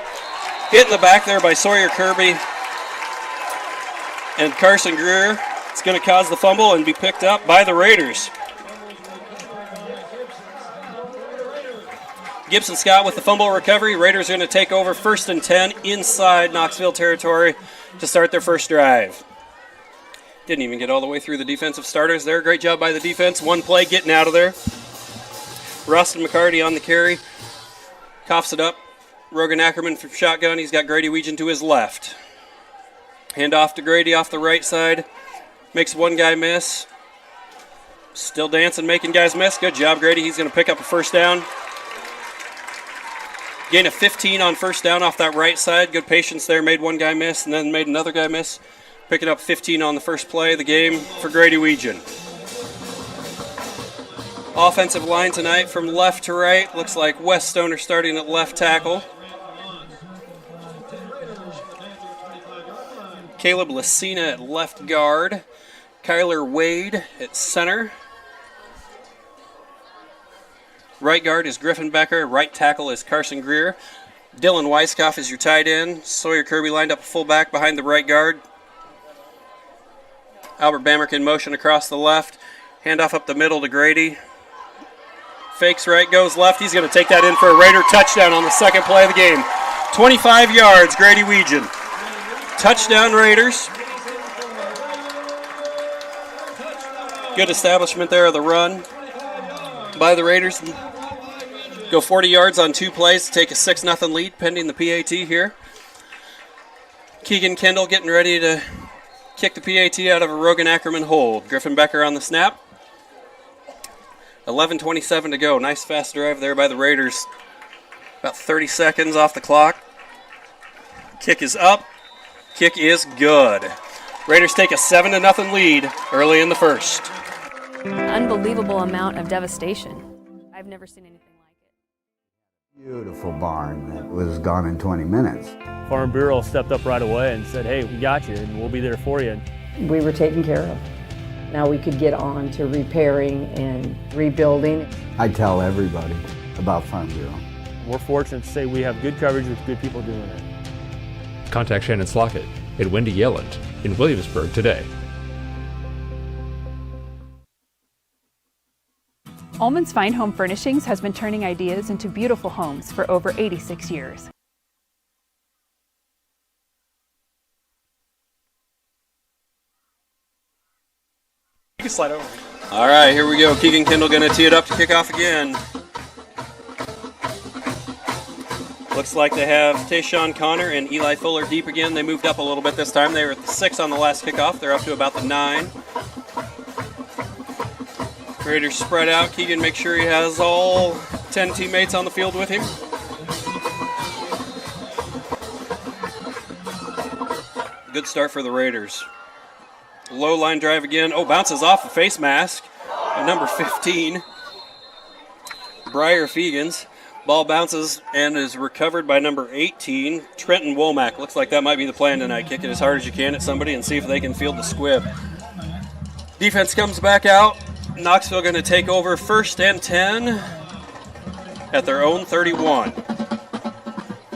Hit in the back there by Sawyer Kirby. And Carson Greer. It's going to cause the fumble and be picked up by the Raiders. Gibson Scott with the fumble recovery. Raiders are going to take over 1st and 10 inside Knoxville territory to start their first drive. Didn't even get all the way through the defensive starters there. Great job by the defense. One play getting out of there. Rustin McCarty on the carry. Coughs it up. Rogan Ackerman from shotgun. He's got Grady Weegan to his left. Hand off to Grady off the right side. Makes one guy miss. Still dancing, making guys miss. Good job, Grady. He's going to pick up a first down. Gain of 15 on first down off that right side. Good patience there. Made one guy miss and then made another guy miss. Picking up 15 on the first play of the game for Grady Weegan. Offensive line tonight from left to right. Looks like Wes Stoner starting at left tackle. Caleb Lucina at left guard. Kyler Wade at center. Right guard is Griffin Becker. Right tackle is Carson Greer. Dylan Weiskopf is your tight end. Sawyer Kirby lined up fullback behind the right guard. Albert Bamrick in motion across the left. Handoff up the middle to Grady. Fakes right, goes left. He's going to take that in for a Raider touchdown on the second play of the game. 25 yards, Grady Weegan. Touchdown, Raiders. Good establishment there of the run by the Raiders. Go 40 yards on 2 plays to take a 6-0 lead pending the PAT here. Keegan Kendall getting ready to kick the PAT out of a Rogan Ackerman hold. Griffin Becker on the snap. 11:27 to go. Nice fast drive there by the Raiders. About 30 seconds off the clock. Kick is up. Kick is good. Raiders take a 7-0 lead early in the first. Unbelievable amount of devastation. I've never seen anything like it. Beautiful barn that was gone in 20 minutes. Farm Bureau stepped up right away and said, hey, we got you and we'll be there for you. We were taken care of. Now we could get on to repairing and rebuilding. I tell everybody about Farm Bureau. We're fortunate to say we have good coverage with good people doing it. Contact Shannon Slockett and Wendy Yelland in Williamsburg today. Ullman's Fine Home Furnishings has been turning ideas into beautiful homes for over 86 years. You can slide over. All right, here we go. Keegan Kendall going to tee it up to kick off again. Looks like they have Tayshawn Connor and Eli Fuller deep again. They moved up a little bit this time. They were at the 6 on the last kickoff. They're up to about the 9. Raiders spread out. Keegan makes sure he has all 10 teammates on the field with him. Good start for the Raiders. Low line drive again. Oh, bounces off a face mask. Number 15, Briar Fegans. Ball bounces and is recovered by number 18, Trenton Womack. Looks like that might be the plan tonight. Kick it as hard as you can at somebody and see if they can field the squib. Defense comes back out. Knoxville going to take over 1st and 10 at their own 31.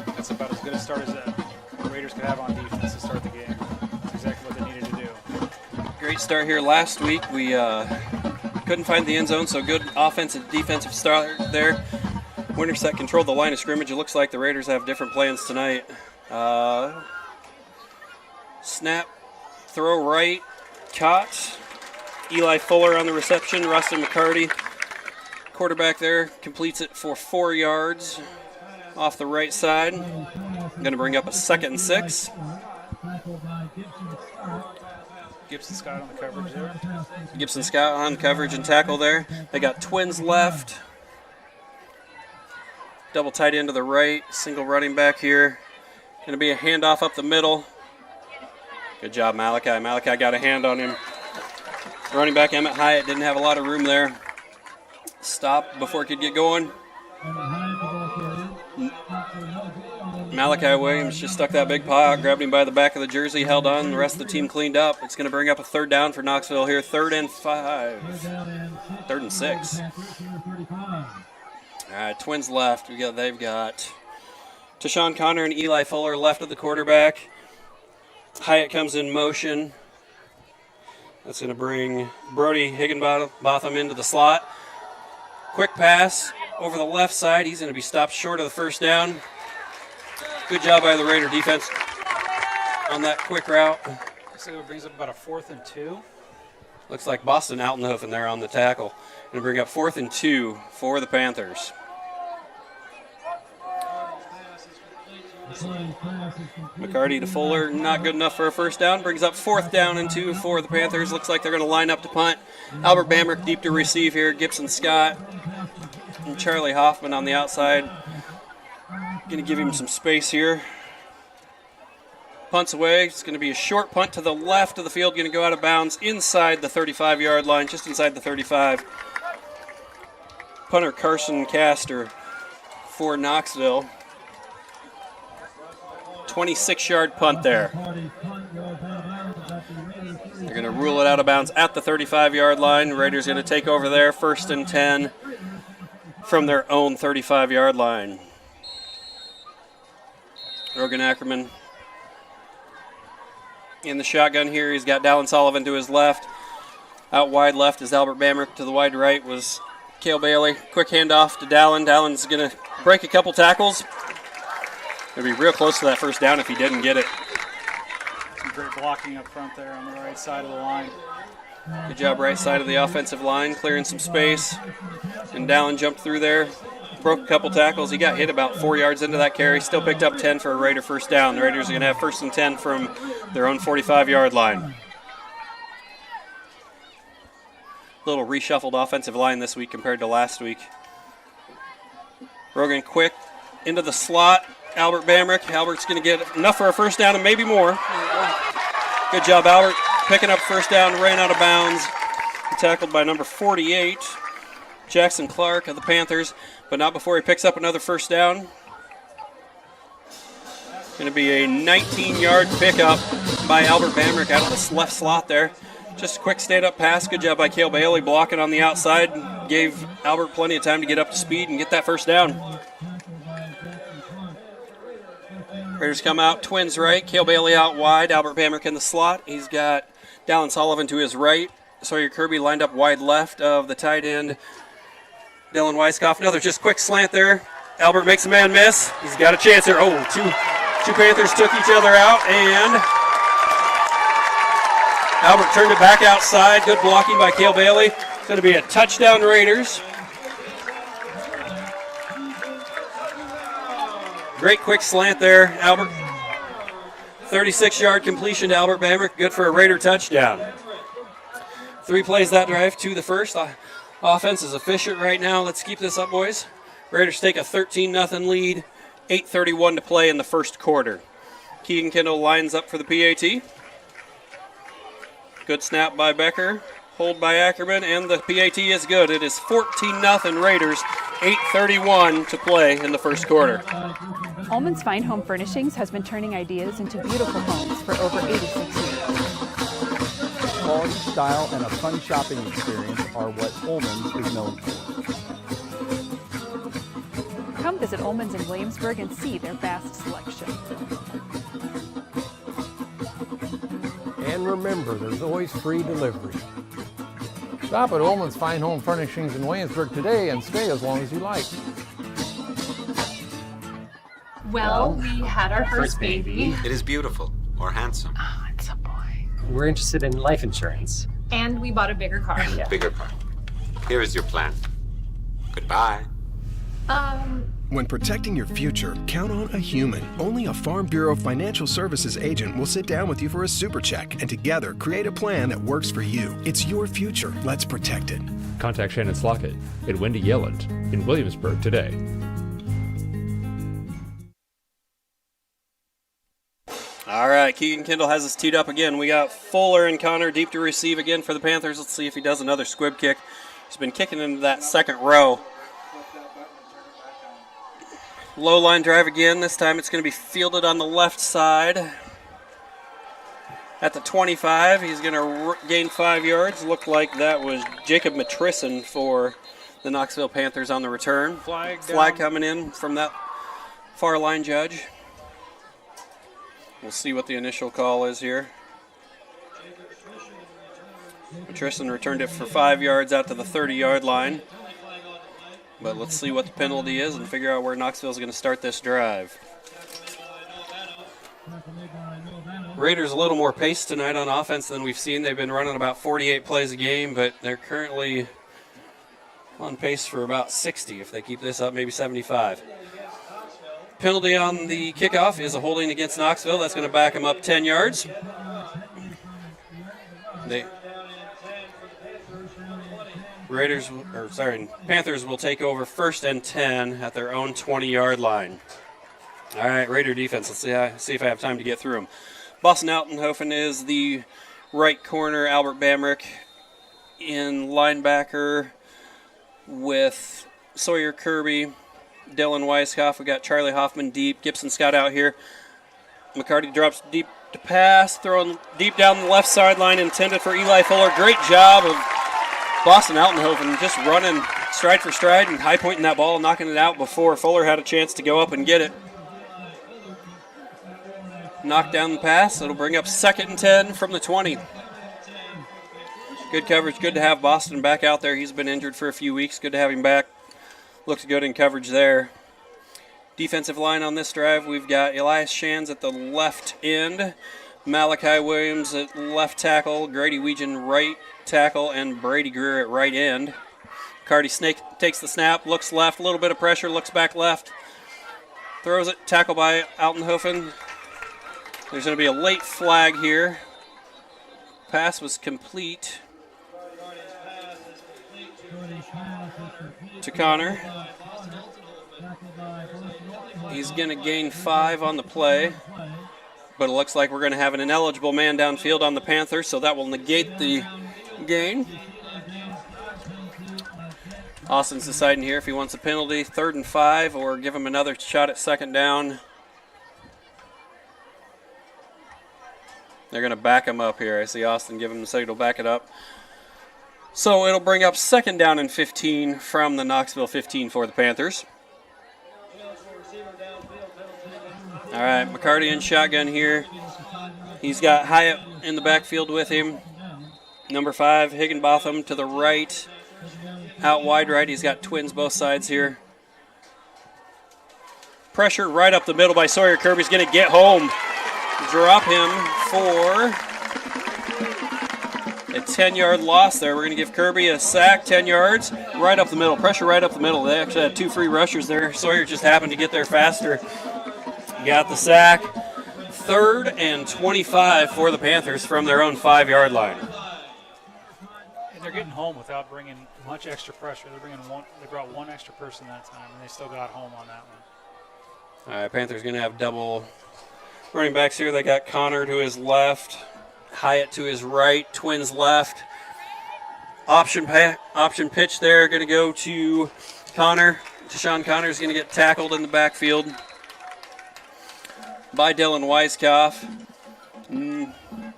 That's about as good a start as the Raiders could have on defense to start the game. That's exactly what they needed to do. Great start here last week. We couldn't find the end zone, so good offensive, defensive start there. Winterset controlled the line of scrimmage. It looks like the Raiders have different plans tonight. Snap, throw right, caught. Eli Fuller on the reception. Rustin McCarty, quarterback there, completes it for 4 yards off the right side. Going to bring up a 2nd and 6. Gibson Scott on the coverage there. Gibson Scott on coverage and tackle there. They got twins left. Double tight end to the right. Single running back here. Going to be a handoff up the middle. Good job, Malachi. Malachi got a hand on him. Running back Emmett Hyatt didn't have a lot of room there. Stopped before he could get going. Malachi Williams just stuck that big paw out, grabbed him by the back of the jersey, held on. The rest of the team cleaned up. It's going to bring up a 3rd down for Knoxville here. 3rd and 5. 3rd and 6. All right, twins left. They've got Tayshawn Connor and Eli Fuller left at the quarterback. Hyatt comes in motion. That's going to bring Brody Higginbotham into the slot. Quick pass over the left side. He's going to be stopped short of the 1st down. Good job by the Raider defense on that quick route. So it brings up about a 4th and 2. Looks like Boston Altenhofen there on the tackle. Going to bring up 4th and 2 for the Panthers. McCarty to Fuller, not good enough for a first down. Brings up 4th down and 2 for the Panthers. Looks like they're going to line up to punt. Albert Bamrick deep to receive here. Gibson Scott and Charlie Hoffman on the outside. Going to give him some space here. Punts away. It's going to be a short punt to the left of the field. Going to go out of bounds inside the 35-yard line, just inside the 35. Punter Carson Castor for Knoxville. 26-yard punt there. They're going to rule it out of bounds at the 35-yard line. Raiders going to take over there, 1st and 10 from their own 35-yard line. Rogan Ackerman in the shotgun here. He's got Dallin Sullivan to his left. Out wide left is Albert Bamrick. To the wide right was Cale Bailey. Quick handoff to Dallin. Dallin's going to break a couple tackles. It'll be real close to that first down if he didn't get it. Some great blocking up front there on the right side of the line. Good job right side of the offensive line, clearing some space. And Dallin jumped through there, broke a couple tackles. He got hit about 4 yards into that carry. Still picked up 10 for a Raider first down. The Raiders are going to have 1st and 10 from their own 45-yard line. Little reshuffled offensive line this week compared to last week. Rogan quick into the slot. Albert Bamrick. Albert's going to get enough for a first down and maybe more. Good job, Albert. Picking up first down, ran out of bounds. Tackled by number 48, Jackson Clark of the Panthers, but not before he picks up another first down. Going to be a 19-yard pickup by Albert Bamrick out of the left slot there. Just a quick stand-up pass. Good job by Cale Bailey blocking on the outside. Gave Albert plenty of time to get up to speed and get that first down. Raiders come out, twins right. Cale Bailey out wide. Albert Bamrick in the slot. He's got Dallin Sullivan to his right. Sawyer Kirby lined up wide left of the tight end, Dylan Weiskopf. Another just quick slant there. Albert makes a man miss. He's got a chance here. Oh, two Panthers took each other out, and Albert turned it back outside. Good blocking by Cale Bailey. It's going to be a touchdown Raiders. Great quick slant there, Albert. 36-yard completion to Albert Bamrick. Good for a Raider touchdown. 3 plays that drive, 2 the first. Offense is efficient right now. Let's keep this up, boys. Raiders take a 13-0 lead. 8:31 to play in the first quarter. Keegan Kendall lines up for the PAT. Good snap by Becker. Hold by Ackerman, and the PAT is good. It is 14-0 Raiders. 8:31 to play in the first quarter. Ullman's Fine Home Furnishings has been turning ideas into beautiful homes for over 86 years. Quality, style, and a fun shopping experience are what Ullman's is known for. Come visit Ullman's in Williamsburg and see their vast selection. And remember, there's always free delivery. Shop at Ullman's Fine Home Furnishings in Williamsburg today and stay as long as you like. Well, we had our first baby. It is beautiful or handsome. Oh, it's a boy. We're interested in life insurance. And we bought a bigger car. Yeah. Bigger car. Here is your plan. Goodbye. When protecting your future, count on a human. Only a Farm Bureau Financial Services agent will sit down with you for a super check and together create a plan that works for you. It's your future. Let's protect it. Contact Shannon Slockett and Wendy Yelland in Williamsburg today. All right, Keegan Kendall has us teed up again. We got Fuller and Connor deep to receive again for the Panthers. Let's see if he does another squib kick. He's been kicking into that second row. Low line drive again. This time it's going to be fielded on the left side. At the 25, he's going to gain 5 yards. Looked like that was Jacob Matrison for the Knoxville Panthers on the return. Flag coming in from that far line judge. We'll see what the initial call is here. Matrison returned it for 5 yards out to the 30-yard line. But let's see what the penalty is and figure out where Knoxville's going to start this drive. Raiders a little more pace tonight on offense than we've seen. They've been running about 48 plays a game, but they're currently on pace for about 60. If they keep this up, maybe 75. Penalty on the kickoff is a holding against Knoxville. That's going to back them up 10 yards. Panthers will take over 1st and 10 at their own 20-yard line. All right, Raider defense. Let's see if I have time to get through them. Boston Altenhofen is the right corner. Albert Bamrick in linebacker with Sawyer Kirby, Dylan Weiskopf. We got Charlie Hoffman deep. Gibson Scott out here. McCarty drops deep to pass, throwing deep down the left sideline, intended for Eli Fuller. Great job of Boston Altenhofen just running stride for stride and high pointing that ball, knocking it out before Fuller had a chance to go up and get it. Knock down the pass. It'll bring up 2nd and 10 from the 20. Good coverage. Good to have Boston back out there. He's been injured for a few weeks. Good to have him back. Looks good in coverage there. Defensive line on this drive, we've got Elias Shands at the left end, Malachi Williams at left tackle, Grady Weegan right tackle, and Brady Greer at right end. Cardi Snake takes the snap, looks left, a little bit of pressure, looks back left, throws it, tackle by Altenhofen. There's going to be a late flag here. Pass was complete to Connor. He's going to gain 5 on the play, but it looks like we're going to have an ineligible man downfield on the Panthers, so that will negate the gain. Austin's deciding here if he wants a penalty, 3rd and 5, or give him another shot at 2nd down. They're going to back him up here. I see Austin give him the signal, back it up. So it'll bring up 2nd down and 15 from the Knoxville 15 for the Panthers. All right, McCarty in shotgun here. He's got Hyatt in the backfield with him. Number 5, Higginbotham to the right. Out wide right, he's got twins both sides here. Pressure right up the middle by Sawyer Kirby's going to get home. Drop him for a 10-yard loss there. We're going to give Kirby a sack, 10 yards, right up the middle. Pressure right up the middle. They actually had 2 free rushers there. Sawyer just happened to get there faster. Got the sack. 3rd and 25 for the Panthers from their own 5-yard line. And they're getting home without bringing much extra pressure. They brought 1 extra person that time, and they still got home on that one. All right, Panthers going to have double running backs here. They got Connor to his left, Hyatt to his right, twins left. Option pitch there, going to go to Connor. Deshaun Connor is going to get tackled in the backfield by Dylan Weiskopf.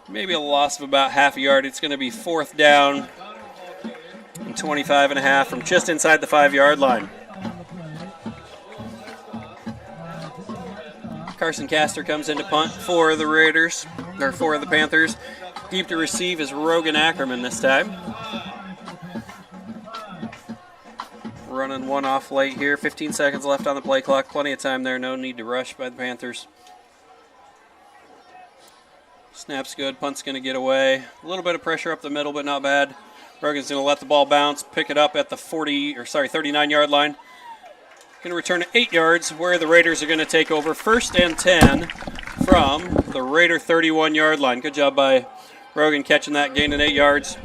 Maybe a loss of about half a yard. It's going to be 4th down and 25 and a half from just inside the 5-yard line. Carson Castor comes in to punt for the Raiders, or for the Panthers. Deep to receive is Rogan Ackerman this time. Running one off late here. 15 seconds left on the play clock. Plenty of time there. No need to rush by the Panthers. Snap's good. Punt's going to get away. A little bit of pressure up the middle, but not bad. Rogan's going to let the ball bounce, pick it up at the 39-yard line. Going to return to 8 yards, where the Raiders are going to take over 1st and 10 from the Raider 31-yard line. Good job by Rogan catching that, gaining 8 yards.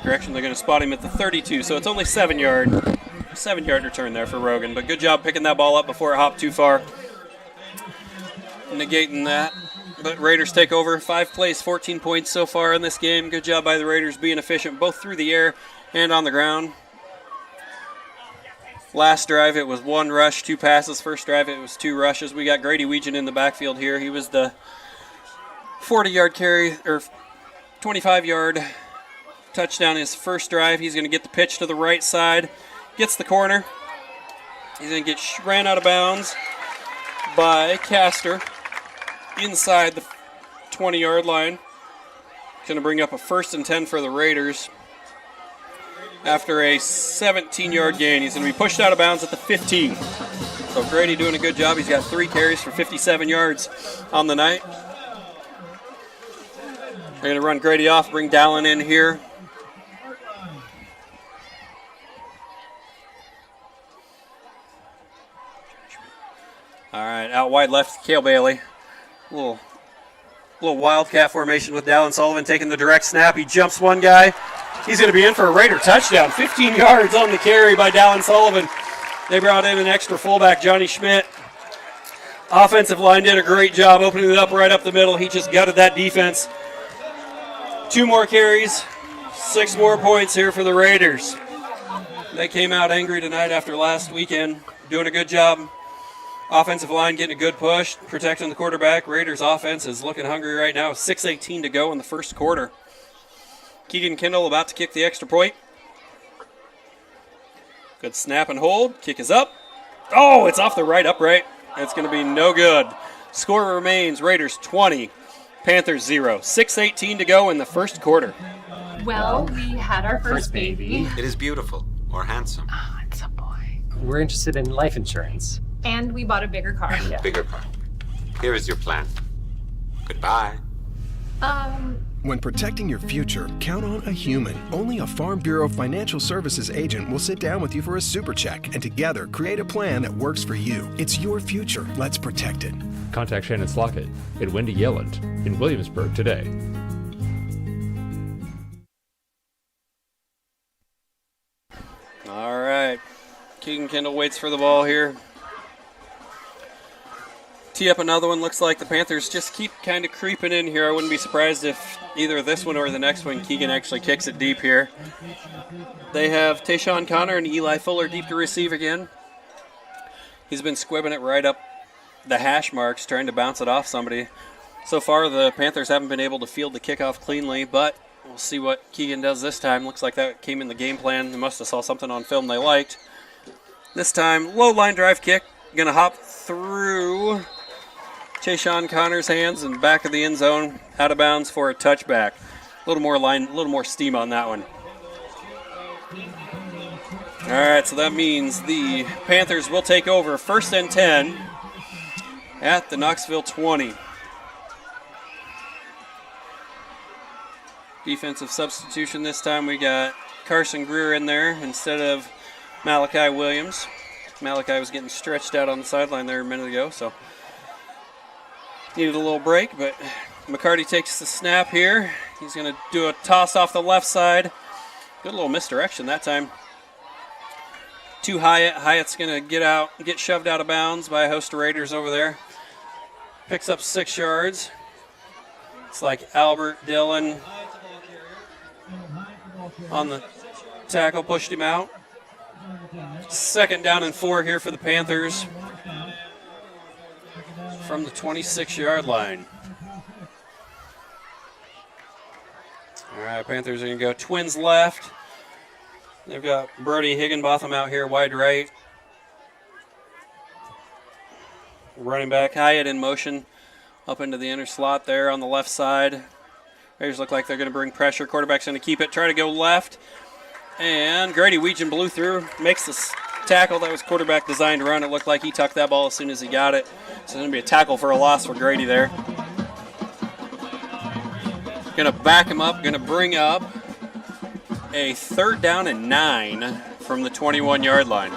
Correction, they're going to spot him at the 32, so it's only 7-yard return there for Rogan. But good job picking that ball up before it hopped too far. Negating that. But Raiders take over. 5 plays, 14 points so far in this game. Good job by the Raiders being efficient both through the air and on the ground. Last drive, it was 1 rush, 2 passes. First drive, it was 2 rushes. We got Grady Weegan in the backfield here. He was the 40-yard carry, or 25-yard touchdown his first drive. He's going to get the pitch to the right side. Gets the corner. He's going to get ran out of bounds by Castor inside the 20-yard line. Going to bring up a 1st and 10 for the Raiders. After a 17-yard gain, he's going to be pushed out of bounds at the 15. So Grady doing a good job. He's got 3 carries for 57 yards on the night. They're going to run Grady off, bring Dallin in here. All right, out wide left, Cale Bailey. Little wildcat formation with Dallin Sullivan taking the direct snap. He jumps one guy. He's going to be in for a Raider touchdown. 15 yards on the carry by Dallin Sullivan. They brought in an extra fullback, Johnny Schmidt. Offensive line did a great job opening it up right up the middle. He just gutted that defense. 2 more carries, 6 more points here for the Raiders. They came out angry tonight after last weekend, doing a good job. Offensive line getting a good push, protecting the quarterback. Raiders offense is looking hungry right now. 6:18 to go in the first quarter. Keegan Kendall about to kick the extra point. Good snap and hold. Kick is up. Oh, it's off the right upright. It's going to be no good. Score remains Raiders 20, Panthers 0. 6:18 to go in the first quarter. Well, we had our first baby. It is beautiful or handsome. Oh, it's a boy. We're interested in life insurance. And we bought a bigger car. Yeah. Bigger car. Here is your plan. Goodbye. When protecting your future, count on a human. Only a Farm Bureau Financial Services agent will sit down with you for a super check and together create a plan that works for you. It's your future. Let's protect it. Contact Shannon Slockett at Wendy Yelland in Williamsburg today. All right. Keegan Kendall waits for the ball here. Tee up another one. Looks like the Panthers just keep kind of creeping in here. I wouldn't be surprised if either this one or the next one Keegan actually kicks it deep here. They have Tayshawn Connor and Eli Fuller deep to receive again. He's been squibbing it right up the hash marks, trying to bounce it off somebody. So far, the Panthers haven't been able to field the kickoff cleanly, but we'll see what Keegan does this time. Looks like that came in the game plan. They must have saw something on film they liked. This time, low line drive kick. Going to hop through Tayshawn Connor's hands and back of the end zone, out of bounds for a touchback. A little more steam on that one. All right, so that means the Panthers will take over 1st and 10 at the Knoxville 20. Defensive substitution this time. We got Carson Greer in there instead of Malachi Williams. Malachi was getting stretched out on the sideline there a minute ago, so needed a little break, but McCarty takes the snap here. He's going to do a toss off the left side. Good little misdirection that time. To Hyatt. Hyatt's going to get shoved out of bounds by a host of Raiders over there. Picks up 6 yards. It's like Albert Dillon on the tackle, pushed him out. 2nd down and 4 here for the Panthers from the 26-yard line. All right, Panthers are going to go twins left. They've got Brody Higginbotham out here wide right. Running back Hyatt in motion up into the inner slot there on the left side. Raiders look like they're going to bring pressure. Quarterback's going to keep it, try to go left. And Grady Weegan blew through, makes the tackle. That was quarterback designed run. It looked like he tucked that ball as soon as he got it. So it's going to be a tackle for a loss for Grady there. Going to back him up, going to bring up a 3rd down and 9 from the 21-yard line.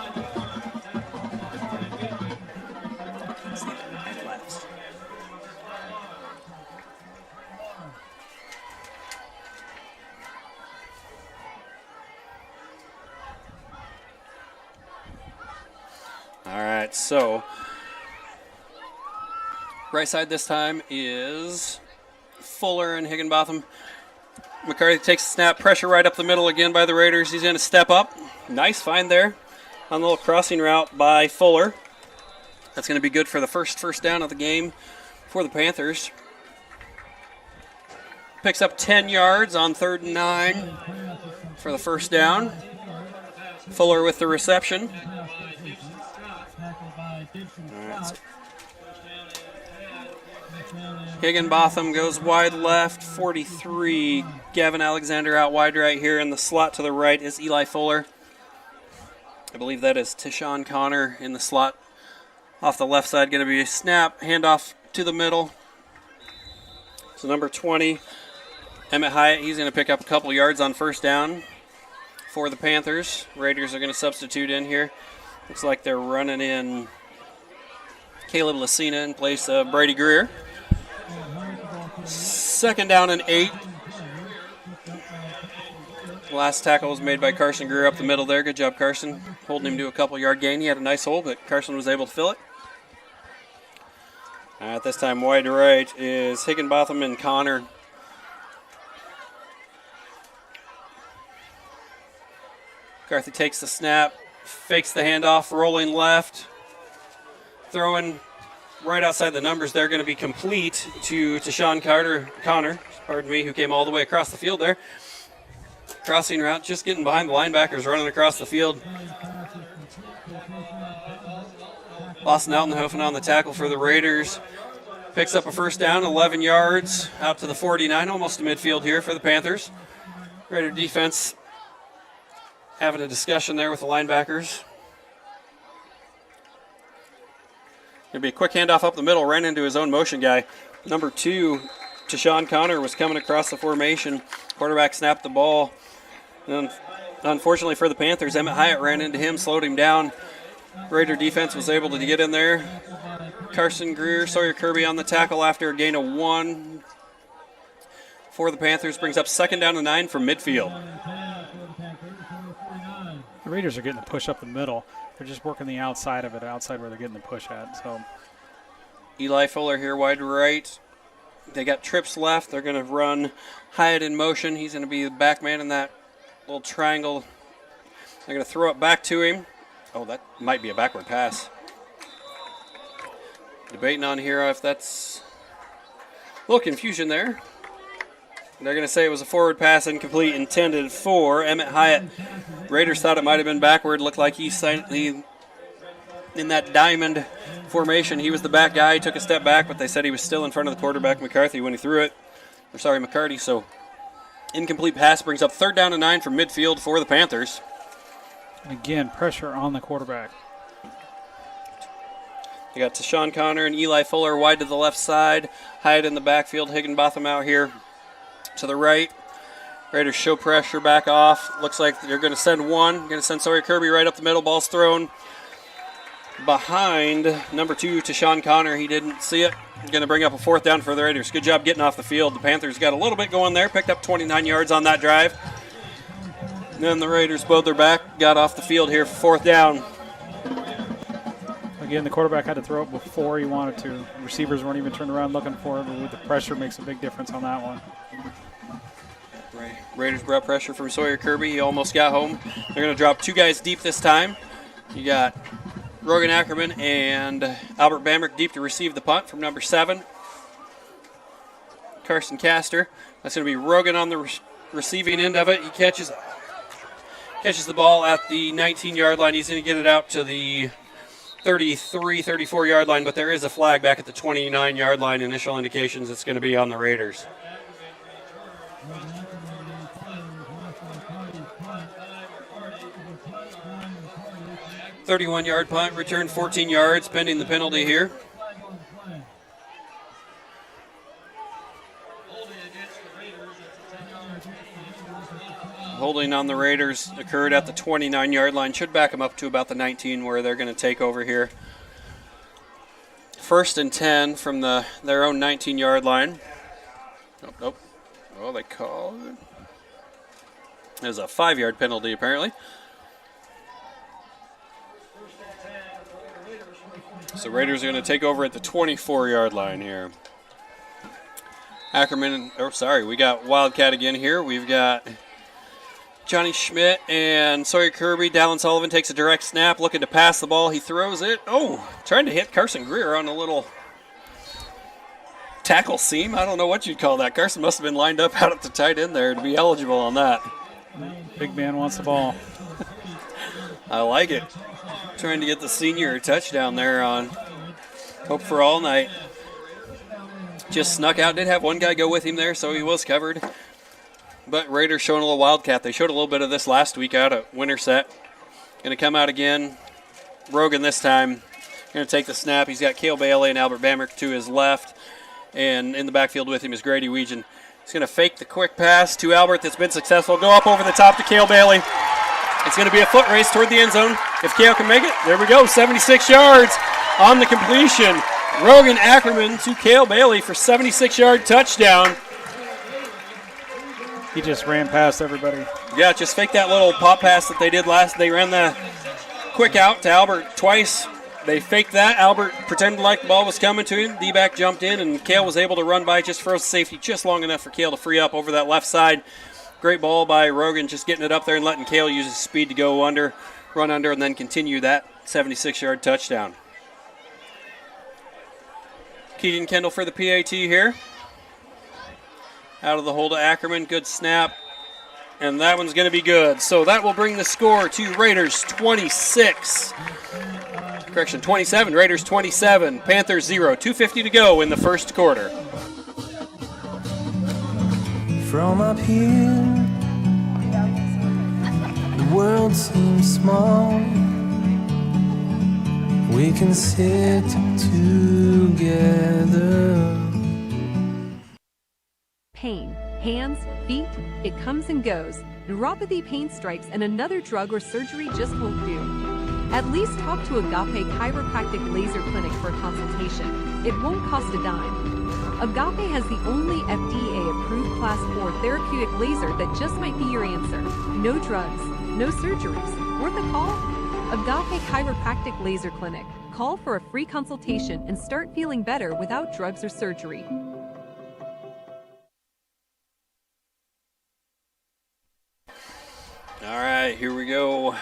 All right, so right side this time is Fuller and Higginbotham. McCarthy takes the snap, pressure right up the middle again by the Raiders. He's going to step up. Nice find there on the little crossing route by Fuller. That's going to be good for the first down of the game for the Panthers. Picks up 10 yards on 3rd and 9 for the first down. Fuller with the reception. Higginbotham goes wide left, 43. Gavin Alexander out wide right here. In the slot to the right is Eli Fuller. I believe that is Tayshawn Connor in the slot off the left side. Going to be a snap, handoff to the middle. So number 20, Emmett Hyatt, he's going to pick up a couple yards on 1st down for the Panthers. Raiders are going to substitute in here. Looks like they're running in Caleb Lucina in place of Brady Greer. 2nd down and 8. Last tackle was made by Carson Greer up the middle there. Good job, Carson, holding him to a couple-yard gain. He had a nice hole, but Carson was able to fill it. At this time, wide right is Higginbotham and Connor. McCarthy takes the snap, fakes the handoff, rolling left, throwing right outside the numbers. They're going to be complete to Sean Connor, who came all the way across the field there. Crossing route, just getting behind the linebackers, running across the field. Lawson Altenhofen on the tackle for the Raiders. Picks up a 1st down, 11 yards, out to the 49, almost to midfield here for the Panthers. Raider defense having a discussion there with the linebackers. Going to be a quick handoff up the middle, ran into his own motion guy. Number 2, Sean Connor, was coming across the formation. Quarterback snapped the ball. And unfortunately for the Panthers, Emmett Hyatt ran into him, slowed him down. Raider defense was able to get in there. Carson Greer, Sawyer Kirby on the tackle after a gain of 1 for the Panthers. Brings up 2nd down and 9 from midfield. The Raiders are getting the push up the middle. They're just working the outside of it, outside where they're getting the push at. So Eli Fuller here, wide right. They got trips left. They're going to run Hyatt in motion. He's going to be the back man in that little triangle. They're going to throw it back to him. Oh, that might be a backward pass. Debating on here if that's a little confusion there. They're going to say it was a forward pass, incomplete, intended for Emmett Hyatt. Raiders thought it might have been backward. Looked like he in that diamond formation. He was the back guy. He took a step back, but they said he was still in front of the quarterback, McCarthy, when he threw it. McCarty. So incomplete pass brings up 3rd down and 9 from midfield for the Panthers. Again, pressure on the quarterback. You got Sean Connor and Eli Fuller wide to the left side. Hyatt in the backfield. Higginbotham out here to the right. Raiders show pressure, back off. Looks like they're going to send one. Going to send Sawyer Kirby right up the middle. Ball's thrown behind number 2 to Sean Connor. He didn't see it. Going to bring up a 4th down for the Raiders. Good job getting off the field. The Panthers got a little bit going there. Picked up 29 yards on that drive. And then the Raiders bowed their back. Got off the field here for 4th down. Again, the quarterback had to throw it before he wanted to. Receivers weren't even turned around looking for it, but with the pressure makes a big difference on that one. Raiders brought pressure from Sawyer Kirby. He almost got home. They're going to drop 2 guys deep this time. You got Rogan Ackerman and Albert Bamrick deep to receive the punt from number 7. Carson Castor. That's going to be Rogan on the receiving end of it. He catches the ball at the 19-yard line. He's going to get it out to the 33, 34-yard line, but there is a flag back at the 29-yard line. Initial indications it's going to be on the Raiders. "31-yard punt, returned 14 yards, pending the penalty here. Holding on the Raiders occurred at the 29-yard line. Should back them up to about the 19 where they're going to take over here. 1st and 10 from their own 19-yard line. Nope. Oh, they called it. There's a 5-yard penalty apparently. So Raiders are going to take over at the 24-yard line here. We got Wildcat again here. We've got Johnny Schmidt and Sawyer Kirby. Dallin Sullivan takes a direct snap, looking to pass the ball. He throws it. Oh, trying to hit Carson Greer on a little tackle seam. I don't know what you'd call that. Carson must have been lined up out at the tight end there to be eligible on that. Big man wants the ball. I like it. Trying to get the senior a touchdown there on Hope for All Night. Just snuck out. Did have one guy go with him there, so he was covered. But Raiders showing a little Wildcat. They showed a little bit of this last week out at Winterset. Going to come out again. Rogan this time. Going to take the snap. He's got Cale Bailey and Albert Bamrick to his left. And in the backfield with him is Grady Weegan. He's going to fake the quick pass to Albert that's been successful. Go up over the top to Cale Bailey. It's going to be a foot race toward the end zone. If Cale can make it, there we go, 76 yards. On the completion, Rogan Ackerman to Cale Bailey for 76-yard touchdown. He just ran past everybody. Yeah, just fake that little pop pass that they did last. They ran the quick out to Albert twice. They faked that. Albert pretended like the ball was coming to him. D-back jumped in, and Cale was able to run by, just froze the safety just long enough for Cale to free up over that left side. Great ball by Rogan, just getting it up there and letting Cale use his speed to go under, run under, and then continue that 76-yard touchdown. Keegan Kendall for the PAT here. Out of the hole to Ackerman. Good snap. And that one's going to be good. So that will bring the score to Raiders 26. 27. Raiders 27. Panthers 0. 2:50 to go in the first quarter. From up here, the world seems small. We can sit together. Pain, hands, feet, it comes and goes. Neuropathy, pain strikes, and another drug or surgery just won't do. At least talk to Agape Chiropractic Laser Clinic for a consultation. It won't cost a dime. Agape has the only FDA-approved Class 4 therapeutic laser that just might be your answer. No drugs, no surgeries. Worth a call? Agape Chiropractic Laser Clinic. Call for a free consultation and start feeling better without drugs or surgery. All right, here we go.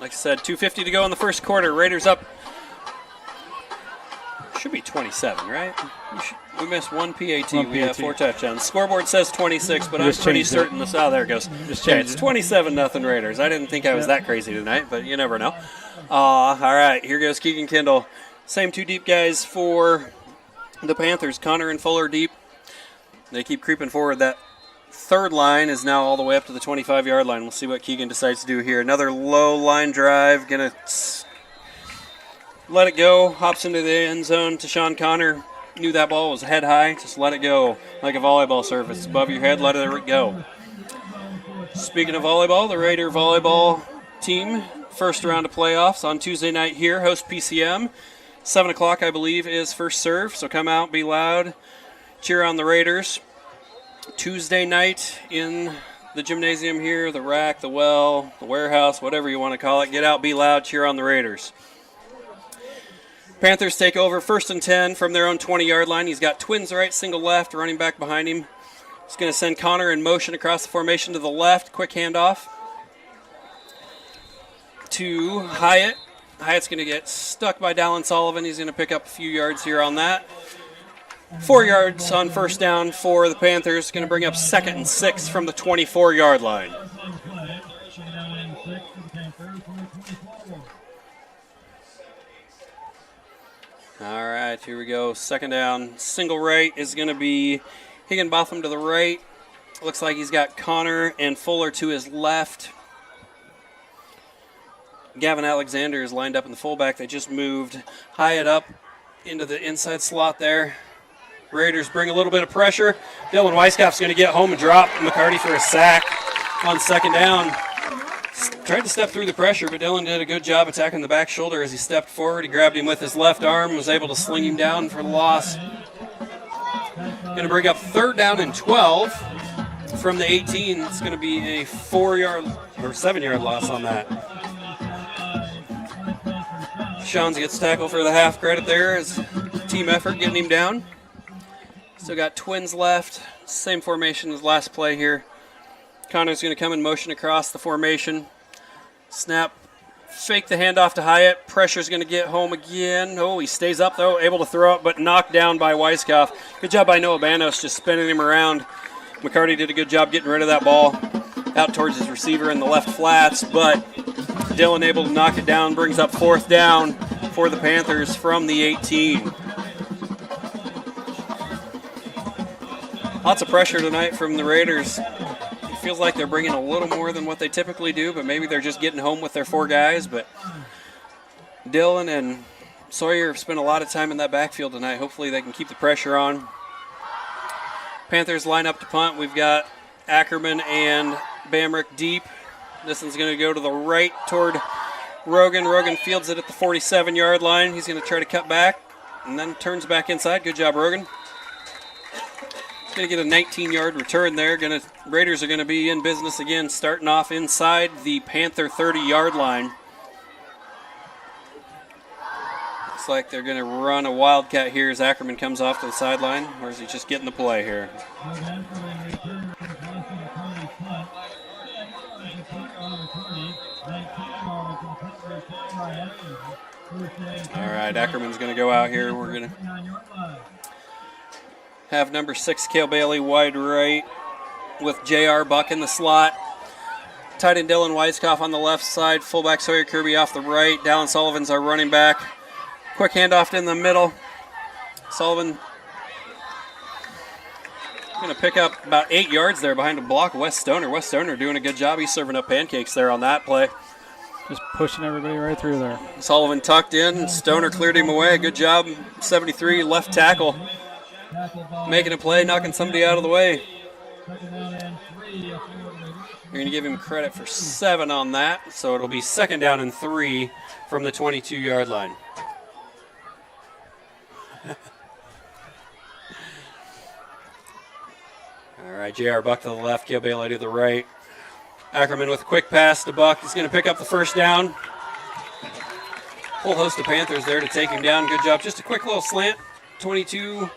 Like I said, 2:50 to go in the first quarter. Raiders up. Should be 27, right? We missed one PAT. We have 4 touchdowns. Scoreboard says 26, but I'm pretty certain this. Oh, there it goes. Okay, it's 27-0 Raiders. I didn't think I was that crazy tonight, but you never know. All right, here goes Keegan Kendall. Same 2 deep guys for the Panthers. Connor and Fuller deep. They keep creeping forward. That third line is now all the way up to the 25-yard line. We'll see what Keegan decides to do here. Another low line drive. Gonna let it go. Hops into the end zone to Sean Connor. Knew that ball was head high. Just let it go like a volleyball serve. It's above your head. Let it go. Speaking of volleyball, the Raider volleyball team, first round of playoffs on Tuesday night here, host PCM. 7 o'clock, I believe, is first serve. So come out, be loud, cheer on the Raiders. Tuesday night in the gymnasium here, the rack, the well, the warehouse, whatever you want to call it. Get out, be loud, cheer on the Raiders. Panthers take over 1st and 10 from their own 20-yard line. He's got twins right, single left, running back behind him. He's going to send Connor in motion across the formation to the left. Quick handoff to Hyatt. Hyatt's going to get stuck by Dallin Sullivan. He's going to pick up a few yards here on that. 4 yards on first down for the Panthers. Going to bring up 2nd and 6 from the 24-yard line. All right, here we go. 2nd down. Single right is going to be Higginbotham to the right. Looks like he's got Connor and Fuller to his left. Gavin Alexander is lined up in the fullback. They just moved Hyatt up into the inside slot there. Raiders bring a little bit of pressure. Dylan Weiskopf's going to get home and drop McCarty for a sack on 2nd down. Tried to step through the pressure, but Dylan did a good job attacking the back shoulder as he stepped forward. He grabbed him with his left arm, was able to sling him down for the loss. Going to bring up 3rd down and 12 from the 18. It's going to be a 4-yard or 7-yard loss on that. Shawns gets tackled for the half credit there as team effort getting him down. Still got twins left. Same formation as last play here. Connor's going to come in motion across the formation. Snap. Fake the handoff to Hyatt. Pressure's going to get home again. Oh, he stays up, though. Able to throw it, but knocked down by Weiskopf. Good job by Noah Banos just spinning him around. McCarty did a good job getting rid of that ball out towards his receiver in the left flats, but Dylan able to knock it down. Brings up 4th down for the Panthers from the 18. Lots of pressure tonight from the Raiders. It feels like they're bringing a little more than what they typically do, but maybe they're just getting home with their 4 guys. But Dylan and Sawyer have spent a lot of time in that backfield tonight. Hopefully they can keep the pressure on. Panthers line up to punt. We've got Ackerman and Bamrick deep. This one's going to go to the right toward Rogan. Rogan fields it at the 47-yard line. He's going to try to cut back and then turns back inside. Good job, Rogan. Going to get a 19-yard return there. Raiders are going to be in business again, starting off inside the Panther 30-yard line. Looks like they're going to run a wildcat here as Ackerman comes off to the sideline, or is he just getting the play here? All right, Ackerman's going to go out here. We're going to have number 6, Cale Bailey, wide right, with J.R. Buck in the slot. Tight end Dylan Weiskopf on the left side. Fullback Sawyer Kirby off the right. Dallin Sullivan's our running back. Quick handoff in the middle. Sullivan going to pick up about 8 yards there behind a block of Wes Stoner. Wes Stoner doing a good job. He's serving up pancakes there on that play. Just pushing everybody right through there. Sullivan tucked in. Stoner cleared him away. Good job. 73 left tackle. Making a play, knocking somebody out of the way. You're going to give him credit for 7 on that, so it'll be 2nd down and 3 from the 22-yard line. All right, J.R. Buck to the left, Cale Bailey to the right. Ackerman with a quick pass to Buck. He's going to pick up the first down. Whole host of Panthers there to take him down. Good job. Just a quick little slant. 22.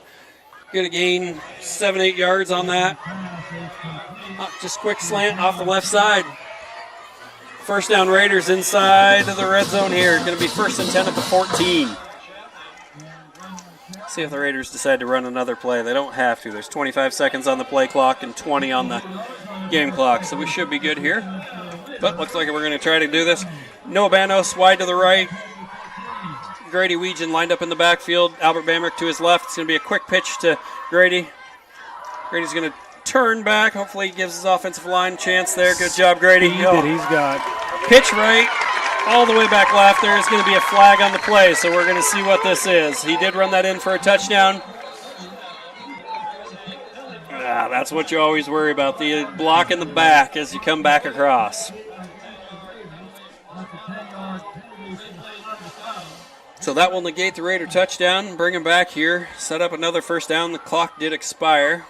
Going to gain 7-8 yards on that. Just quick slant off the left side. First down Raiders inside of the red zone here. Going to be 1st and 10 at the 14. See if the Raiders decide to run another play. They don't have to. There's 25 seconds on the play clock and 20 on the game clock, so we should be good here. But looks like we're going to try to do this. Noah Banos wide to the right. Grady Weegan lined up in the backfield. Albert Bamrick to his left. It's going to be a quick pitch to Grady. Grady's going to turn back. Hopefully he gives his offensive line a chance there. Good job, Grady. He's got pitch right. All the way back left. There is going to be a flag on the play, so we're going to see what this is. He did run that in for a touchdown. That's what you always worry about, the block in the back as you come back across. So that will negate the Raider touchdown, bring him back here, set up another first down. The clock did expire.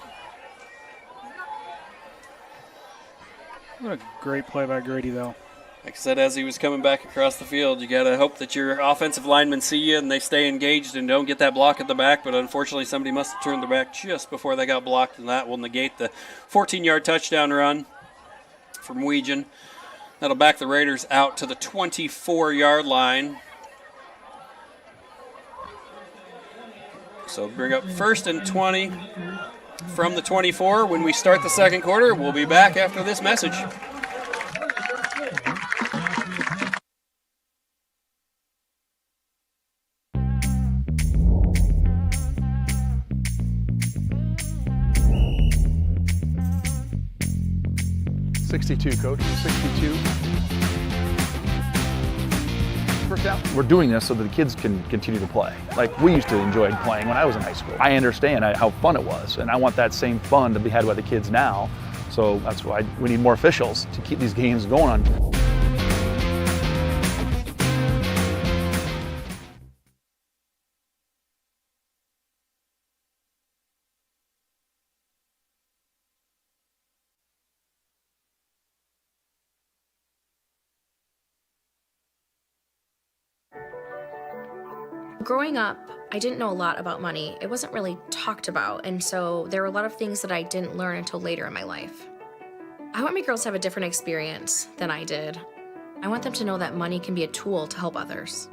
What a great play by Grady, though. Like I said, as he was coming back across the field, you got to hope that your offensive linemen see you and they stay engaged and don't get that block at the back. But unfortunately, somebody must have turned their back just before they got blocked, and that will negate the 14-yard touchdown run from Weegan. That'll back the Raiders out to the 24-yard line. So bring up 1st and 20 from the 24. When we start the second quarter, we'll be back after this message. Coach, 62. First down. We're doing this so that the kids can continue to play. Like we used to enjoy playing when I was in high school. I understand how fun it was, and I want that same fun to be had by the kids now. So that's why we need more officials to keep these games going on. Growing up, I didn't know a lot about money. It wasn't really talked about, and so there were a lot of things that I didn't learn until later in my life. I want my girls to have a different experience than I did. I want them to know that money can be a tool to help others.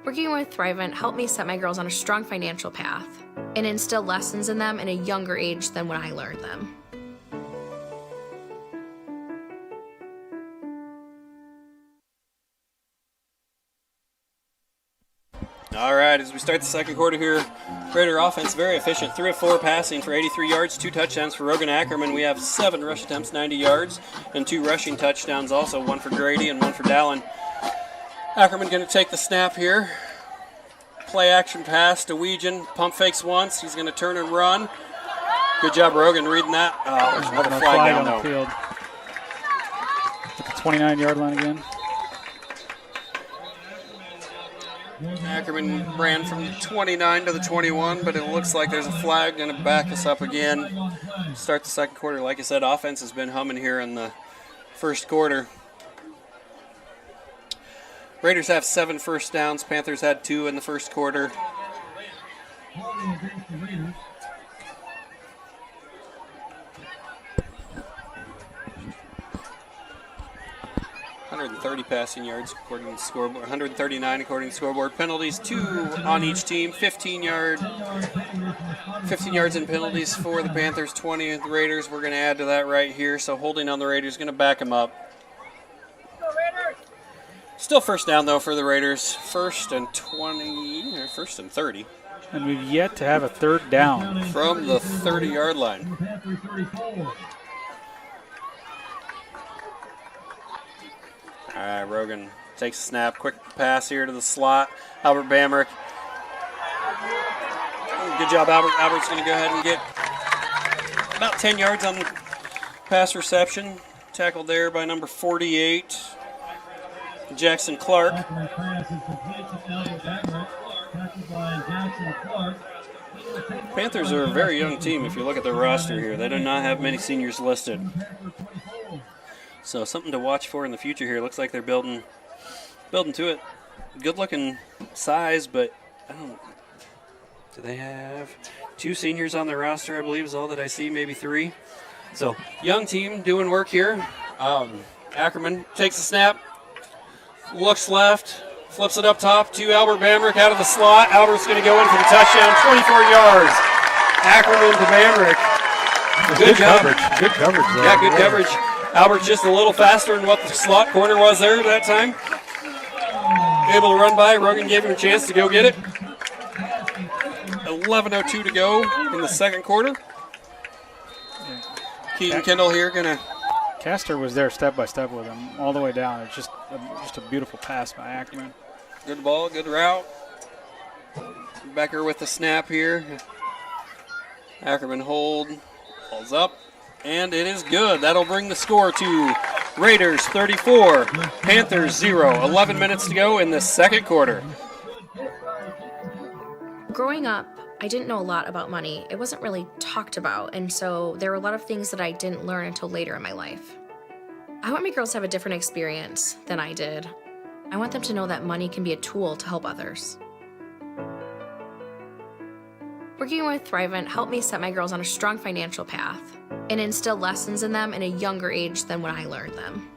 Working with Thrivent helped me set my girls on a strong financial path and instill lessons in them at a younger age than when I learned them. All right, as we start the second quarter here, Raider offense very efficient. 3 of 4 passing for 83 yards, 2 touchdowns for Rogan Ackerman. We have 7 rush attempts, 90 yards, and 2 rushing touchdowns also, 1 for Grady and 1 for Dallin. Ackerman going to take the snap here. Play action pass to Weegan. Pump fakes once. He's going to turn and run. Good job, Rogan, reading that. Oh, there's another flag down on the though. field. At the 29-yard line again. Ackerman ran from the 29 to the 21, but it looks like there's a flag going to back us up again. Start the second quarter. Like I said, offense has been humming here in the first quarter. Raiders have 7 first downs. Panthers had 2 in the first quarter. 130 passing yards according to the scoreboard. 139 according to the scoreboard. Penalties, 2 on each team. 15 yards in penalties for the Panthers, 20 of the Raiders. We're going to add to that right here. So holding on the Raiders, going to back them up. Still first down though for the Raiders. First and 20, or first and 30. And we've yet to have a third down from the 30-yard line. All right, Rogan takes a snap. Quick pass here to the slot. Albert Bamrick. Good job, Albert. Albert's going to go ahead and get about 10 yards on the pass reception. Tackled there by number 48, Jackson Clark. Panthers are a very young team if you look at their roster here. They do not have many seniors listed. So something to watch for in the future here. Looks like they're building to it. Good-looking size, but I don't. Do they have 2 seniors on their roster? I believe is all that I see, maybe 3. So young team doing work here. Ackerman takes a snap, looks left, flips it up top to Albert Bamrick out of the slot. Albert's going to go in for the touchdown, 24 yards. Ackerman to Bamrick. Good job. Coverage. Good coverage there. Yeah, good coverage. Albert's just a little faster than what the slot corner was there that time. Able to run by. Rogan gave him a chance to go get it. 11:02 to go in the second quarter. Keaton Kendall here gonna. Castor was there step by step with him all the way down. It's just a beautiful pass by Ackerman. Good ball, good route. Becker with the snap here. Ackerman hold, balls up, and it is good. That'll bring the score to Raiders 34, Panthers 0. 11 minutes to go in the second quarter. Growing up, I didn't know a lot about money. It wasn't really talked about, and so there were a lot of things that I didn't learn until later in my life. I want my girls to have a different experience than I did. I want them to know that money can be a tool to help others. Working with Thrivent helped me set my girls on a strong financial path and instill lessons in them in a younger age than when I learned them.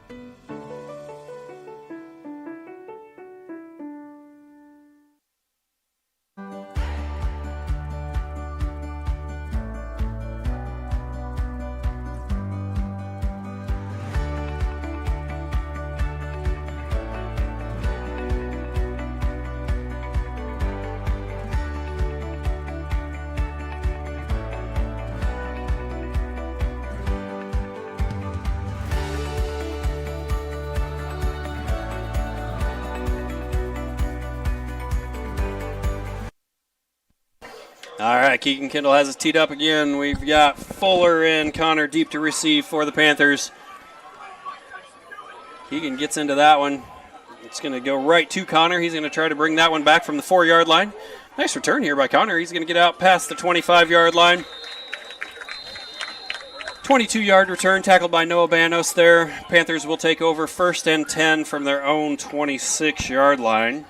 All right, Keegan Kendall has it teed up again. We've got Fuller and Connor deep to receive for the Panthers. Keegan gets into that one. It's going to go right to Connor. He's going to try to bring that one back from the 4-yard line. Nice return here by Connor. He's going to get out past the 25-yard line. 22-yard return tackled by Noah Banos there. Panthers will take over 1st and 10 from their own 26-yard line.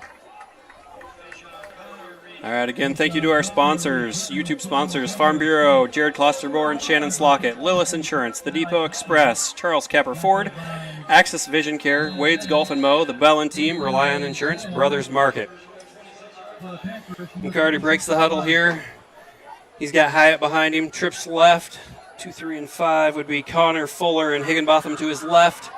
All right, again, thank you to our sponsors, YouTube sponsors, Farm Bureau, Jared Klosterbohr and Shannon Slockett, Lillis Insurance, The Depot Express, Charles Capper Ford, Access Vision Care, Wade's Golf and Mow, The Bellin Team, Rely on Insurance, Brothers Market. McCarty breaks the huddle here. He's got Hyatt behind him, trips left. 2, 3, and 5 would be Connor, Fuller, and Higginbotham to his left.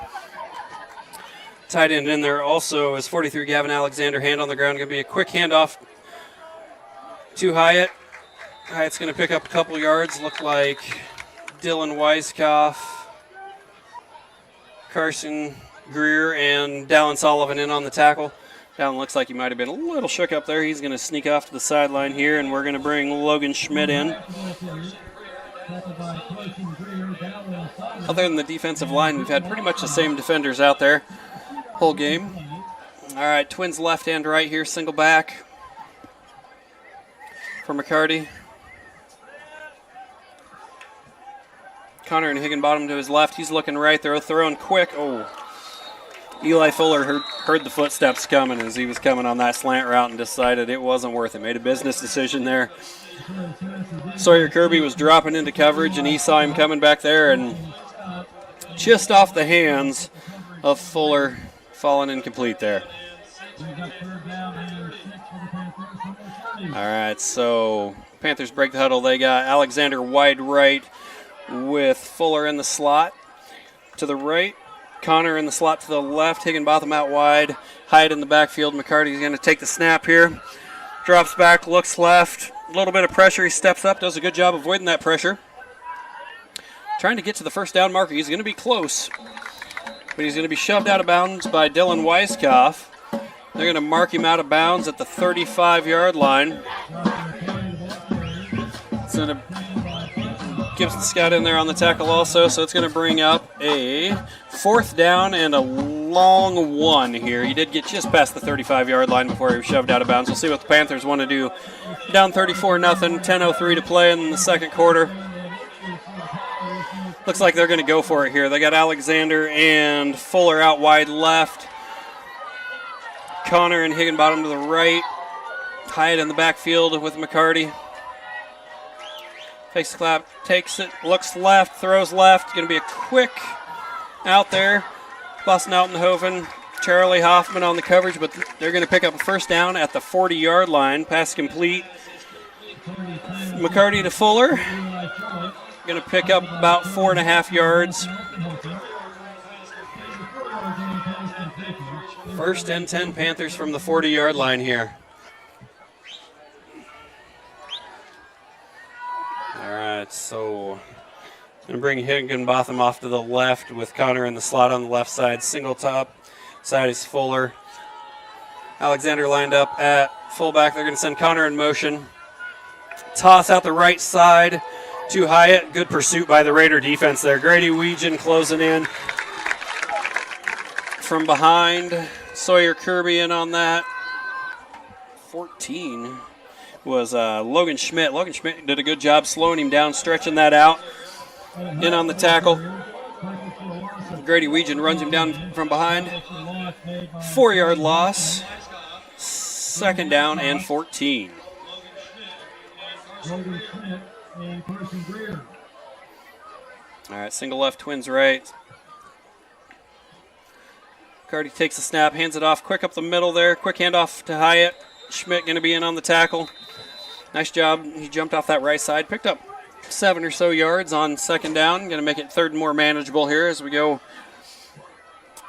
Tight end in there also is 43 Gavin Alexander, hand on the ground. Going to be a quick handoff to Hyatt. Hyatt's going to pick up a couple yards. Look like Dylan Weiskopf, Carson Greer, and Dallin Sullivan in on the tackle. Dallin looks like he might have been a little shook up there. He's going to sneak off to the sideline here, and we're going to bring Logan Schmidt in. Other than the defensive line, we've had pretty much the same defenders out there whole game. All right, Twins left and right here, single back for McCarty. Connor and Higginbottom to his left. He's looking right. They're throwing quick. Oh, Eli Fuller heard the footsteps coming as he was coming on that slant route and decided it wasn't worth it. Made a business decision there. Sawyer Kirby was dropping into coverage, and he saw him coming back there, and just off the hands of Fuller, falling incomplete there. All right, so Panthers break the huddle. They got Alexander wide right with Fuller in the slot to the right. Connor in the slot to the left. Higginbotham out wide. Hyatt in the backfield. McCarty's going to take the snap here. Drops back, looks left. A little bit of pressure. He steps up, does a good job avoiding that pressure. Trying to get to the first down marker. He's going to be close, but he's going to be shoved out of bounds by Dylan Weiskopf. They're going to mark him out of bounds at the 35-yard line. So Gibson Scott in there on the tackle also, so it's going to bring up a 4th down and a long one here. He did get just past the 35-yard line before he was shoved out of bounds. We'll see what the Panthers want to do. Down 34-0, 10:03 to play in the second quarter. Looks like they're going to go for it here. They got Alexander and Fuller out wide left. Connor and Higginbottom to the right. Hyatt in the backfield with McCarty. Fakes the clap, takes it, looks left, throws left. Going to be a quick out there. Busting out in the Hoven. Charlie Hoffman on the coverage, but they're going to pick up a first down at the 40-yard line. Pass complete. McCarty to Fuller. Going to pick up about 4.5 yards. First and 10 Panthers from the 40-yard line here. All right, so going to bring Higginbotham off to the left with Connor in the slot on the left side. Single top side is Fuller. Alexander lined up at fullback. They're going to send Connor in motion. Toss out the right side to Hyatt. Good pursuit by the Raider defense there. Grady Weegan closing in from behind. Sawyer Kirby in on that. 14 was Logan Schmidt. Logan Schmidt did a good job slowing him down, stretching that out. In on the tackle. Grady Weegan runs him down from behind. 4-yard loss. Second down and 14. All right, single left, Twins right. Cardi takes the snap, hands it off quick up the middle there. Quick handoff to Hyatt. Schmidt going to be in on the tackle. Nice job. He jumped off that right side. Picked up 7 or so yards on second down. Going to make it third and more manageable here as we go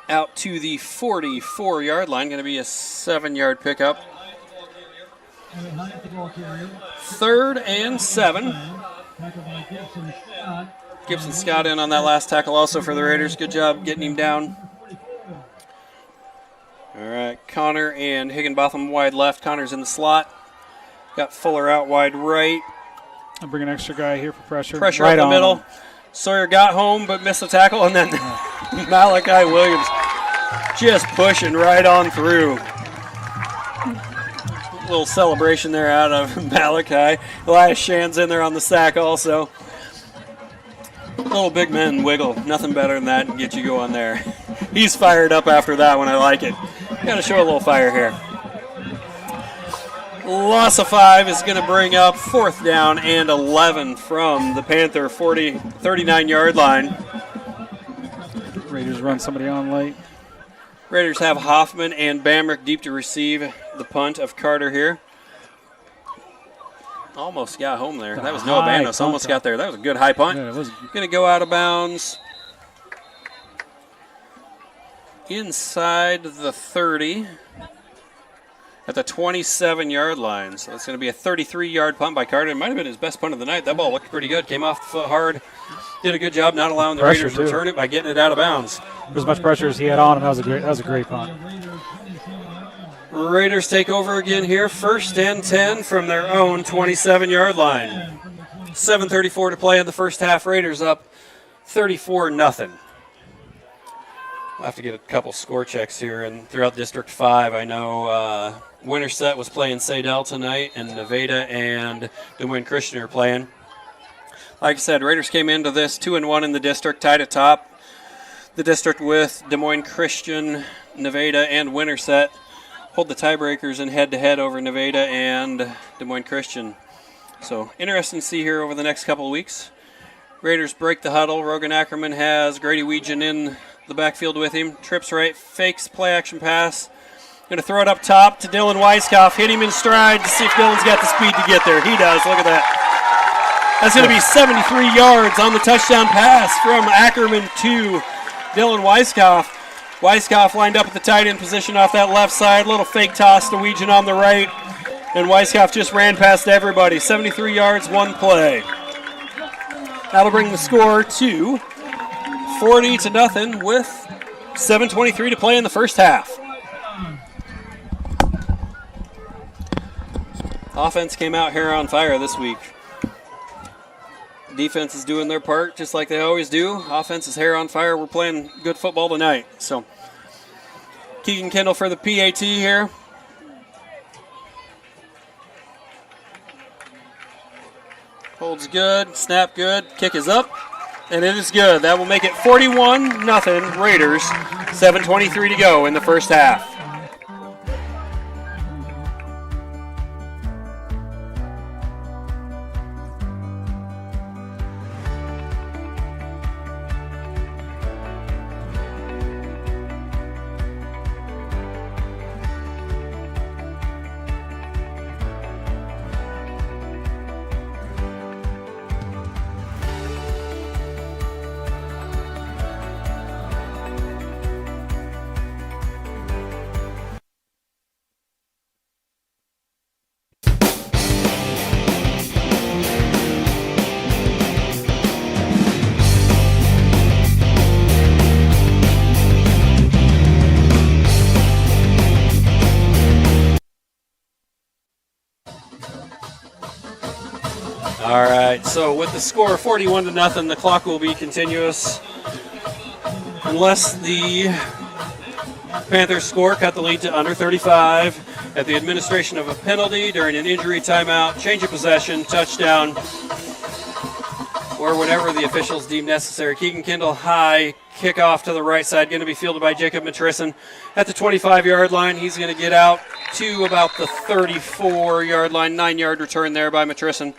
out to the 44-yard line. Going to be a 7-yard pickup. 3rd and 7. Gibson Scott in on that last tackle also for the Raiders. Good job getting him down. All right, Connor and Higginbotham wide left. Connor's in the slot. Got Fuller out wide right. I'll bring an extra guy here for pressure. Pressure right up the on middle. him. Sawyer got home but missed the tackle, and then Malachi Williams just pushing right on through. A little celebration there out of Malachi. Elias Shand's in there on the sack also. Little big men wiggle. Nothing better than that and get you going there. He's fired up after that one. I like it. Got to show a little fire here. Loss of 5 is going to bring up 4th down and 11 from the Panther 39-yard line. Raiders run somebody on late. Raiders have Hoffman and Bamrick deep to receive the punt of Carter here. Almost got home there. That was Noah Banos. Almost got there. That was a good high punt. Yeah, it was. Going to go out of bounds inside the 30 at the 27-yard line. So it's going to be a 33-yard punt by Carter. It might have been his best punt of the night. That ball looked pretty good. Came off the foot hard. Did a good job not allowing the Raiders to return it by getting it out of bounds. As much pressure as he had on him, that was a great punt. Raiders take over again here. 1st and 10 from their own 27-yard line. 7:34 to play in the first half. Raiders up 34-0. I'll have to get a couple score checks here. And throughout District 5, I know Winterset was playing Sadell tonight, and Nevada and Des Moines Christian are playing. Like I said, Raiders came into this 2-1 in the district, tied atop the district with Des Moines Christian, Nevada, and Winterset. Hold the tiebreakers in head-to-head over Nevada and Des Moines Christian. So interesting to see here over the next couple of weeks. Raiders break the huddle. Rogan Ackerman has Grady Weegan in the backfield with him. Trips right, fakes play-action pass. Going to throw it up top to Dylan Weiskopf. Hit him in stride to see if Dylan's got the speed to get there. He does. Look at that. That's going to be 73 yards on the touchdown pass from Ackerman to Dylan Weiskopf. Weiskopf lined up at the tight end position off that left side. Little fake toss to Weegan on the right. And Weiskopf just ran past everybody. 73 yards, one play. That'll bring the score to 40-0 with 7:23 to play in the first half. Offense came out here on fire this week. Defense is doing their part just like they always do. Offense is hair on fire. We're playing good football tonight. So Keegan Kendall for the PAT here. Holds good, snap good, kick is up, and it is good. That will make it 41-0 Raiders. 7:23 to go in the first half. All right, so with the score 41-0, the clock will be continuous unless the Panthers score, cut the lead to under 35 at the administration of a penalty during an injury timeout, change of possession, touchdown, or whatever the officials deem necessary. Keegan Kendall high, kickoff to the right side, going to be fielded by Jacob Matrisson at the 25-yard line. He's going to get out to about the 34-yard line, 9-yard return there by Matrisson.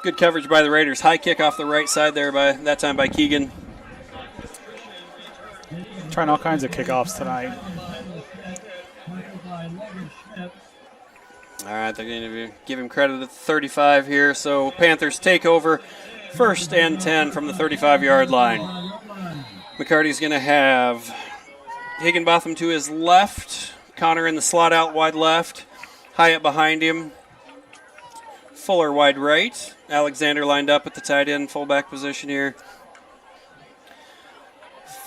Good coverage by the Raiders. High kick off the right side there by that time by Keegan. Trying all kinds of kickoffs tonight. All right, they're going to give him credit at 35 here. So Panthers take over 1st and 10 from the 35-yard line. McCarty's going to have Higginbotham to his left. Connor in the slot out wide left. Hyatt behind him. Fuller wide right. Alexander lined up at the tight end fullback position here.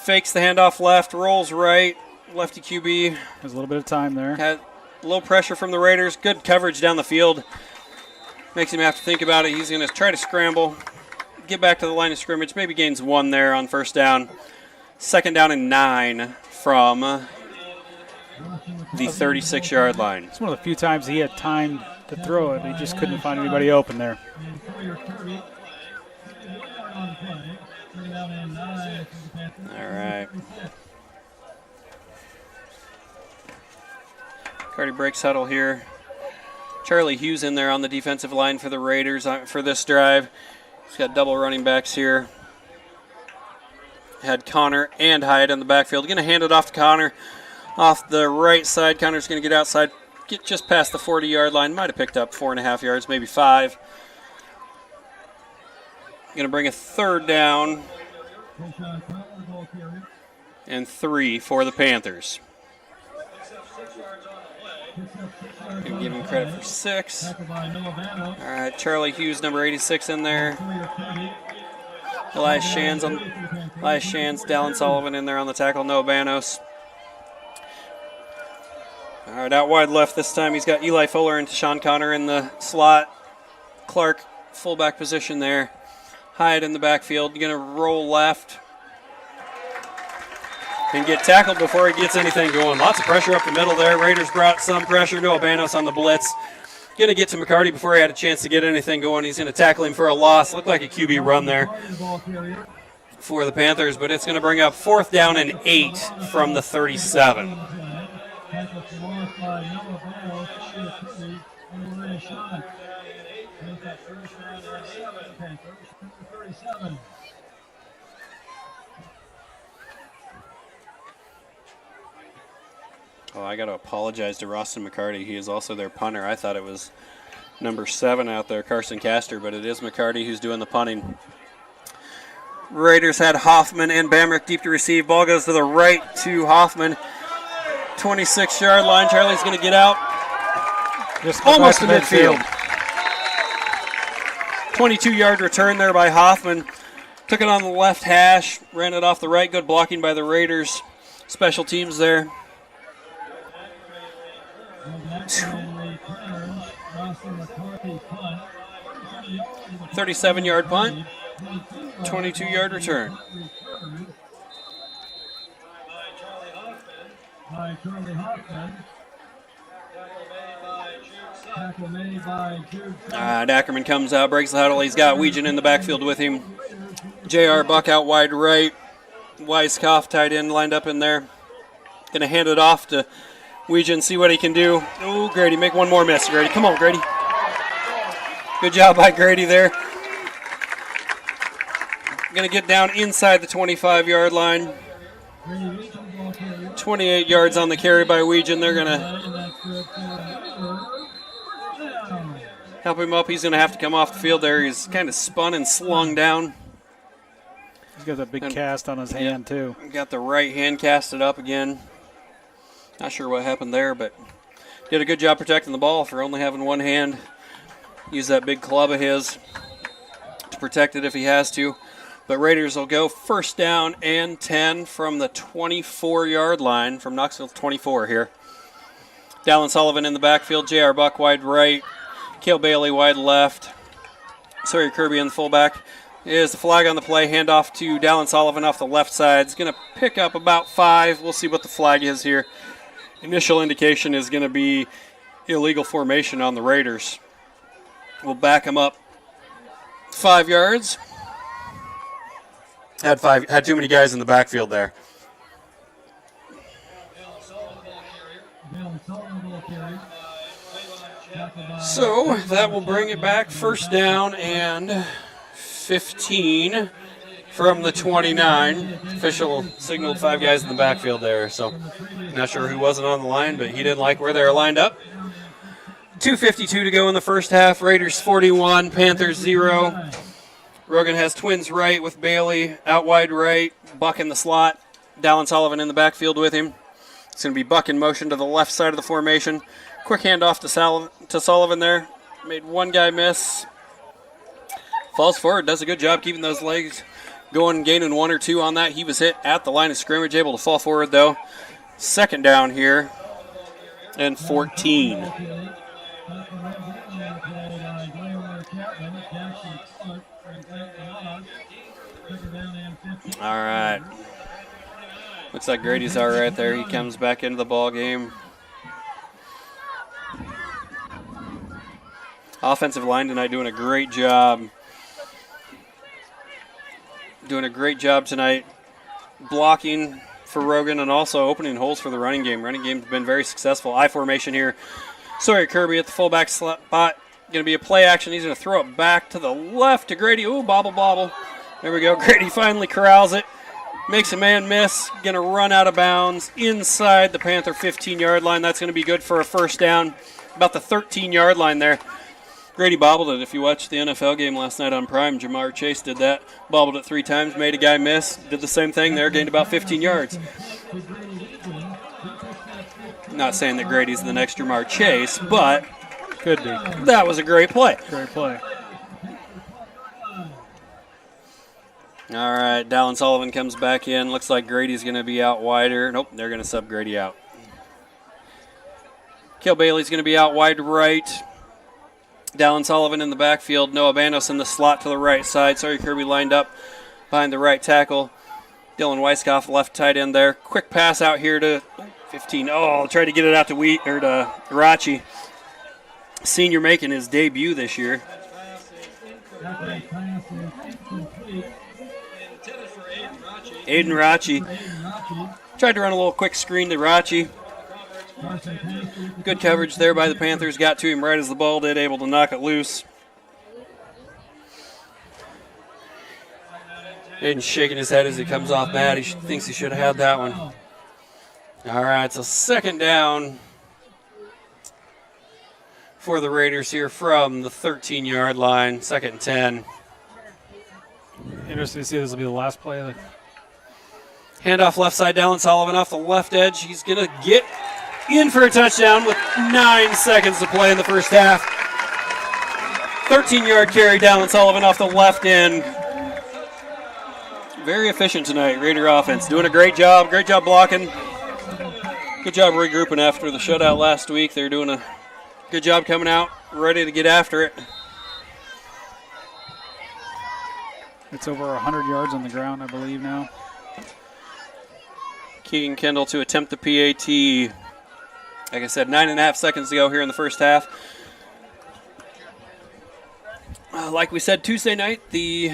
Fakes the handoff left, rolls right. Lefty QB. There's a little bit of time there. Had low pressure from the Raiders. Good coverage down the field. Makes him have to think about it. He's going to try to scramble, get back to the line of scrimmage. Maybe gains 1 there on first down. 2nd down and 9 from the 36-yard line. It's one of the few times he had time to throw it. He just couldn't find anybody open there. All right. Cardi breaks huddle here. Charlie Hughes in there on the defensive line for the Raiders for this drive. He's got double running backs here. Had Connor and Hyatt in the backfield. Going to hand it off to Connor off the right side. Connor's going to get outside, get just past the 40-yard line. Might have picked up 4.5 yards, maybe 5. Going to bring a 3rd down and 3 for the Panthers. Going to give him credit for 6. All right, Charlie Hughes, number 86 in there. Elias Shands, Dallin Sullivan in there on the tackle. Noah Banos. All right, out wide left this time. He's got Eli Fuller and Tashawn Connor in the slot. Clark, fullback position there. Hyatt in the backfield. Going to roll left and get tackled before he gets anything going. Lots of pressure up the middle there. Raiders brought some pressure. No Abanos on the blitz. Going to get to McCarty before he had a chance to get anything going. He's going to tackle him for a loss. Looked like a QB run there for the Panthers, but it's going to bring up 4th down and 8 from the 37. Oh, I got to apologize to Roston McCarty. He is also their punter. I thought it was number 7 out there, Carson Castor, but it is McCarty who's doing the punting. Raiders had Hoffman and Bamrick deep to receive. Ball goes to the right to Hoffman. 26-yard line. Charlie's going to get out. Almost to midfield. 22-yard return there by Hoffman. Took it on the left hash. Ran it off the right. Good blocking by the Raiders. Special teams there. 37-yard punt, 22-yard return. Ackerman comes out, breaks the huddle. He's got Weegan in the backfield with him. J.R. Buck out wide right. Weiskopf tight end lined up in there. Going to hand it off to Weegan, see what he can do. Oh, Grady, make one more miss, Grady. Come on, Grady. Good job by Grady there. Going to get down inside the 25-yard line. 28 yards on the carry by Weegan. They're going to help him up. He's going to have to come off the field there. He's kind of spun and slung down. He's got that big cast on his hand, too. Got the right hand casted up again. Not sure what happened there, but did a good job protecting the ball for only having one hand. Use that big club of his to protect it if he has to. But Raiders will go 1st down and 10 from the 24-yard line, from Knoxville 24 here. Dallin Sullivan in the backfield, J.R. Buck wide right, Cale Bailey wide left, Sawyer Kirby in the fullback. Is the flag on the play, handoff to Dallin Sullivan off the left side. It's going to pick up about 5. We'll see what the flag is here. Initial indication is going to be illegal formation on the Raiders. We'll back them up 5 yards. Had too many guys in the backfield there. So that will bring it back 1st down and 15 from the 29. Official signaled 5 guys in the backfield there, so not sure who wasn't on the line, but he didn't like where they were lined up. 2:52 to go in the first half. Raiders 41, Panthers 0. Rogan has twins right with Bailey out wide right, Buck in the slot, Dallin Sullivan in the backfield with him. It's going to be Buck in motion to the left side of the formation. Quick handoff to Sullivan there. Made one guy miss. Falls forward, does a good job keeping those legs going, gaining 1 or 2 on that. He was hit at the line of scrimmage, able to fall forward though. 2nd down here and 14. All right. Looks like Grady's all right there. He comes back into the ball game. Offensive line tonight doing a great job. Doing a great job tonight blocking for Rogan and also opening holes for the running game. Running game's been very successful. I formation here. Sawyer Kirby at the fullback spot. Going to be a play action. He's going to throw it back to the left to Grady. Ooh, bobble. There we go. Grady finally corrals it. Makes a man miss. Going to run out of bounds inside the Panther 15-yard line. That's going to be good for a 1st down. About the 13-yard line there. Grady bobbled it. If you watched the NFL game last night on Prime, Jamar Chase did that. Bobbled it 3 times, made a guy miss. Did the same thing there, gained about 15 yards. Not saying that Grady's the next Jamar Chase, but could be. That was a great play. Great play. All right, Dallin Sullivan comes back in. Looks like Grady's going to be out wider. Nope, they're going to sub Grady out. Cale Bailey's going to be out wide right. Dallin Sullivan in the backfield. Noah Banos in the slot to the right side. Sawyer Kirby lined up behind the right tackle. Dylan Weiskopf, left tight end there. Quick pass out here to 15. Oh, tried to get it out to Rachi. Senior making his debut this year. Aiden Rachi. Tried to run a little quick screen to Rachi. Good coverage there by the Panthers. Got to him right as the ball did, able to knock it loose. Aiden's shaking his head as he comes off mad. He thinks he should have had that one. All right, so second down for the Raiders here from the 13-yard line, 2nd and 10. Interesting to see this will be the last play of the handoff left side, Dallin Sullivan off the left edge. He's going to get in for a touchdown with 9 seconds to play in the first half. 13-yard carry, Dallin Sullivan off the left end. Very efficient tonight, Raider offense. Doing a great job blocking. Good job regrouping after the shutout last week. They're doing a good job coming out, ready to get after it. It's over 100 yards on the ground, I believe, now. Keegan Kendall to attempt the PAT. Like I said, 9.5 seconds to go here in the first half. Like we said, Tuesday night, the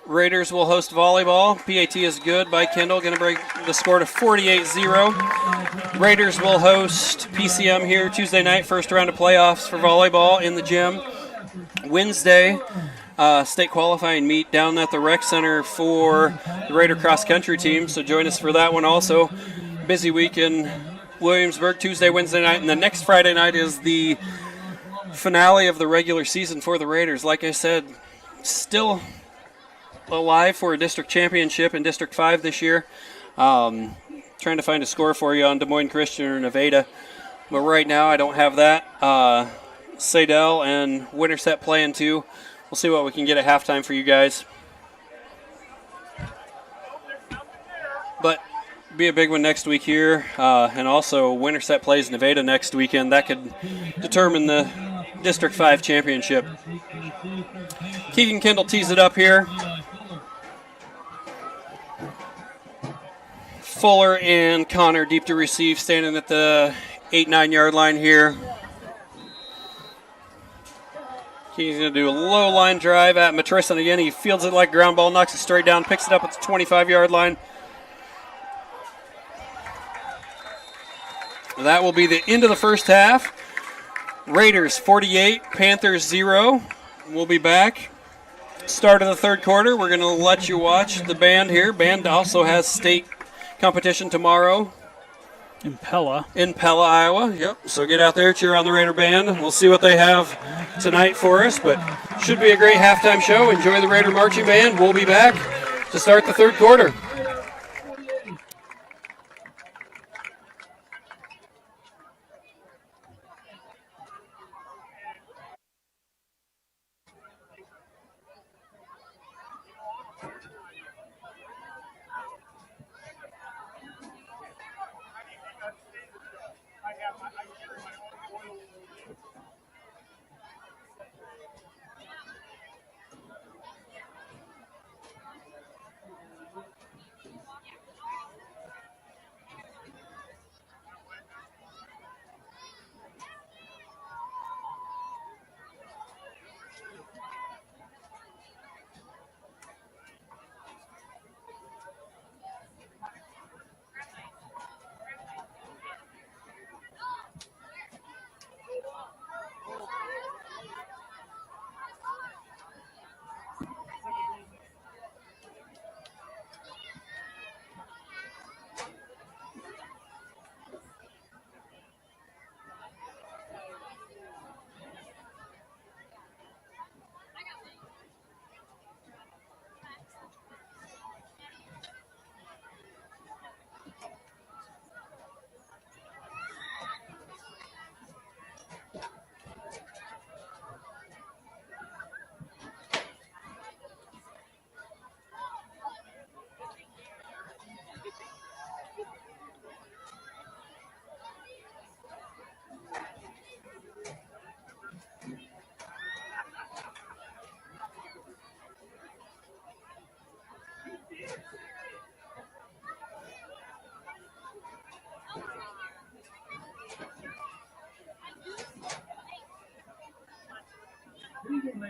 Raiders will host volleyball. PAT is good by Kendall, going to break the score to 48-0. Raiders will host PCM here Tuesday night, first round of playoffs for volleyball in the gym. Wednesday, state qualifying meet down at the rec center for the Raider cross country team, so join us for that one also. Busy week in Williamsburg, Tuesday, Wednesday night, and the next Friday night is the finale of the regular season for the Raiders. Like I said, still alive for a district championship in District 5 this year. Trying to find a score for you on Des Moines Christian or Nevada, but right now I don't have that. Sadell and Winterset playing too. We'll see what we can get at halftime for you guys. But be a big one next week here, and also Winterset plays Nevada next weekend. That could determine the District 5 championship. Keegan Kendall tees it up here. Fuller and Connor deep to receive, standing at the 8-9 yard line here. He's going to do a low line drive at Matristan again. He fields it like a ground ball, knocks it straight down, picks it up at the 25-yard line. That will be the end of the first half. Raiders 48, Panthers 0. We'll be back. Start of the third quarter. We're going to let you watch the band here. Band also has state competition tomorrow. In Pella, Iowa. Yep. So get out there, cheer on the Raider band. We'll see what they have tonight for us, but should be a great halftime show. Enjoy the Raider marching band. We'll be back to start the third quarter.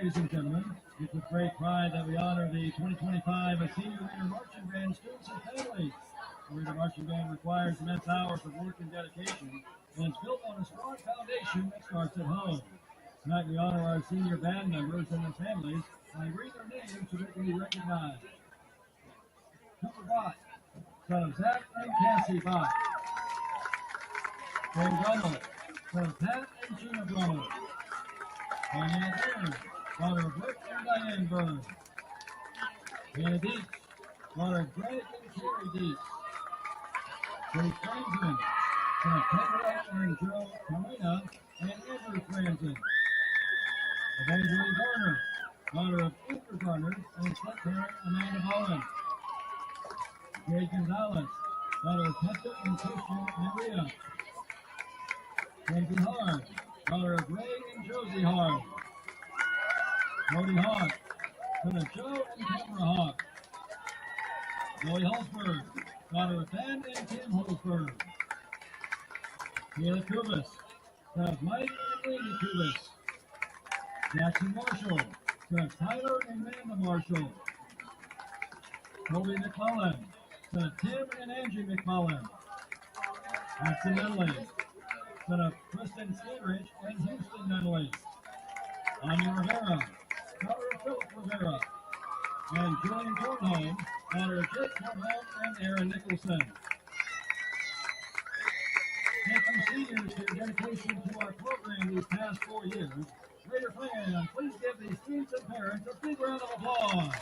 ladies and gentlemen, it's with great pride that we honor the 2025 Senior Leader Marching Band students and families. The Leader Marching Band requires immense hours of work and dedication, and it's built on a strong foundation that starts at home. Tonight we honor our senior band members and their families by reading their names so they can be recognized. Cooper Bott, son of Zach and Cassie Bott. Jane Brummel, son of Pat and Gina Brummel. Diane Aaron, daughter of Rick and Diane Byrne. Hannah Dietz, daughter of Greg and Carrie Dietz. Jake Franzen, son of Kendra and Joe Carmina and Andrew Franzen. Evangeline Garner, daughter of Esther Garner and step-parent Amanda Bowen. Jay Gonzalez, daughter of Hector and Christian Maria. Kenzie Hard, daughter of Ray and Josie Hard. Cody Hawk, son of Joe and Tamara Hawk. Zoe Holzberg, daughter of Ben and Tim Holzberg. Kayla Kubis, son of Mike and Lady Kubis. Jackson Marshall, son of Tyler and Amanda Marshall. Toby McClellan, son of Tim and Angie McClellan. Hudson Nunley, son of Kristen Skinridge and Houston Nunley. Anya Rivera, daughter of Philip Rivera. And Julian Cornholm, daughter of Jake Cornholm and Aaron Nicholson. Thank you, seniors, for your dedication to our program these past 4 years. Raider fans, please give these students and parents a big round of applause.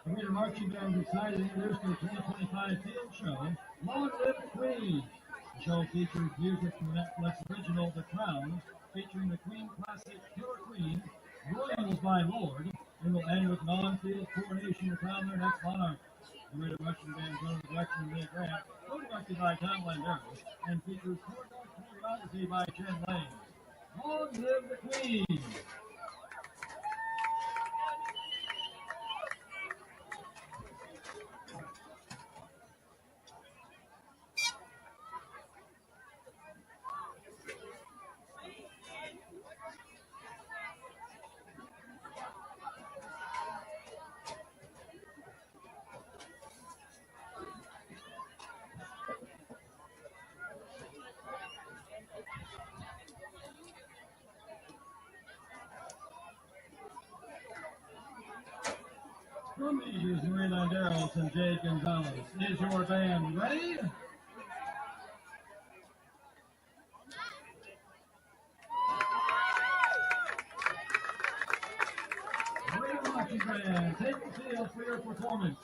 The Raider Marching Band is excited to introduce the 2025 field show, Long Live Queen. The show features music from Netflix original The Crown, featuring the Queen classic Killer Queen, Royals by Lord, and will end with non-field coronation to crown their next monarch. The Raider Marching Band is under the direction of Leah Grant, co-directed by Tom Landero, and features choreography by Jen Lane. Long Live the Queen! Drum majors Marie Landeros and Jay Gonzalez. Is your band ready? Raider Marching Band, take the field for your performance.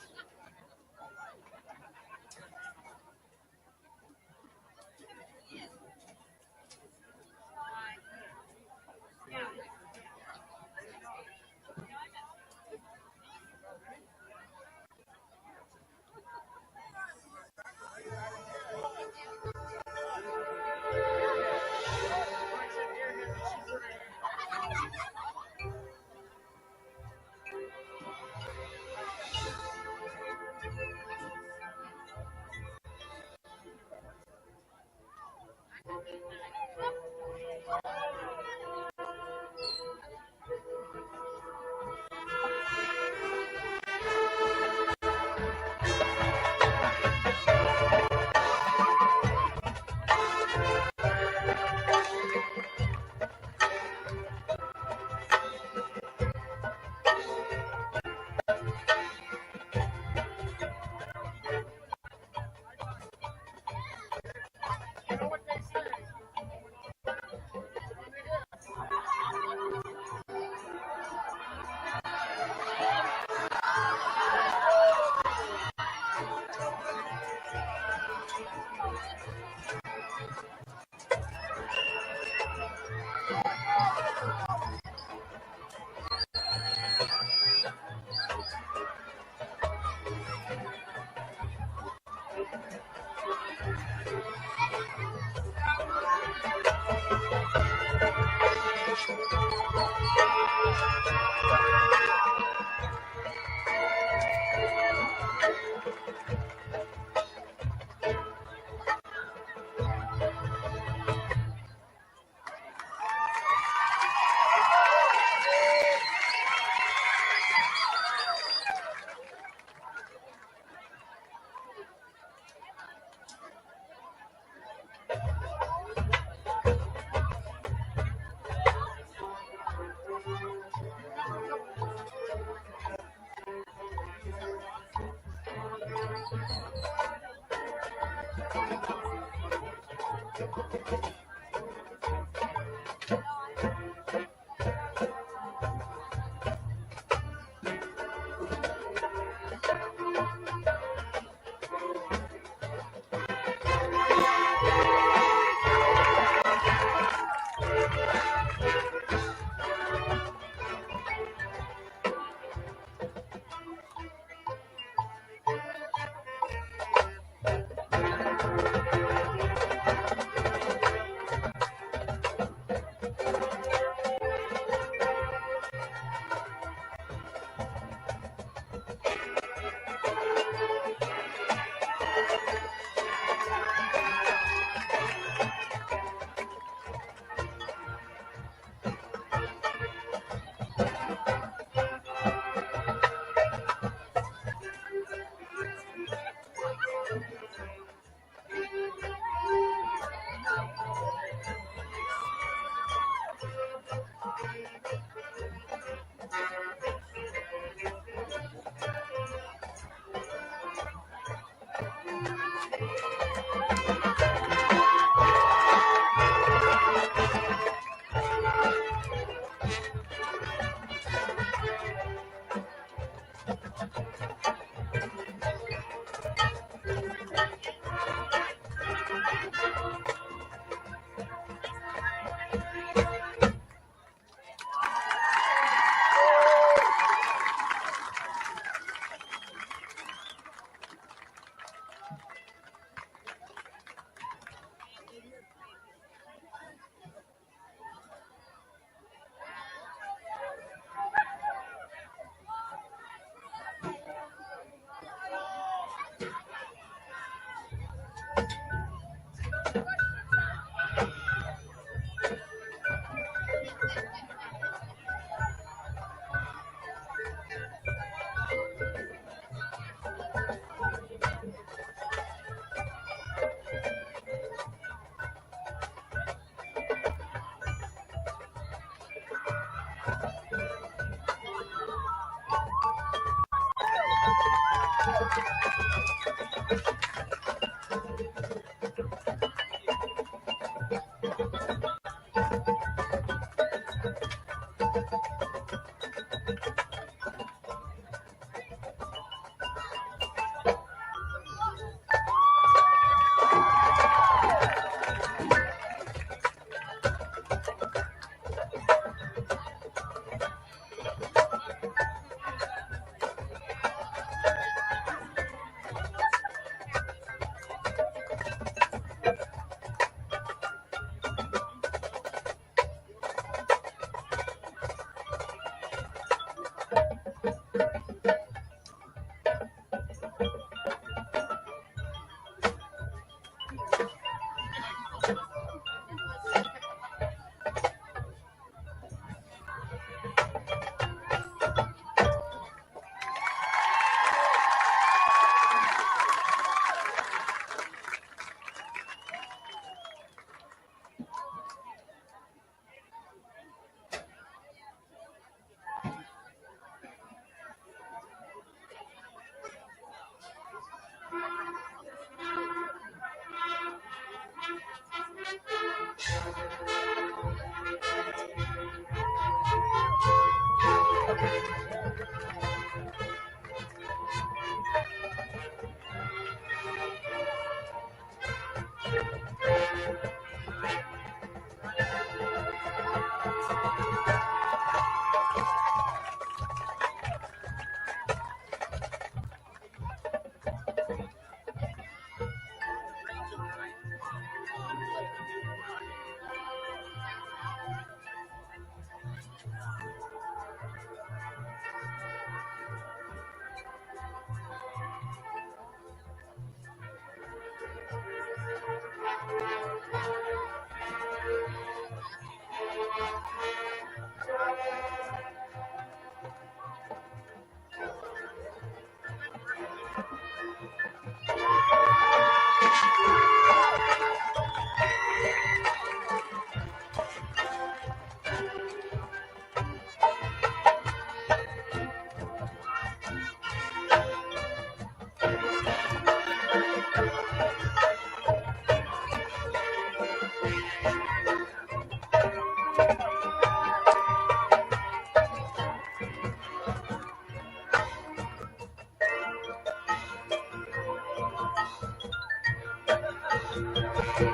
Huge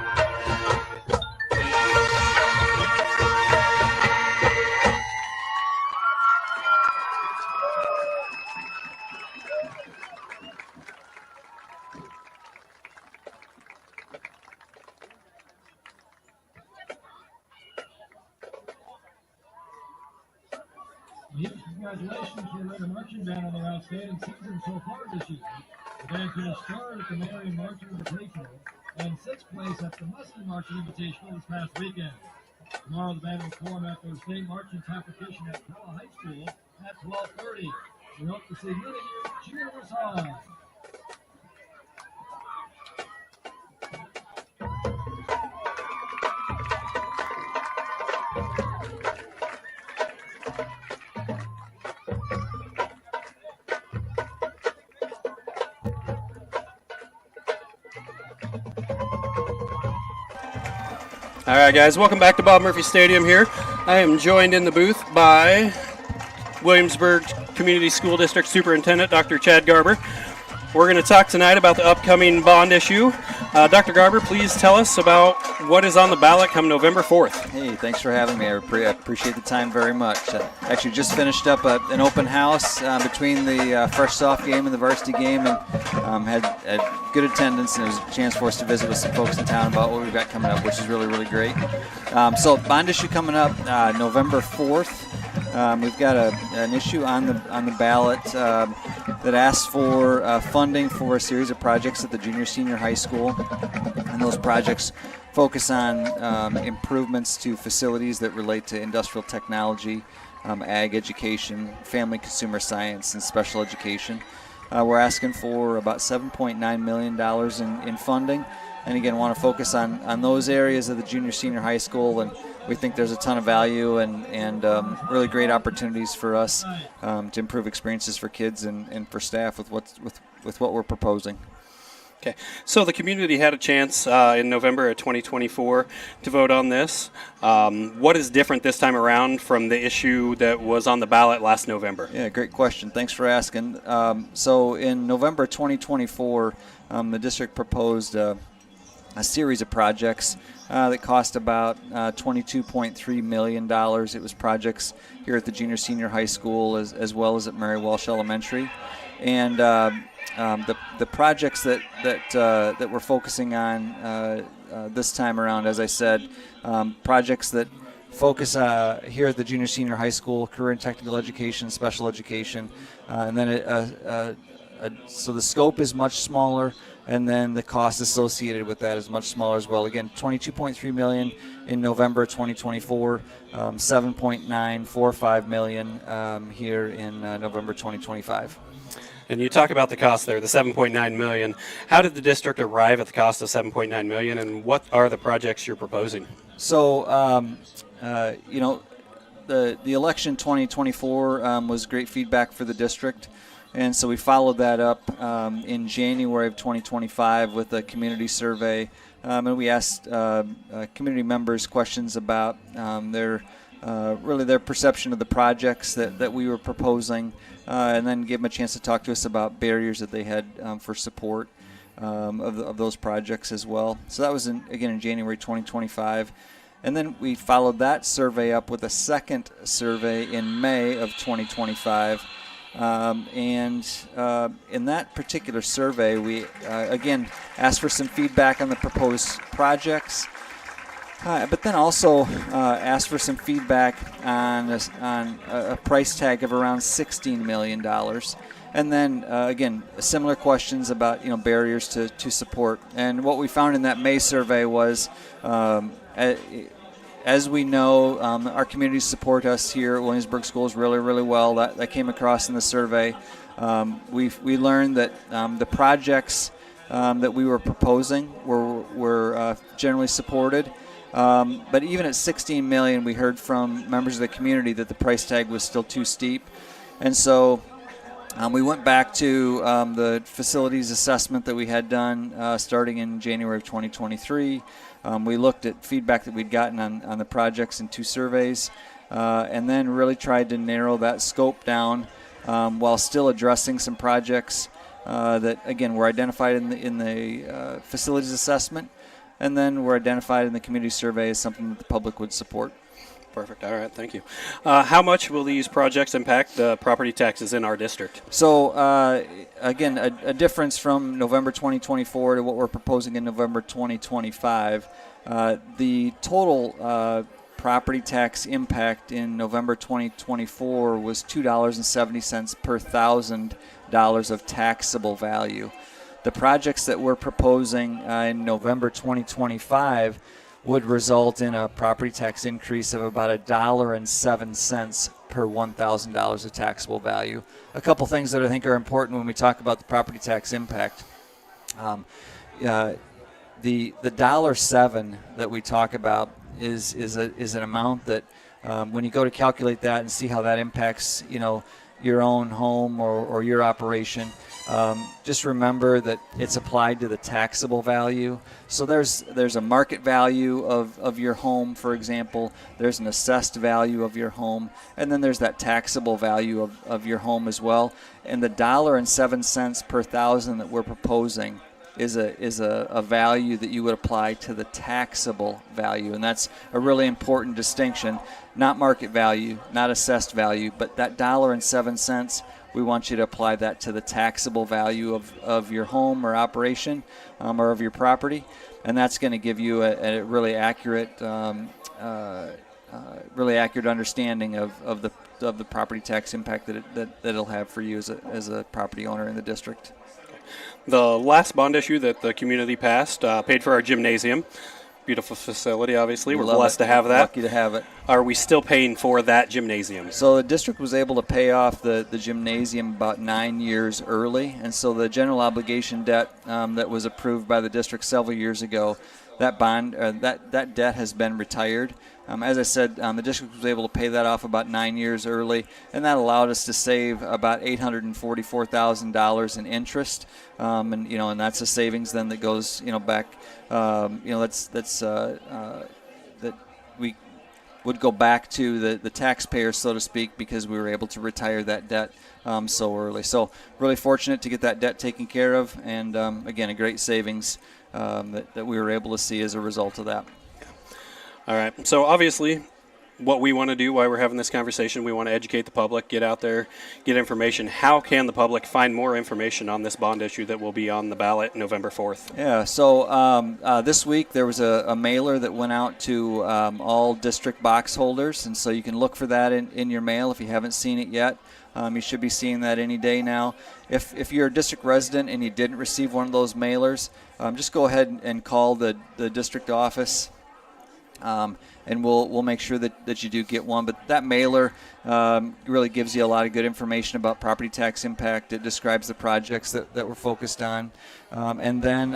congratulations to the Raider Marching Band on their outstanding season so far this year. The band finished third at the Marion Marching Invitational and sixth place at the Muskie Marching Invitational this past weekend. Tomorrow the band will perform at their state marching competition at Pella High School at 12:30. We hope to see many of you cheer us on. All right, guys, welcome back to Bob Murphy Stadium here. I am joined in the booth by Williamsburg Community School District Superintendent, Dr. Chad Garber. We're going to talk tonight about the upcoming bond issue. Dr. Garber, please tell us about what is on the ballot come November 4th. Hey, thanks for having me. I appreciate the time very much. Actually just finished up an open house between the Fresh Soph game and the Varsity game, and had good attendance, and it was a chance for us to visit with some folks in town about what we've got coming up, which is really, really great. So bond issue coming up November 4th. We've got an issue on the ballot that asks for funding for a series of projects at the junior-senior high school, and those projects focus on improvements to facilities that relate to industrial technology, ag education, family consumer science, and special education. We're asking for about $7.9 million in funding, and again, want to focus on those areas of the junior-senior high school, and we think there's a ton of value and really great opportunities for us to improve experiences for kids and for staff with what we're proposing. Okay, so the community had a chance in November of 2024 to vote on this. What is different this time around from the issue that was on the ballot last November? Yeah, great question. Thanks for asking. So in November 2024, the district proposed a series of projects that cost about $22.3 million. It was projects here at the junior-senior high school as well as at Mary Walsh Elementary. And the projects that we're focusing on this time around, as I said, projects that focus here at the junior-senior high school, career and technical education, special education, and then so the scope is much smaller, and then the cost associated with that is much smaller as well. Again, $22.3 million in November 2024, $7.945 million here in November 2025. And you talk about the cost there, the $7.9 million. How did the district arrive at the cost of $7.9 million, and what are the projects you're proposing? So, the election 2024 was great feedback for the district. And so we followed that up in January of 2025 with a community survey, and we asked community members questions about their perception of the projects that we were proposing, and then gave them a chance to talk to us about barriers that they had for support of those projects as well. So that was in January 2025. And then we followed that survey up with a second survey in May of 2025. In that particular survey, we again asked for some feedback on the proposed projects, but then also asked for some feedback on a price tag of around $16 million. And then again, similar questions about barriers to support. And what we found in that May survey was, as we know, our communities support us here at Williamsburg Schools really, really well. That came across in the survey. We learned that the projects that we were proposing were generally supported. But even at $16 million, we heard from members of the community that the price tag was still too steep. And so we went back to the facilities assessment that we had done starting in January of 2023. We looked at feedback that we'd gotten on the projects in 2 surveys, and then really tried to narrow that scope down while still addressing some projects that, again, were identified in the facilities assessment, and then we're identified in the community survey as something that the public would support. Perfect. All right. Thank you. How much will these projects impact the property taxes in our district? So, again, a difference from November 2024 to what we're proposing in November 2025. The total property tax impact in November 2024 was $2.70 per $1,000 of taxable value. The projects that we're proposing in November 2025 would result in a property tax increase of about $1.07 per $1,000 of taxable value. A couple things that I think are important when we talk about the property tax impact. The $1.07 that we talk about is an amount that when you go to calculate that and see how that impacts, your own home or your operation, just remember that it's applied to the taxable value. So there's a market value of your home, for example. There's an assessed value of your home, and then there's that taxable value of your home as well. And the $1.07 per $1,000 that we're proposing is a value that you would apply to the taxable value, and that's a really important distinction. Not market value, not assessed value, but that $1.07, we want you to apply that to the taxable value of your home or operation or of your property, and that's going to give you a really accurate understanding of the property tax impact that it'll have for you as a property owner in the district. The last bond issue that the community passed paid for our gymnasium. Beautiful facility, obviously. We're blessed to have that. Lucky to have it. Are we still paying for that gymnasium? So the district was able to pay off the gymnasium about 9 years early, and so the general obligation debt that was approved by the district several years ago, that debt has been retired. As I said, the district was able to pay that off about 9 years early, and that allowed us to save about $844,000 in interest, and that's a savings then that goes back. That we would go back to the taxpayers, so to speak, because we were able to retire that debt so early. So really fortunate to get that debt taken care of, and again, a great savings that we were able to see as a result of that. All right. So obviously, what we want to do while we're having this conversation, we want to educate the public, get out there, get information. How can the public find more information on this bond issue that will be on the ballot November 4th? Yeah. So this week there was a mailer that went out to all district box holders, and so you can look for that in your mail if you haven't seen it yet. You should be seeing that any day now. If you're a district resident and you didn't receive one of those mailers, just go ahead and call the district office. And we'll make sure that you do get one. But that mailer really gives you a lot of good information about property tax impact. It describes the projects that we're focused on. And then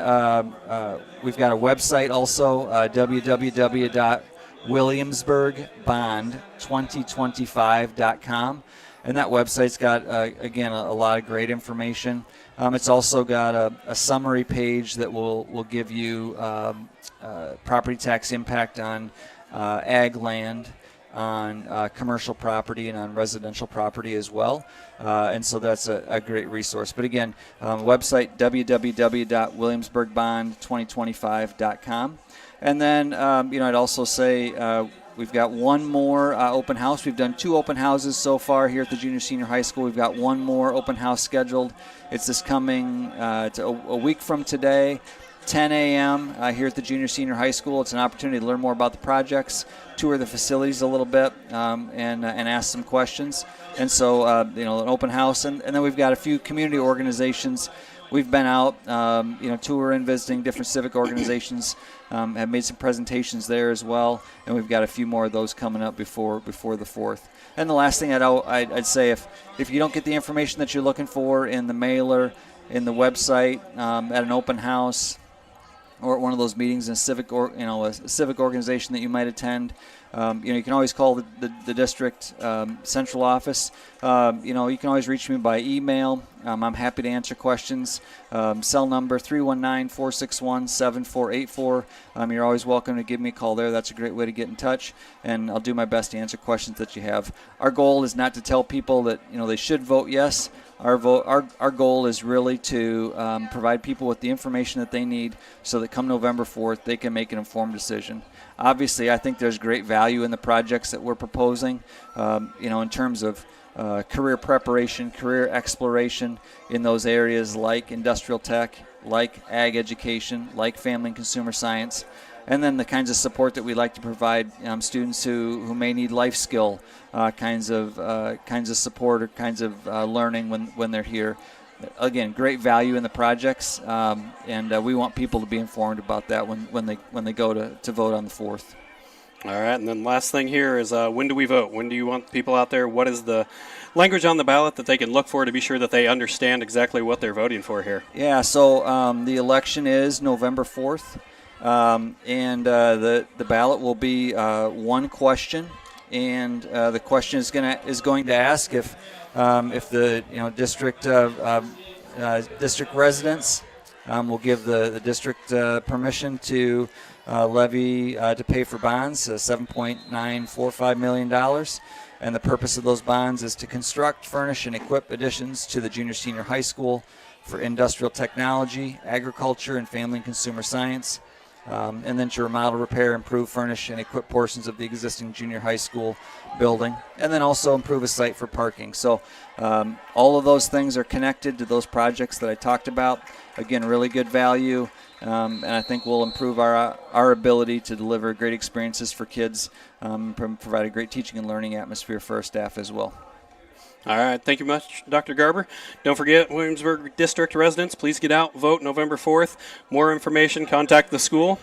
we've got a website also, www.williamsburgbond2025.com. And that website's got, again, a lot of great information. It's also got a summary page that will give you property tax impact on ag land, on commercial property, and on residential property as well. And so that's a great resource. But again, website www.williamsburgbond2025.com. And then, I'd also say we've got one more open house. We've done 2 open houses so far here at the junior senior high school. We've got one more open house scheduled. It's this coming it's a week from today, 10 a.m. Here at the junior senior high school. It's an opportunity to learn more about the projects, tour the facilities a little bit, and ask some questions. And so, an open house. And then we've got a few community organizations. We've been out, touring, visiting different civic organizations, have made some presentations there as well, and we've got a few more of those coming up before the 4th. And the last thing I'd say, if you don't get the information that you're looking for in the mailer, in the website, at an open house, or at one of those meetings in a civic organization that you might attend, You can always call the district central office. You can always reach me by email. I'm happy to answer questions. Cell number 319-461-7484. You're always welcome to give me a call there. That's a great way to get in touch, and I'll do my best to answer questions that you have. Our goal is not to tell people that they should vote yes. Our goal is really to provide people with the information that they need so that come November 4th they can make an informed decision. Obviously, I think there's great value in the projects that we're proposing, in terms of career preparation, career exploration in those areas like industrial tech, like ag education, like family and consumer science, and then the kinds of support that we like to provide students who may need life skill kinds of support or kinds of learning when they're here. Again, great value in the projects, and we want people to be informed about that when they go to vote on the 4th. All right, and then last thing here is when do we vote? When do you want people out there? What is the language on the ballot that they can look for to be sure that they understand exactly what they're voting for here? Yeah, so the election is November 4th, and the ballot will be one question, and the question is going to ask if the district residents will give the district permission to levy to pay for bonds, $7.945 million. And the purpose of those bonds is to construct, furnish, and equip additions to the junior-senior high school for industrial technology, agriculture, and family and consumer science, and then to remodel, repair, improve, furnish, and equip portions of the existing junior high school building, and then also improve a site for parking. So all of those things are connected to those projects that I talked about. Again, really good value, and I think will improve our ability to deliver great experiences for kids, provide a great teaching and learning atmosphere for our staff as well. All right, thank you much, Dr. Garber. Don't forget, Williamsburg District residents, please get out, vote November 4th. More information, contact the school.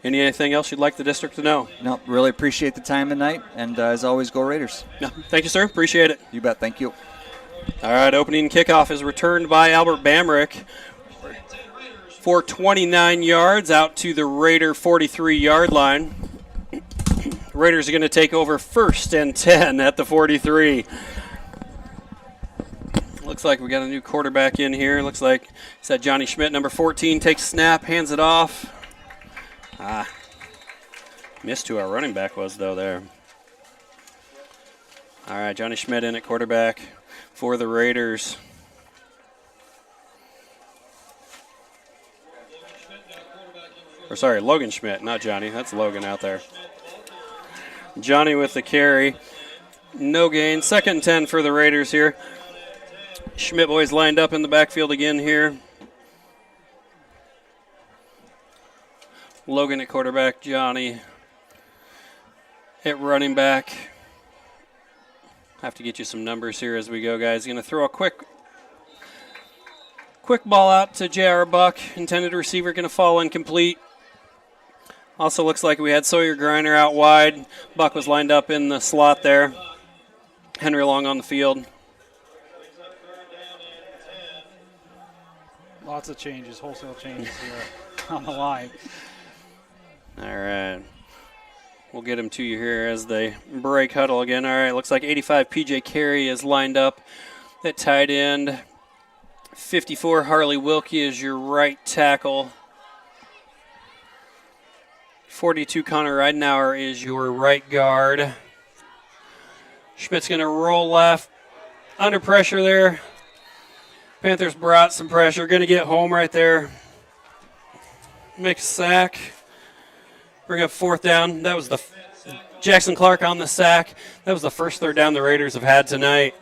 Anything else you'd like the district to know? No, really appreciate the time tonight, and as always, go Raiders. No, thank you, sir. Appreciate it. You bet. Thank you. All right, opening kickoff is returned by Albert Bamrick for 29 yards out to the Raider 43-yard line. Raiders are going to take over 1st and 10 at the 43. Looks like we got a new quarterback in here. Looks like it's that Johnny Schmidt, number 14, takes a snap, hands it off. Missed who our running back was, though, there. All right, Johnny Schmidt in at quarterback for the Raiders. Or sorry, Logan Schmidt, not Johnny. That's Logan out there. Johnny with the carry. No gain. 2nd and 10 for the Raiders here. Schmidt boys lined up in the backfield again here. Logan at quarterback, Johnny at running back. Have to get you some numbers here as we go, guys. Going to throw a quick ball out to J.R. Buck. Intended receiver going to fall incomplete. Also looks like we had Sawyer Griner out wide. Buck was lined up in the slot there. Henry Long on the field. Lots of changes, wholesale changes here on the line. All right. We'll get them to you here as they break huddle again. All right, looks like 85 P.J. Carey is lined up at tight end. 54 Harley Wilkie is your right tackle. 42 Connor Ridenauer is your right guard. Schmidt's going to roll left. Under pressure there. Panthers brought some pressure. Going to get home right there. Make a sack. Bring up 4th down. That was the Jackson Clark on the sack. That was the first 3rd down the Raiders have had tonight.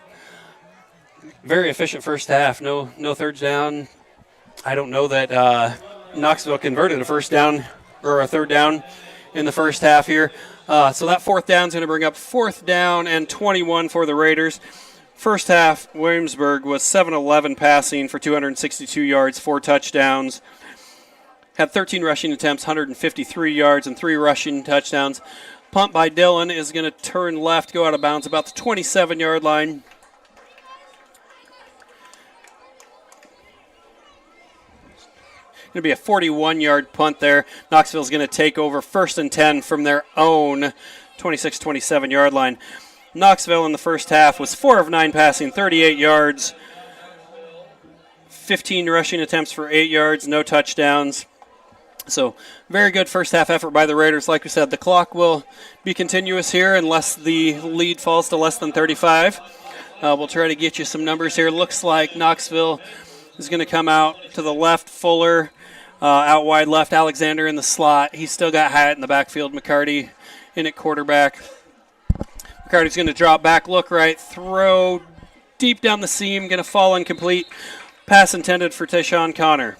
Very efficient first half. No 3rds down. I don't know that Knoxville converted a 1st down or a 3rd down in the first half here. So that 4th down is going to bring up 4th down and 21 for the Raiders. First half, Williamsburg was 7-11 passing for 262 yards, 4 touchdowns. Had 13 rushing attempts, 153 yards, and 3 rushing touchdowns. Punt by Dillon is going to turn left, go out of bounds about the 27-yard line. to be a 41-yard punt there. Knoxville's going to take over 1st and 10 from their own 26-27-yard line. Knoxville in the first half was 4 of 9 passing, 38 yards, 15 rushing attempts for 8 yards, no touchdowns. So very good first half effort by the Raiders. Like we said, the clock will be continuous here unless the lead falls to less than 35. We'll try to get you some numbers here. Looks like Knoxville is going to come out to the left. Fuller out wide left. Alexander in the slot. He's still got Hyatt in the backfield. McCarty in at quarterback. McCarty's going to drop back, look right, throw deep down the seam. Going to fall incomplete. Pass intended for Tayshawn Connor.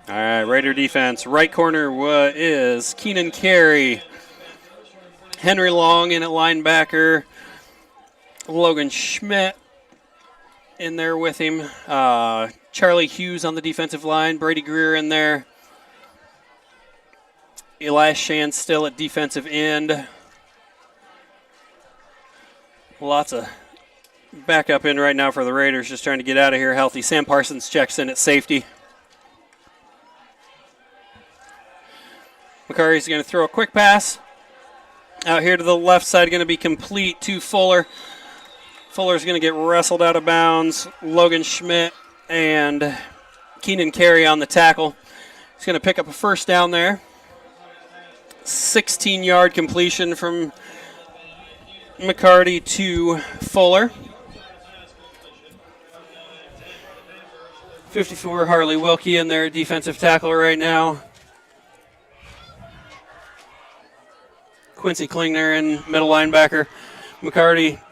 All right, Raider defense. Right corner is Keenan Carey. Henry Long in at linebacker. Logan Schmidt in there with him. Charlie Hughes on the defensive line. Brady Greer in there. Elias Shan still at defensive end. Lots of backup in right now for the Raiders, just trying to get out of here healthy. Sam Parsons checks in at safety. McCarty's going to throw a quick pass. Out here to the left side, going to be complete to Fuller. Fuller's going to get wrestled out of bounds. Logan Schmidt and Keenan Carey on the tackle. He's going to pick up a first down there. 16-yard completion from McCarty to Fuller. 54, Harley Wilkie in there, defensive tackle right now. Quincy Klingner in middle linebacker. McCarty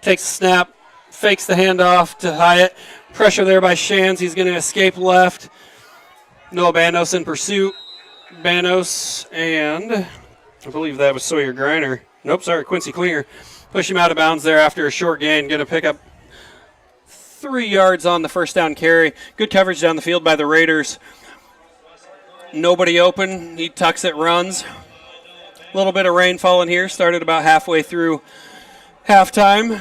takes a snap, fakes the handoff to Hyatt. Pressure there by Shands. He's going to escape left. Noah Banos in pursuit. Banos and I believe that was Sawyer Griner. Nope, sorry, Quincy Klingner. Push him out of bounds there after a short gain. Going to pick up 3 yards on the first down carry. Good coverage down the field by the Raiders. Nobody open. He tucks it, runs. A little bit of rain falling here. Started about halfway through halftime.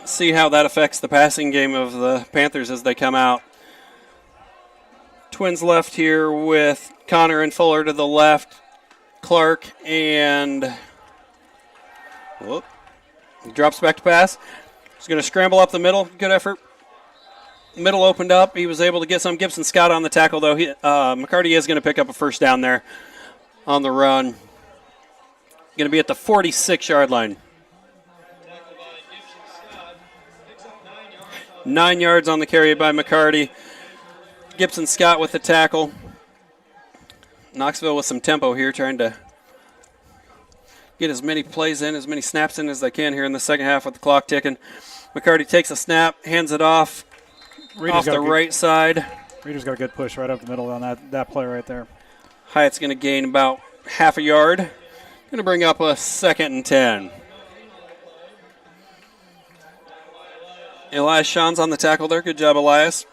See how that affects the passing game of the Panthers as they come out. Twins left here with Connor and Fuller to the left. Clark and whoop, he drops back to pass. He's going to scramble up the middle. Good effort. Middle opened up. He was able to get some. Gibson Scott on the tackle, though. McCarty is going to pick up a first down there on the run. Going to be at the 46-yard line. 9 yards on the carry by McCarty. Gibson Scott with the tackle. Knoxville with some tempo here, trying to get as many plays in, as many snaps in as they can here in the second half with the clock ticking. McCarty takes a snap, hands it off. Off the right side. Reader's got a good push right up the middle on that play right there. Hyatt's going to gain about half a yard. Going to bring up a 2nd and 10. Elias Sean's on the tackle there. Good job, Elias.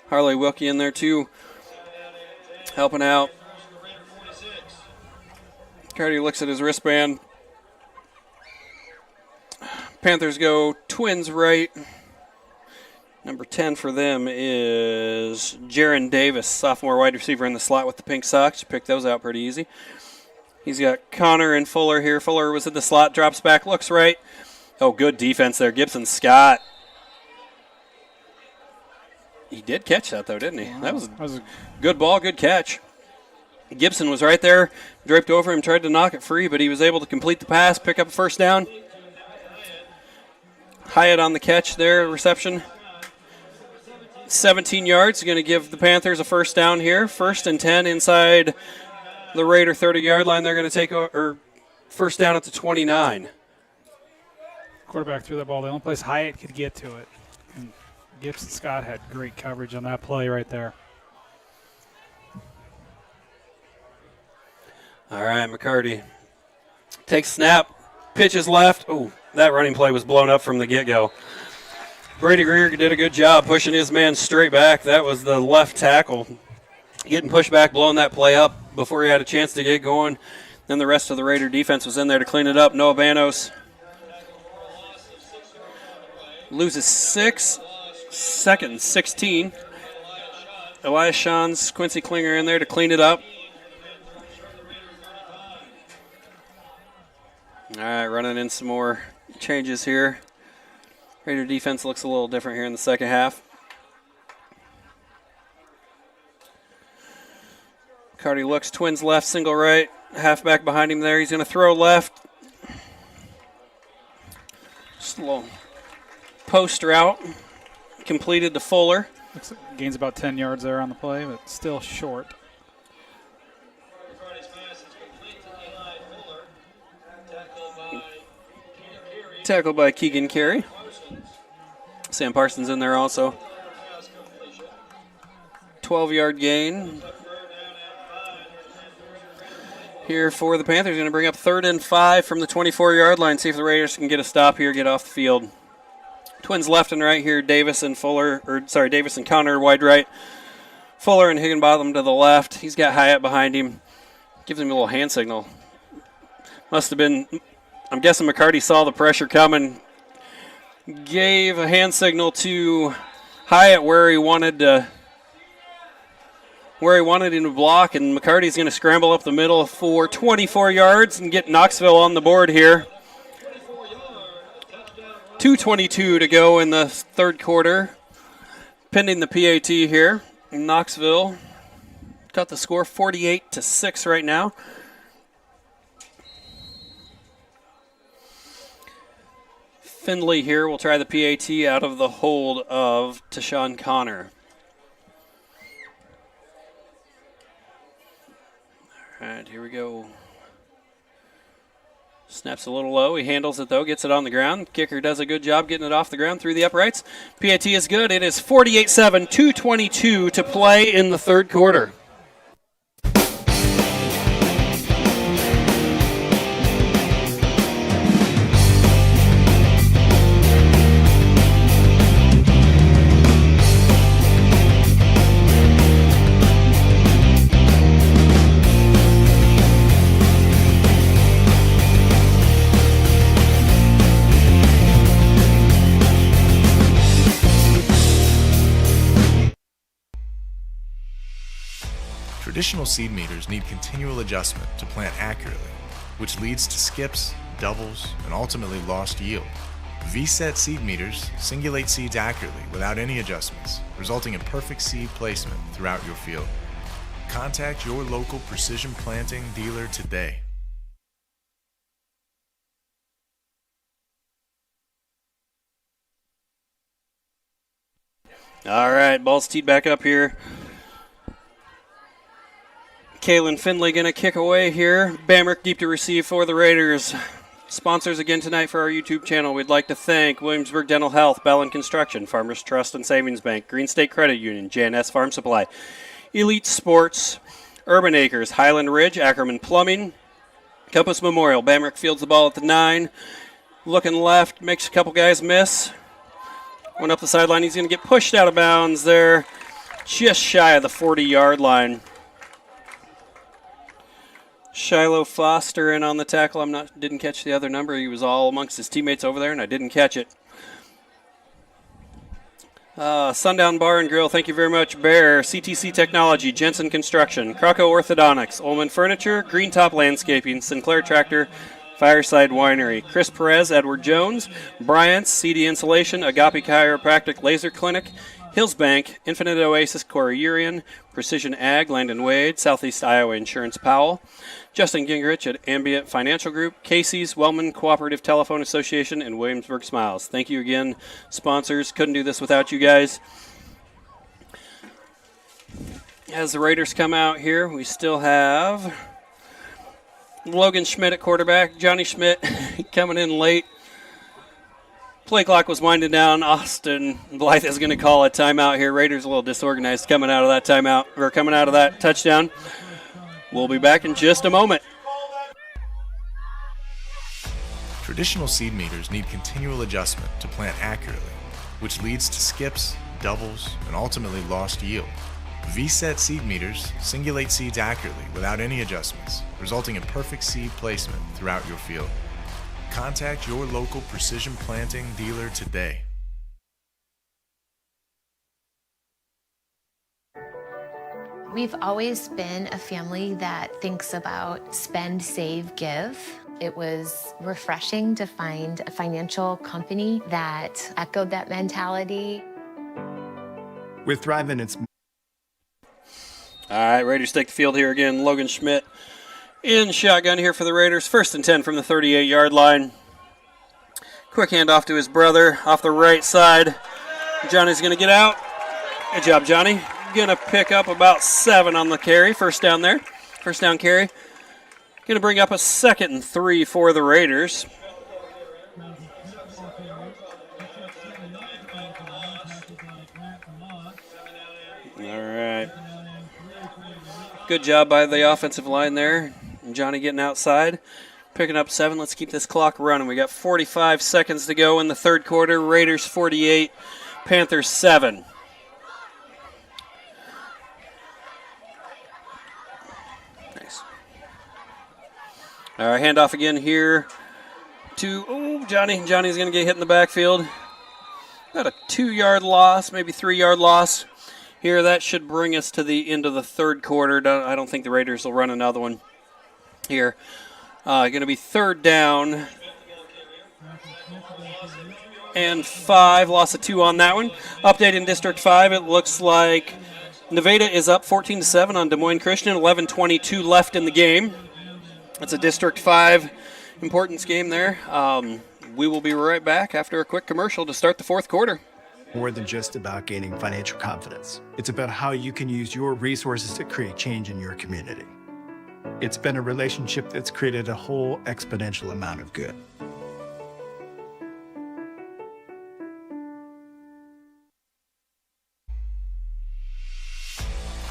Harley Wilkie in there too, helping out. Carty looks at his wristband. Panthers go Twins right. Number 10 for them is Jaron Davis, sophomore wide receiver in the slot with the pink socks. You picked those out pretty easy. He's got Connor and Fuller here. Fuller was in the slot, drops back, looks right. Oh, good defense there. Gibson Scott. He did catch that, though, didn't he? That was a good ball, good catch. Gibson was right there, draped over him, tried to knock it free, but he was able to complete the pass, pick up a first down. Hyatt on the catch there, reception. 17 yards, going to give the Panthers a first down here. 1st and 10 inside the Raider 30-yard line. They're going to take first down at the 29. Quarterback threw that ball. The only place Hyatt could get to it. And Gibson Scott had great coverage on that play right there. All right, McCarty takes snap, pitches left. Oh, that running play was blown up from the get-go. Brady Greer did a good job pushing his man straight back. That was the left tackle. Getting pushed back, blowing that play up before he had a chance to get going. Then the rest of the Raider defense was in there to clean it up. Noah Banos loses 6, second and 16. Elias Shans, Quincy Klinger in there to clean it up. All right, running in some more changes here. Raider defense looks a little different here in the second half. Cardi looks, twins left, single right. Halfback behind him there. He's going to throw left. Just a little post route. Completed to Fuller. Looks like gains about 10 yards there on the play, but still short. Tackled by Keegan Carey. Sam Parsons in there also. 12-yard gain here for the Panthers. Going to bring up 3rd and 5 from the 24-yard line. See if the Raiders can get a stop here, get off the field. Twins left and right here. Davis and Connor wide right. Fuller and Higginbotham to the left. He's got Hyatt behind him. Gives him a little hand signal. Must have been, I'm guessing McCarty saw the pressure coming. Gave a hand signal to Hyatt where he wanted him to block, and McCarty's going to scramble up the middle for 24 yards and get Knoxville on the board here. 2:22 to go in the third quarter. Pending the PAT here. Knoxville got the score 48-6 right now. Findlay here will try the PAT out of the hold of Tashawn Connor. All right, here we go. Snaps a little low. He handles it, though. Gets it on the ground. Kicker does a good job getting it off the ground through the uprights. PAT is good. It is 48-7, 2:22 to play in the third quarter. Traditional seed meters need continual adjustment to plant accurately, which leads to skips, doubles, and ultimately lost yield. VSET seed meters singulate seeds accurately without any adjustments, resulting in perfect seed placement throughout your field. Contact your local precision planting dealer today. All right, ball's teed back up here. Kalen Findlay going to kick away here. Bamrick deep to receive for the Raiders. Sponsors again tonight for our YouTube channel. We'd like to thank Williamsburg Dental Health, Bell & Construction, Farmers Trust and Savings Bank, Green State Credit Union, J&S Farm Supply, Elite Sports, Urban Acres, Highland Ridge, Ackerman Plumbing, Compass Memorial. Bamrick fields the ball at the 9. Looking left, makes a couple guys miss. Went up the sideline. He's going to get pushed out of bounds there, just shy of the 40-yard line. Shiloh Foster in on the tackle. Didn't catch the other number. He was all amongst his teammates over there, and I didn't catch it. Sundown Bar and Grill, thank you very much. Bear, CTC Technology, Jensen Construction, Croco Orthodontics, Ullman Furniture, Green Top Landscaping, Sinclair Tractor, Fireside Winery, Chris Perez, Edward Jones, Bryant's, CD Insulation, Agape Chiropractic Laser Clinic, Hills Bank, Infinite Oasis, Corey Urian, Precision Ag, Landon Wade, Southeast Iowa Insurance Powell, Justin Gingrich at Ambient Financial Group, Casey's, Wellman Cooperative Telephone Association, and Williamsburg Smiles. Thank you again, sponsors. Couldn't do this without you guys. As the Raiders come out here, we still have Logan Schmidt at quarterback, Johnny Schmidt coming in late. Play clock was winding down. Austin Blythe is going to call a timeout here. Raiders a little disorganized coming out of that timeout, or coming out of that touchdown. We'll be back in just a moment. Traditional seed meters need continual adjustment to plant accurately, which leads to skips, doubles, and ultimately lost yield. VSET seed meters singulate seeds accurately without any adjustments, resulting in perfect seed placement throughout your field. Contact your local precision planting dealer today. We've always been a family that thinks about spend, save, give. It was refreshing to find a financial company that echoed that mentality. With Thrive and its... All right, Raiders take the field here again. Logan Schmidt in shotgun here for the Raiders. 1st and 10 from the 38-yard line. Quick handoff to his brother off the right side. Johnny's going to get out. Good job, Johnny. Going to pick up about 7 on the carry. First down there. First down carry. Going to bring up a 2nd and 3 for the Raiders. All right. Good job by the offensive line there. Johnny getting outside, picking up 7. Let's keep this clock running. We got 45 seconds to go in the third quarter. Raiders 48, Panthers 7. Nice. All right, handoff again here to Johnny. Johnny's going to get hit in the backfield. About a 2-yard loss, maybe 3-yard loss. Here, that should bring us to the end of the third quarter. I don't think the Raiders will run another one here. Going to be 3rd down and 5. Loss of 2 on that one. Update in District 5, it looks like Nevada is up 14-7 on Des Moines Christian. 11:22 left in the game. It's a District 5 importance game there. We will be right back after a quick commercial to start the fourth quarter. More than just about gaining financial confidence. It's about how you can use your resources to create change in your community. It's been a relationship that's created a whole exponential amount of good.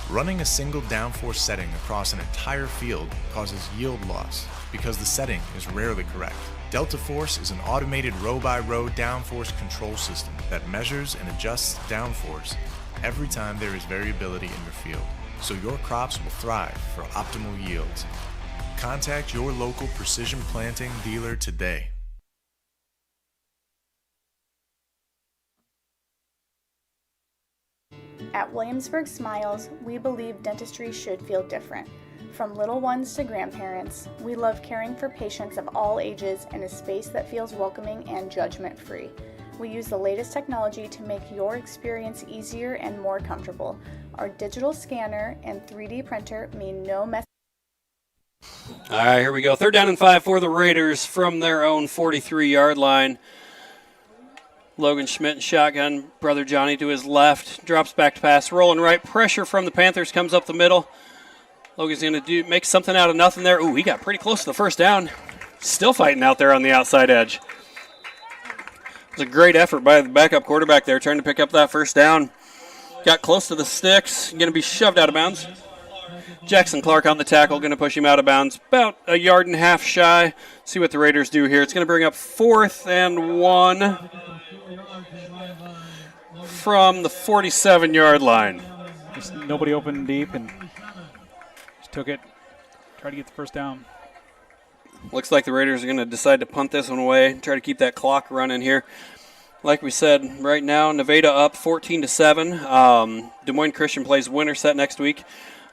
Running a single downforce setting across an entire field causes yield loss because the setting is rarely correct. Delta Force is an automated row-by-row downforce control system that measures and adjusts downforce every time there is variability in your field, so your crops will thrive for optimal yields. Contact your local precision planting dealer today. At Williamsburg Smiles, we believe dentistry should feel different. From little ones to grandparents, we love caring for patients of all ages in a space that feels welcoming and judgment-free. We use the latest technology to make your experience easier and more comfortable. Our digital scanner and 3D printer mean no mess. All right, here we go. 3rd down and 5 for the Raiders from their own 43-yard line. Logan Schmidt in shotgun. Brother Johnny to his left. Drops back to pass. Rolling right. Pressure from the Panthers comes up the middle. Logan's going to make something out of nothing there. Ooh, he got pretty close to the first down. Still fighting out there on the outside edge. It was a great effort by the backup quarterback there trying to pick up that first down. Got close to the sticks. Going to be shoved out of bounds. Jackson Clark on the tackle. Going to push him out of bounds. About a yard and a half shy. See what the Raiders do here. It's going to bring up 4th and 1 from the 47-yard line. Just nobody open deep and took it, tried to get the first down. Looks like the Raiders are going to decide to punt this one away, try to keep that clock running here. Like we said, right now, Nevada up 14-7. Des Moines Christian plays Winterset next week.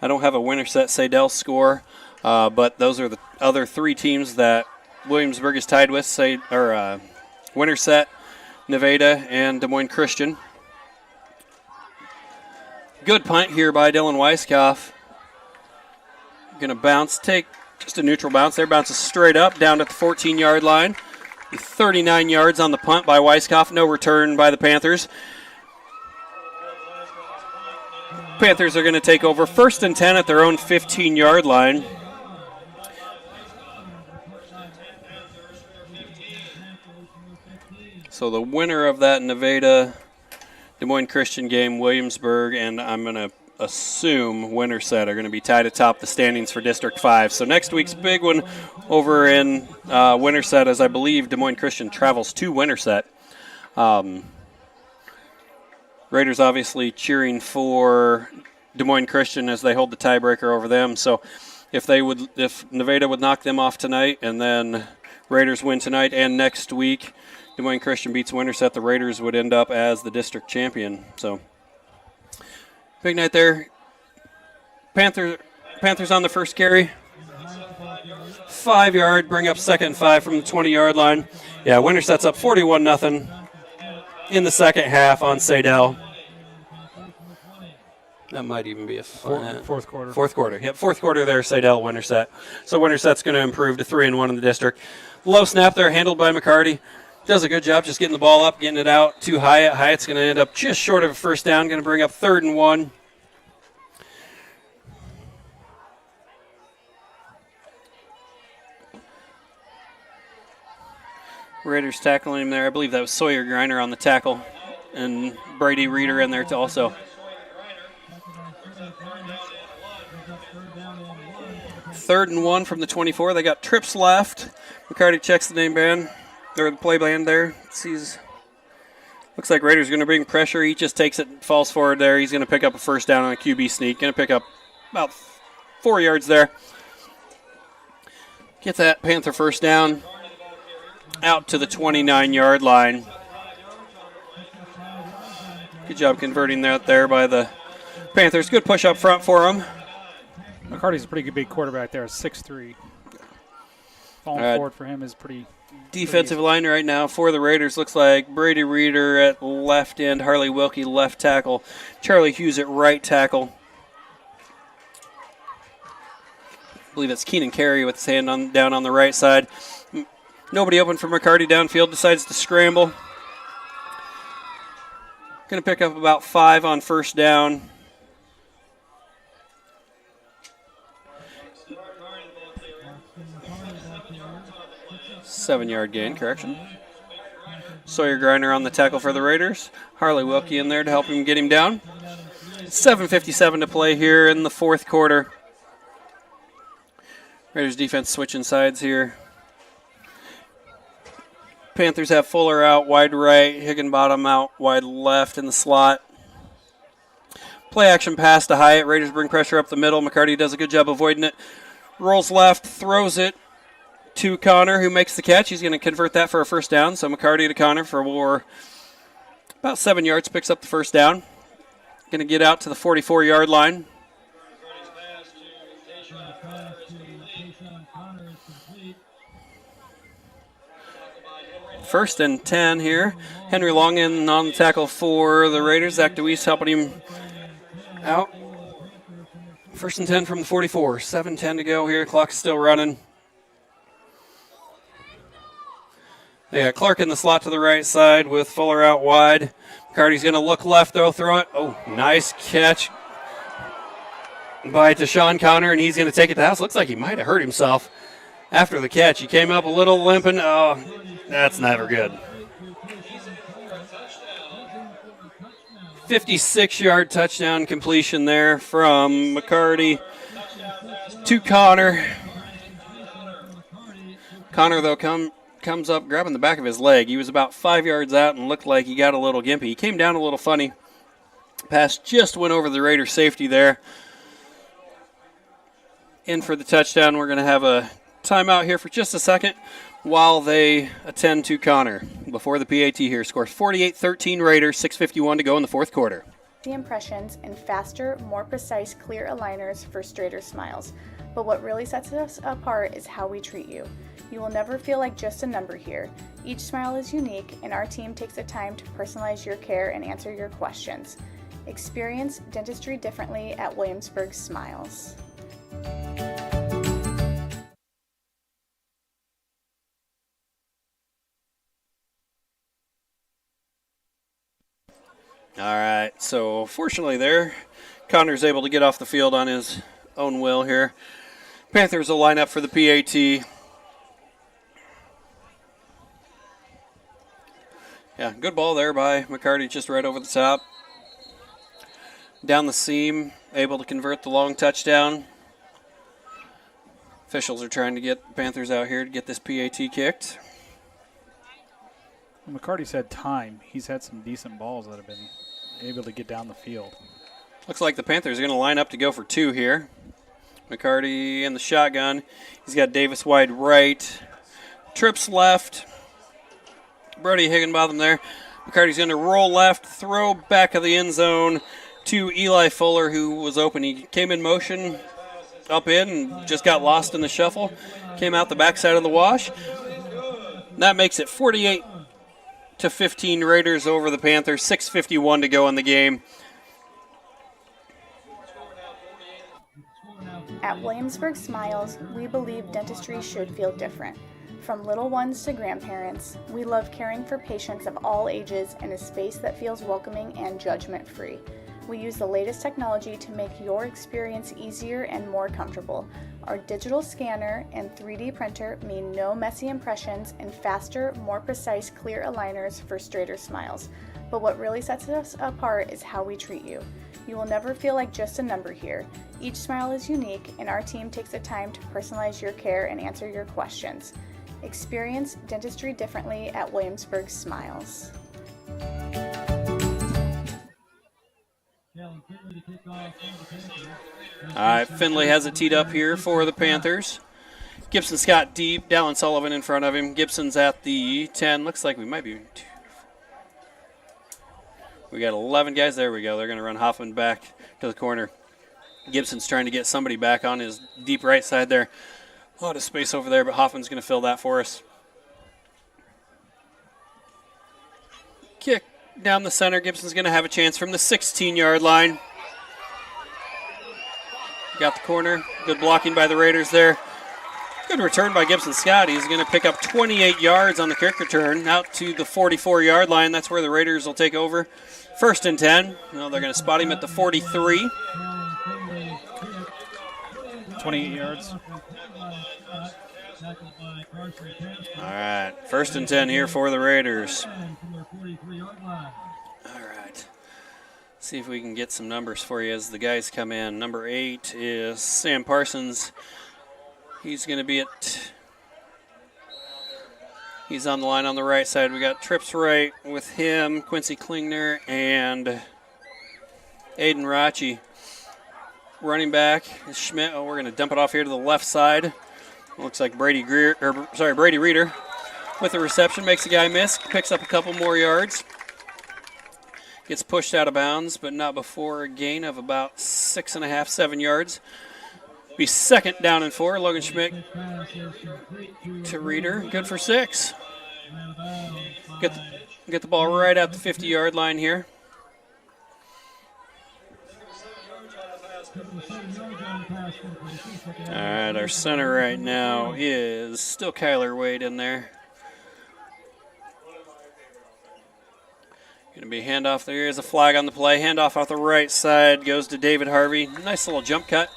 I don't have a Winterset Sadell score, but those are the other 3 teams that Williamsburg is tied with, Winterset, Nevada, and Des Moines Christian. Good punt here by Dylan Weiskopf. Going to bounce, take just a neutral bounce there. Bounces straight up, down at the 14-yard line. 39 yards on the punt by Weiskopf. No return by the Panthers. Panthers are going to take over 1st and 10 at their own 15-yard line. So the winner of that Nevada Des Moines Christian game, Williamsburg, and I'm going to assume Winterset are going to be tied atop the standings for District 5. So next week's big one over in Winterset, as I believe Des Moines Christian travels to Winterset. Raiders obviously cheering for Des Moines Christian as they hold the tiebreaker over them. So if Nevada would knock them off tonight and then Raiders win tonight and next week, Des Moines Christian beats Winterset, the Raiders would end up as the district champion. So big night there. Panthers on the first carry. 5 yard, bring up 2nd and 5 from the 20-yard line. Yeah, Winterset's up 41-0 in the second half on Sadell. That might even be a fourth quarter. Fourth quarter. Yep, fourth quarter there, Sadell, Winterset. So Winterset's going to improve to 3-1 in the district. Low snap there, handled by McCarty. Does a good job just getting the ball up, getting it out to Hyatt. Hyatt's going to end up just short of a first down, going to bring up 3rd and 1. Raiders tackling him there. I believe that was Sawyer Griner on the tackle, and Brady Reeder in there too also. 3rd and 1 from the 24. They got trips left. McCarty checks the name band, or the play band there. Looks like Raiders going to bring pressure. He just takes it, falls forward there. He's going to pick up a first down on a QB sneak. Going to pick up about 4 yards there. Get that Panther first down out to the 29-yard line. Good job converting that there by the Panthers. Good push up front for them. McCarty's a pretty good big quarterback there, 6'3". Falling forward for him is pretty. Defensive line right now for the Raiders looks like Brady Reeder at left end, Harley Wilkie left tackle, Charlie Hughes at right tackle. I believe it's Keenan Carey with his hand down on the right side. Nobody open for McCarty downfield, decides to scramble. Going to pick up about 5 on first down. Seven-yard gain, correction. Sawyer Griner on the tackle for the Raiders. Harley Wilkie in there to help him get him down. 7:57 to play here in the fourth quarter. Raiders defense switching sides here. Panthers have Fuller out wide right, Higginbottom out wide left in the slot. Play action pass to Hyatt. Raiders bring pressure up the middle. McCarty does a good job avoiding it. Rolls left, throws it to Connor, who makes the catch. He's going to convert that for a first down. So McCarty to Connor for about 7 yards, picks up the first down. Going to get out to the 44-yard line. First and 10 here. Henry Long in on the tackle for the Raiders. Zach DeWeese helping him out. First and 10 from the 44. 7:10 to go here. Clock's still running. They got Clark in the slot to the right side with Fuller out wide. McCarty's going to look left, though, throw it. Oh, nice catch by Deshaun Connor, and he's going to take it to the house. Looks like he might have hurt himself after the catch. He came up a little limping. Oh, that's never good. 56-yard touchdown completion there from McCarty to Connor. Connor, though, comes up grabbing the back of his leg. He was about 5 yards out and looked like he got a little gimpy. He came down a little funny. Pass just went over the Raiders safety there. In for the touchdown. We're going to have a timeout here for just a second while they attend to Connor. Before the PAT here scores 48-13 Raiders, 6:51 to go in the fourth quarter. The impressions and faster, more precise, clear aligners for straighter smiles. But what really sets us apart is how we treat you. You will never feel like just a number here. Each smile is unique, and our team takes the time to personalize your care and answer your questions. Experience dentistry differently at Williamsburg Smiles. All right, so fortunately there, Connor's able to get off the field on his own will here. Panthers will line up for the PAT. Yeah, good ball there by McCarty, just right over the top. Down the seam, able to convert the long touchdown. Officials are trying to get the Panthers out here to get this PAT kicked. McCarty's had time. He's had some decent balls that have been able to get down the field. Looks like the Panthers are going to line up to go for 2 here. McCarty in the shotgun. He's got Davis wide right. Trips left. Brody Higginbotham there. McCarty's going to roll left, throw back of the end zone to Eli Fuller, who was open. He came in motion, up in, and just got lost in the shuffle. Came out the backside of the wash. That makes it 48-15 Raiders over the Panthers. 6:51 to go in the game. At Williamsburg Smiles, we believe dentistry should feel different. From little ones to grandparents, we love caring for patients of all ages in a space that feels welcoming and judgment-free. We use the latest technology to make your experience easier and more comfortable. Our digital scanner and 3D printer mean no messy impressions and faster, more precise, clear aligners for straighter smiles. But what really sets us apart is how we treat you. You will never feel like just a number here. Each smile is unique, and our team takes the time to personalize your care and answer your questions. Experience dentistry differently at Williamsburg Smiles. All right, Finley has it teed up here for the Panthers. Gibson Scott deep, Dallin Sullivan in front of him. Gibson's at the 10. Looks like we might be... We got 11 guys. There we go. They're going to run Hoffman back to the corner. Gibson's trying to get somebody back on his deep right side there. A lot of space over there, but Hoffman's going to fill that for us. Kick down the center. Gibson's going to have a chance from the 16-yard line. Got the corner. Good blocking by the Raiders there. Good return by Gibson Scott. He's going to pick up 28 yards on the kick return out to the 44-yard line. That's where the Raiders will take over. 1st and 10. No, they're going to spot him at the 43. 28 yards. All right, 1st and 10 here for the Raiders. All right. See if we can get some numbers for you as the guys come in. Number 8 is Sam Parsons. He's going to be at... He's on the line on the right side. We got Trips right with him, Quincy Klingner, and Aiden Rachi. Running back is Schmidt. Oh, we're going to dump it off here to the left side. Looks like Brady Reeder with the reception. Makes a guy miss. Picks up a couple more yards. Gets pushed out of bounds, but not before a gain of about 6.5, 7 yards. Be 2nd down and 4. Logan Schmidt to Reeder. Good for 6. Get the ball right at the 50-yard line here. All right, our center right now is still Kyler Wade in there. Going to be handoff. There is a flag on the play. Handoff off the right side goes to David Harvey. Nice little jump cut.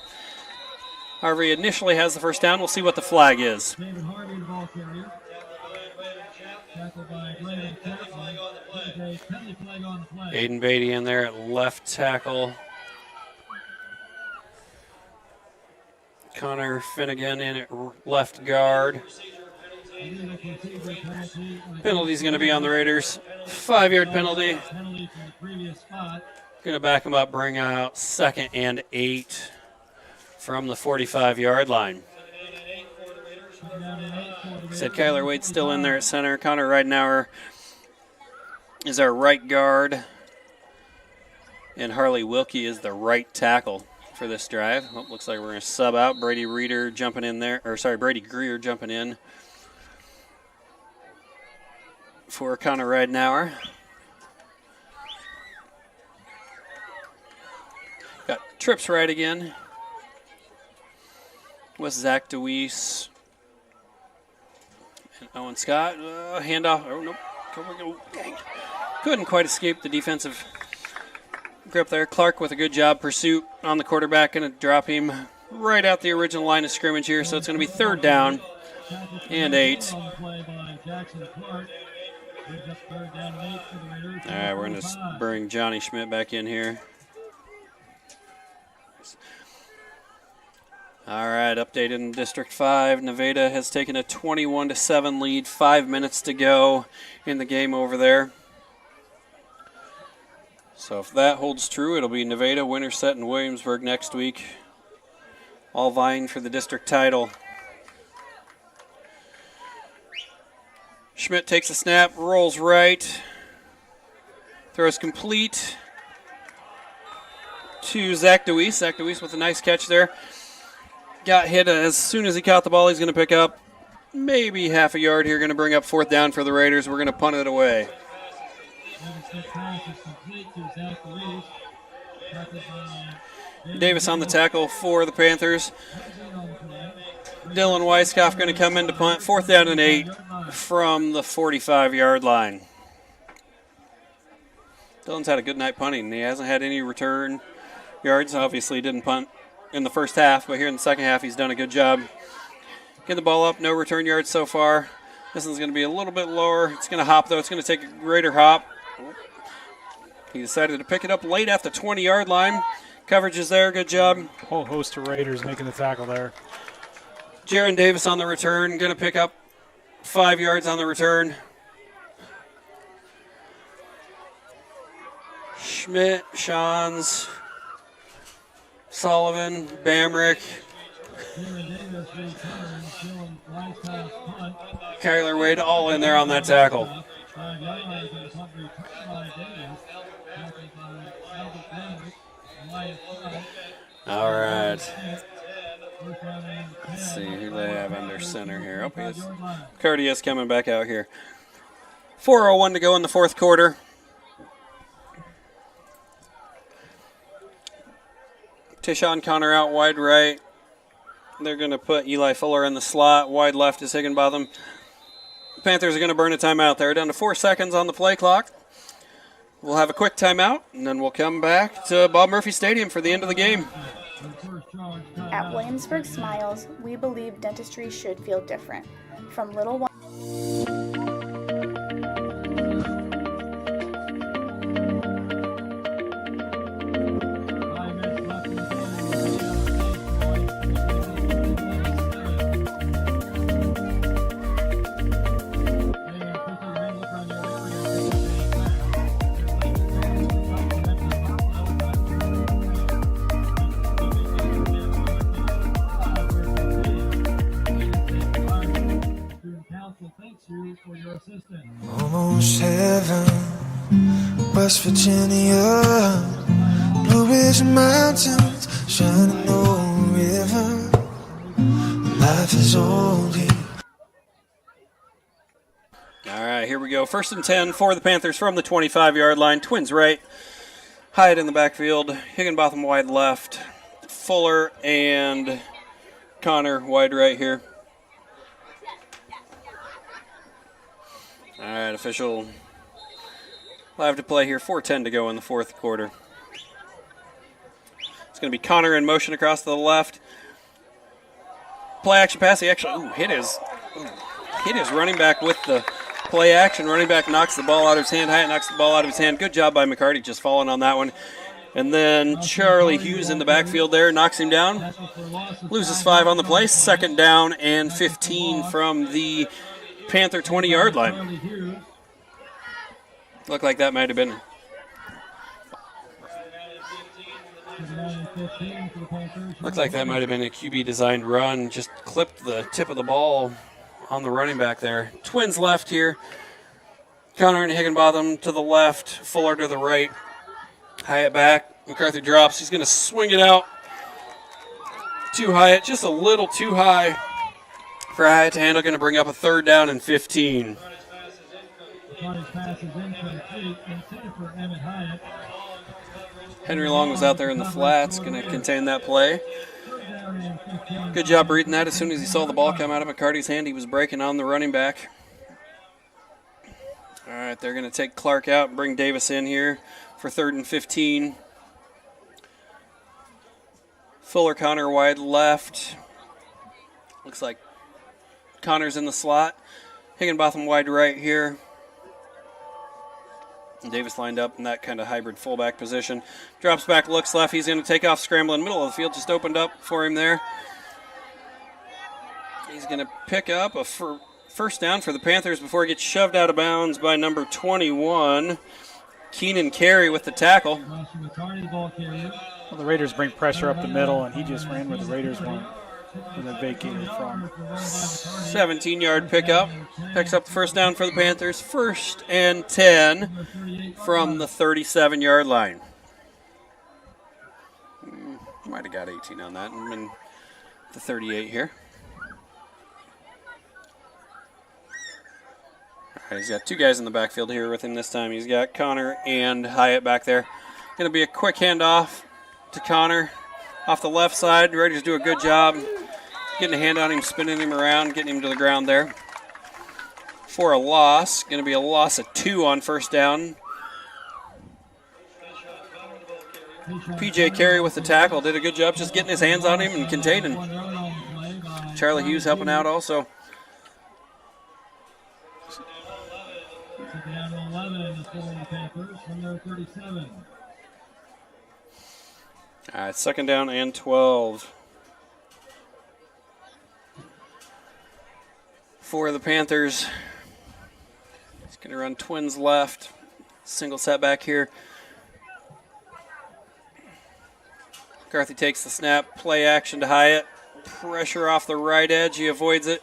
Harvey initially has the first down. We'll see what the flag is. David Harvey, the ball carrier. Tackled by Brandon Chapman. Penalty flag on the play. Aiden Beatty in there at left tackle. Connor Finnegan in at left guard. Penalty's going to be on the Raiders. 5-yard penalty. Going to back them up, bring out 2nd and 8 from the 45-yard line. Said Kyler Wade still in there at center. Connor Ridenauer is our right guard. And Harley Wilkie is the right tackle for this drive. Oh, looks like we're going to sub out. Brady Greer jumping in for Connor Ridenauer. Got Trips right again. With Zach DeWeese and Owen Scott. Handoff. Oh, nope. Dang. Couldn't quite escape the defensive grip there. Clark with a good job. Pursuit on the quarterback. Going to drop him right out the original line of scrimmage here. So it's going to be 3rd down and 8. All right, we're going to bring Johnny Schmidt back in here. All right, update in District 5. Nevada has taken a 21-7 lead. 5 minutes to go in the game over there. So if that holds true, it'll be Nevada, Winterset, and Williamsburg next week, all vying for the district title. Schmidt takes a snap, rolls right, throws complete to Zach DeWeese. Zach DeWeese with a nice catch there. Got hit as soon as he caught the ball. He's going to pick up maybe half a yard here. Going to bring up 4th down for the Raiders. We're going to punt it away. Davis on the tackle for the Panthers. Dylan Weiskopf going to come in to punt. 4th down and 8 from the 45-yard line. Dylan's had a good night punting. He hasn't had any return yards. Obviously, he didn't punt in the first half, but here in the second half, he's done a good job. Get the ball up, no return yards so far. This one's going to be a little bit lower. It's going to hop, though. It's going to take a greater hop. He decided to pick it up late at the 20-yard line. Coverage is there. Good job. Whole host of Raiders making the tackle there. Jaron Davis on the return. Going to pick up 5 yards on the return. Schmidt, Shans, Sullivan, Bamrick, Kyler Wade, all in there on that tackle. All right. Let's see who they have under center here. Oh, yes. Cardias coming back out here. 4:01 to go in the 4th quarter. Tishon Connor out wide right. They're going to put Eli Fuller in the slot. Wide left is Higginbotham. The Panthers are going to burn a timeout there. Down to 4 seconds on the play clock. We'll have a quick timeout, and then we'll come back to Bob Murphy Stadium for the end of the game. At Williamsburg Smiles, we believe dentistry should feel different. From little ones. Almost heaven, West Virginia, Blue Ridge Mountains, shining old river. Life is old here. All right, here we go. 1st and 10 for the Panthers from the 25-yard line. Twins right, Hyatt in the backfield, Higginbotham wide left, Fuller and Connor wide right here. All right, official live to play here. 4:10 to go in the 4th quarter. It's going to be Connor in motion across to the left. Play action pass. He actually hit his running back with the play action. Running back knocks the ball out of his hand. Hyatt knocks the ball out of his hand. Good job by McCarty just falling on that one. And then Charlie Hughes in the backfield there knocks him down. Loses 5 on the play. 2nd down and 15 from the Panther 20-yard line. Looked like that might have been. Looked like that might have been a QB designed run. Just clipped the tip of the ball on the running back there. Twins left here. Connor and Higginbotham to the left. Fuller to the right. Hyatt back. McCarthy drops. He's going to swing it out to Hyatt. Just a little too high for Hyatt to handle. Going to bring up a 3rd down and 15. Henry Long was out there in the flats, going to contain that play. Good job reading that. As soon as he saw the ball come out of McCarty's hand, he was breaking on the running back. All right, they're going to take Clark out and bring Davis in here for 3rd and 15. Fuller, Connor wide left. Looks like Connor's in the slot. Higginbotham wide right here. And Davis lined up in that kind of hybrid fullback position. Drops back, looks left. He's going to take off, scramble in the middle of the field. Just opened up for him there. He's going to pick up a first down for the Panthers before he gets shoved out of bounds by number 21, Keenan Carey with the tackle. Well, the Raiders bring pressure up the middle, and he just ran where the Raiders weren't, where they vacated from. 17-yard pickup. Picks up the first down for the Panthers. 1st and 10 from the 37-yard line. Might have got 18 on that. I'm in the 38 here. All right, he's got 2 guys in the backfield here with him this time. He's got Connor and Hyatt back there. Going to be a quick handoff to Connor off the left side. The Raiders do a good job getting a hand on him, spinning him around, getting him to the ground there. For a loss, going to be a loss of 2 on first down. PJ Carey with the tackle. Did a good job just getting his hands on him and containing. Charlie Hughes helping out also. Down 11 for the Panthers from their 37. All right, 2nd down and 12. For the Panthers. He's going to run twins left. Single setback here. McCarthy takes the snap. Play action to Hyatt. Pressure off the right edge. He avoids it.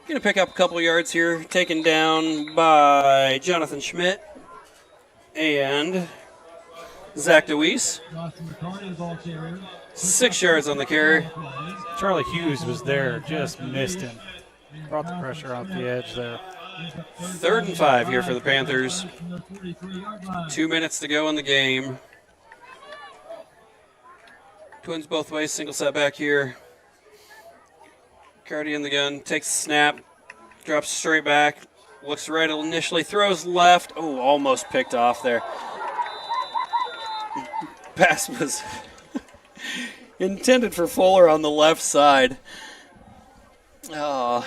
Going to pick up a couple of yards here. Taken down by Jonathan Schmidt and Zach DeWeese. 6 yards on the carry. Charlie Hughes was there, just missed him. Brought the pressure off the edge there. 3rd and 5 here for the Panthers. 2 minutes to go in the game. Twins both ways, single setback here. Cardi in the gun, takes the snap, drops straight back, looks right initially, throws left. Oh, almost picked off there. Pass was intended for Fuller on the left side. Oh.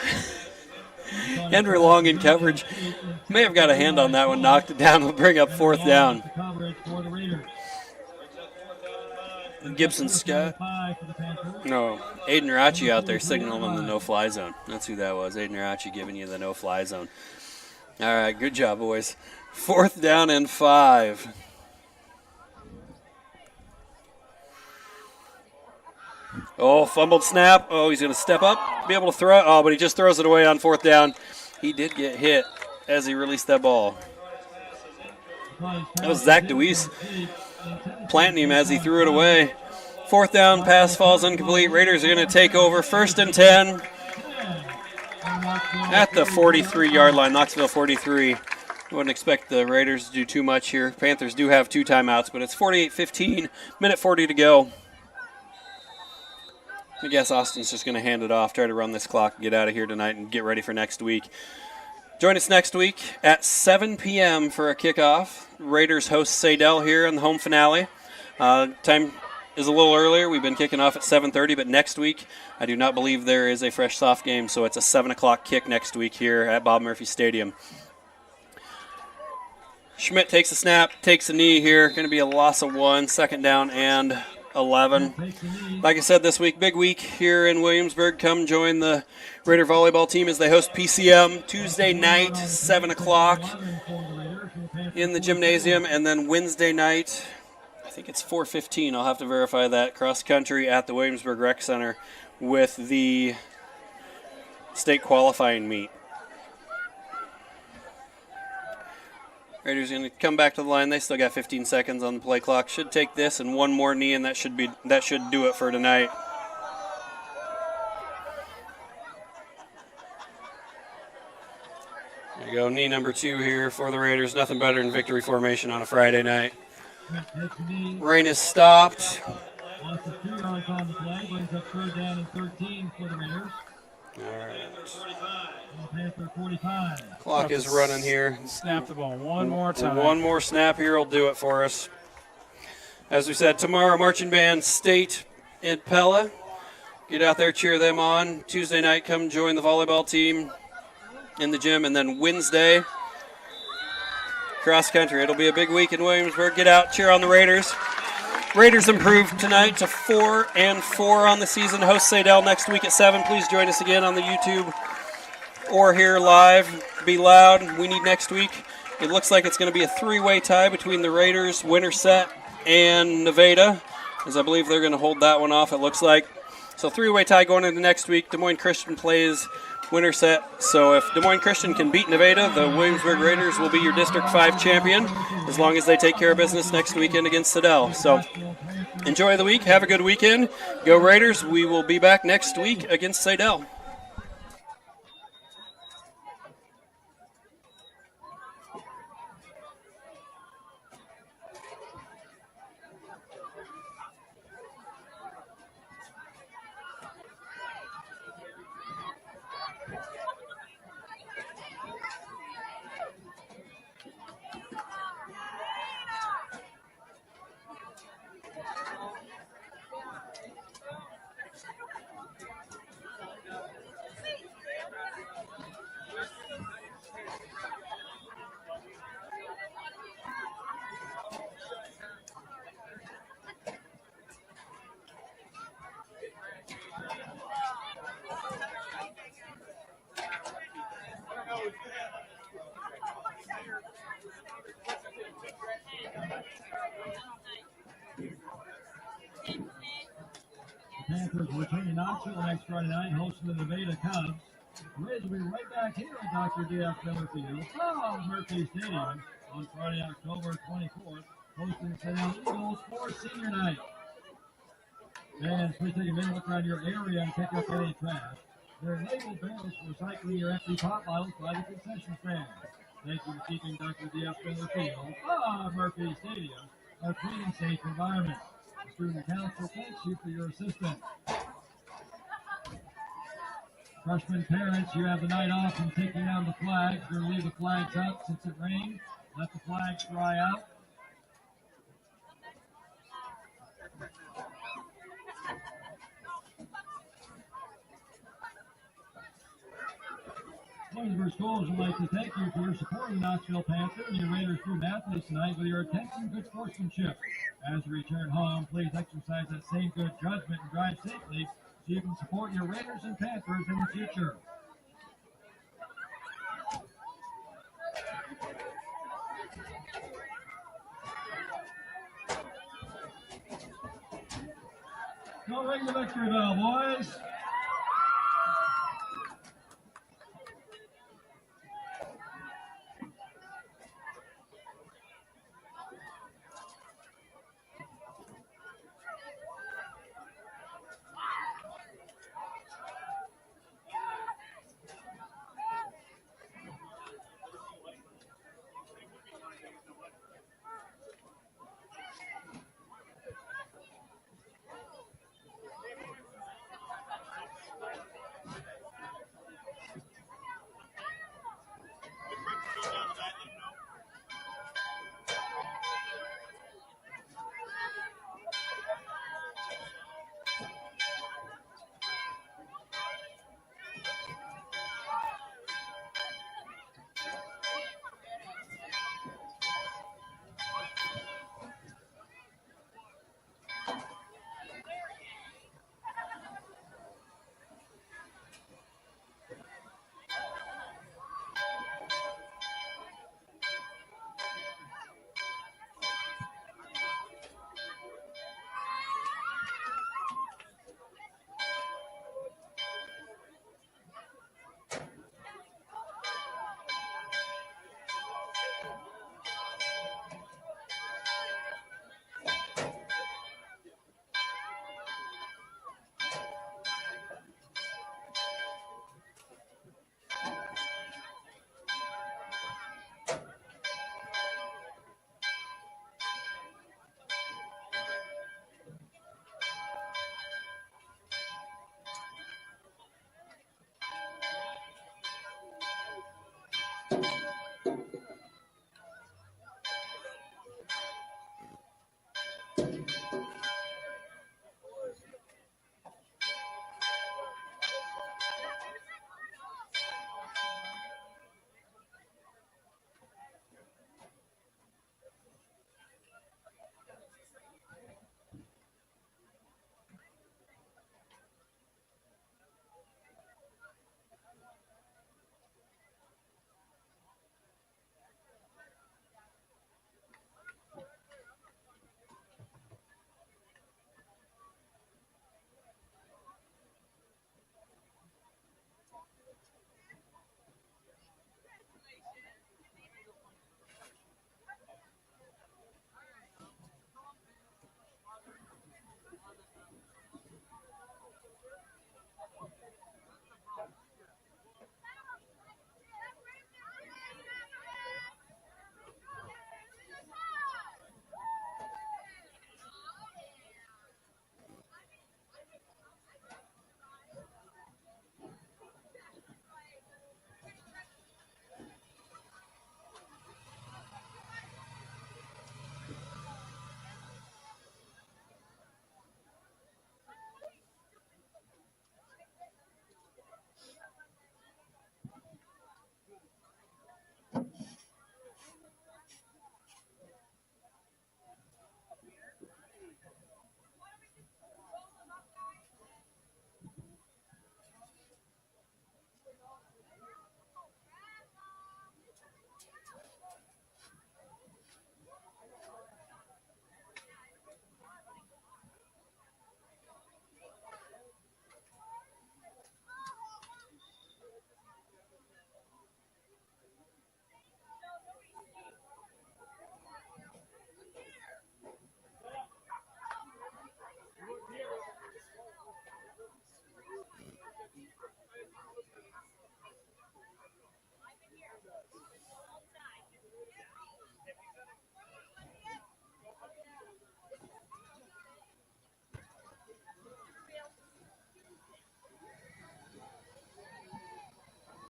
Henry Long in coverage. May have got a hand on that one, knocked it down. We'll bring up 4th down. Gibson Scott. No, Aiden Rachi out there signaling the no-fly zone. That's who that was. Aiden Rachi giving you the no-fly zone. All right, good job, boys. 4th down and 5. Oh, fumbled snap. Oh, he's going to step up, be able to throw it. Oh, but he just throws it away on 4th down. He did get hit as he released that ball. That was Zach DeWeese planting him as he threw it away. 4th down, pass falls incomplete. Raiders are going to take over. 1st and 10 at the 43-yard line. Knoxville 43. Wouldn't expect the Raiders to do too much here. Panthers do have 2 timeouts, but it's 48-15, minute 40 to go. I guess Austin's just going to hand it off, try to run this clock, get out of here tonight, and get ready for next week. Join us next week at 7 p.m. for a kickoff. Raiders host Sadell here in the home finale. Time is a little earlier. We've been kicking off at 7:30, but next week I do not believe there is a fresh soft game, so it's a 7 o'clock kick next week here at Bob Murphy Stadium. Schmidt takes a snap, takes a knee here. Going to be a loss of 1, 2nd down and 11. Like I said, this week, big week here in Williamsburg. Come join the Raider volleyball team as they host PCM Tuesday night, 7 o'clock in the gymnasium. And then Wednesday night, I think it's 4:15. I'll have to verify that. Cross country at the Williamsburg Rec Center with the state qualifying meet. Raiders going to come back to the line. They still got 15 seconds on the play clock. Should take this and one more knee, and that should do it for tonight. There you go, knee number 2 here for the Raiders. Nothing better than victory formation on a Friday night. Rain is stopped. Loss of 2 yards on the play, brings up 3rd down and 13 for the Raiders. All right. Panther 45. Clock is running here. Snap the ball one more time. One more snap here will do it for us. As we said, tomorrow, marching band state in Pella. Get out there, cheer them on. Tuesday night, come join the volleyball team in the gym. And then Wednesday, cross country. It'll be a big week in Williamsburg. Get out, cheer on the Raiders. Raiders improved tonight to 4-4 on the season. Host Sadell next week at 7. Please join us again on the YouTube or here live. to be loud. We need next week. It looks like it's going to be a three-way tie between the Raiders, Winterset, and Nevada, as I believe they're going to hold that one off, it looks like. So three-way tie going into next week. Des Moines Christian plays Winterset. So if Des Moines Christian can beat Nevada, the Williamsburg Raiders will be your District 5 champion, as long as they take care of business next weekend against Siddell. So enjoy the week. Have a good weekend. Go Raiders. We will be back next week against Siddell. Panthers returning to Knoxville next Friday night, hosting the Nevada Cubs. The Rays will be right back here at Dr. D.F. Miller Field from Murphy Stadium on Friday, October 24th, hosting the Siddell Eagles for Senior Night. Fans, please take a minute, look around your area and pick up any trash. There are labeled barrels for recycling your empty pop bottles by the concession stand. Thank you for keeping Dr. D.F. Miller Field from Murphy Stadium a clean and safe environment. The Student Council thanks you for your assistance. Freshman parents, you have the night off from taking down the flags. You're going to leave the flags up since it rained. Let the flags dry out. Williamsburg Schools would like to thank you for your support of the Knoxville Panther and your Raiders student athletes tonight with your attention and good sportsmanship. As you return home, please exercise that same good judgment and drive safely so you can support your Raiders and Panthers in the future. Go ring the victory bell, boys.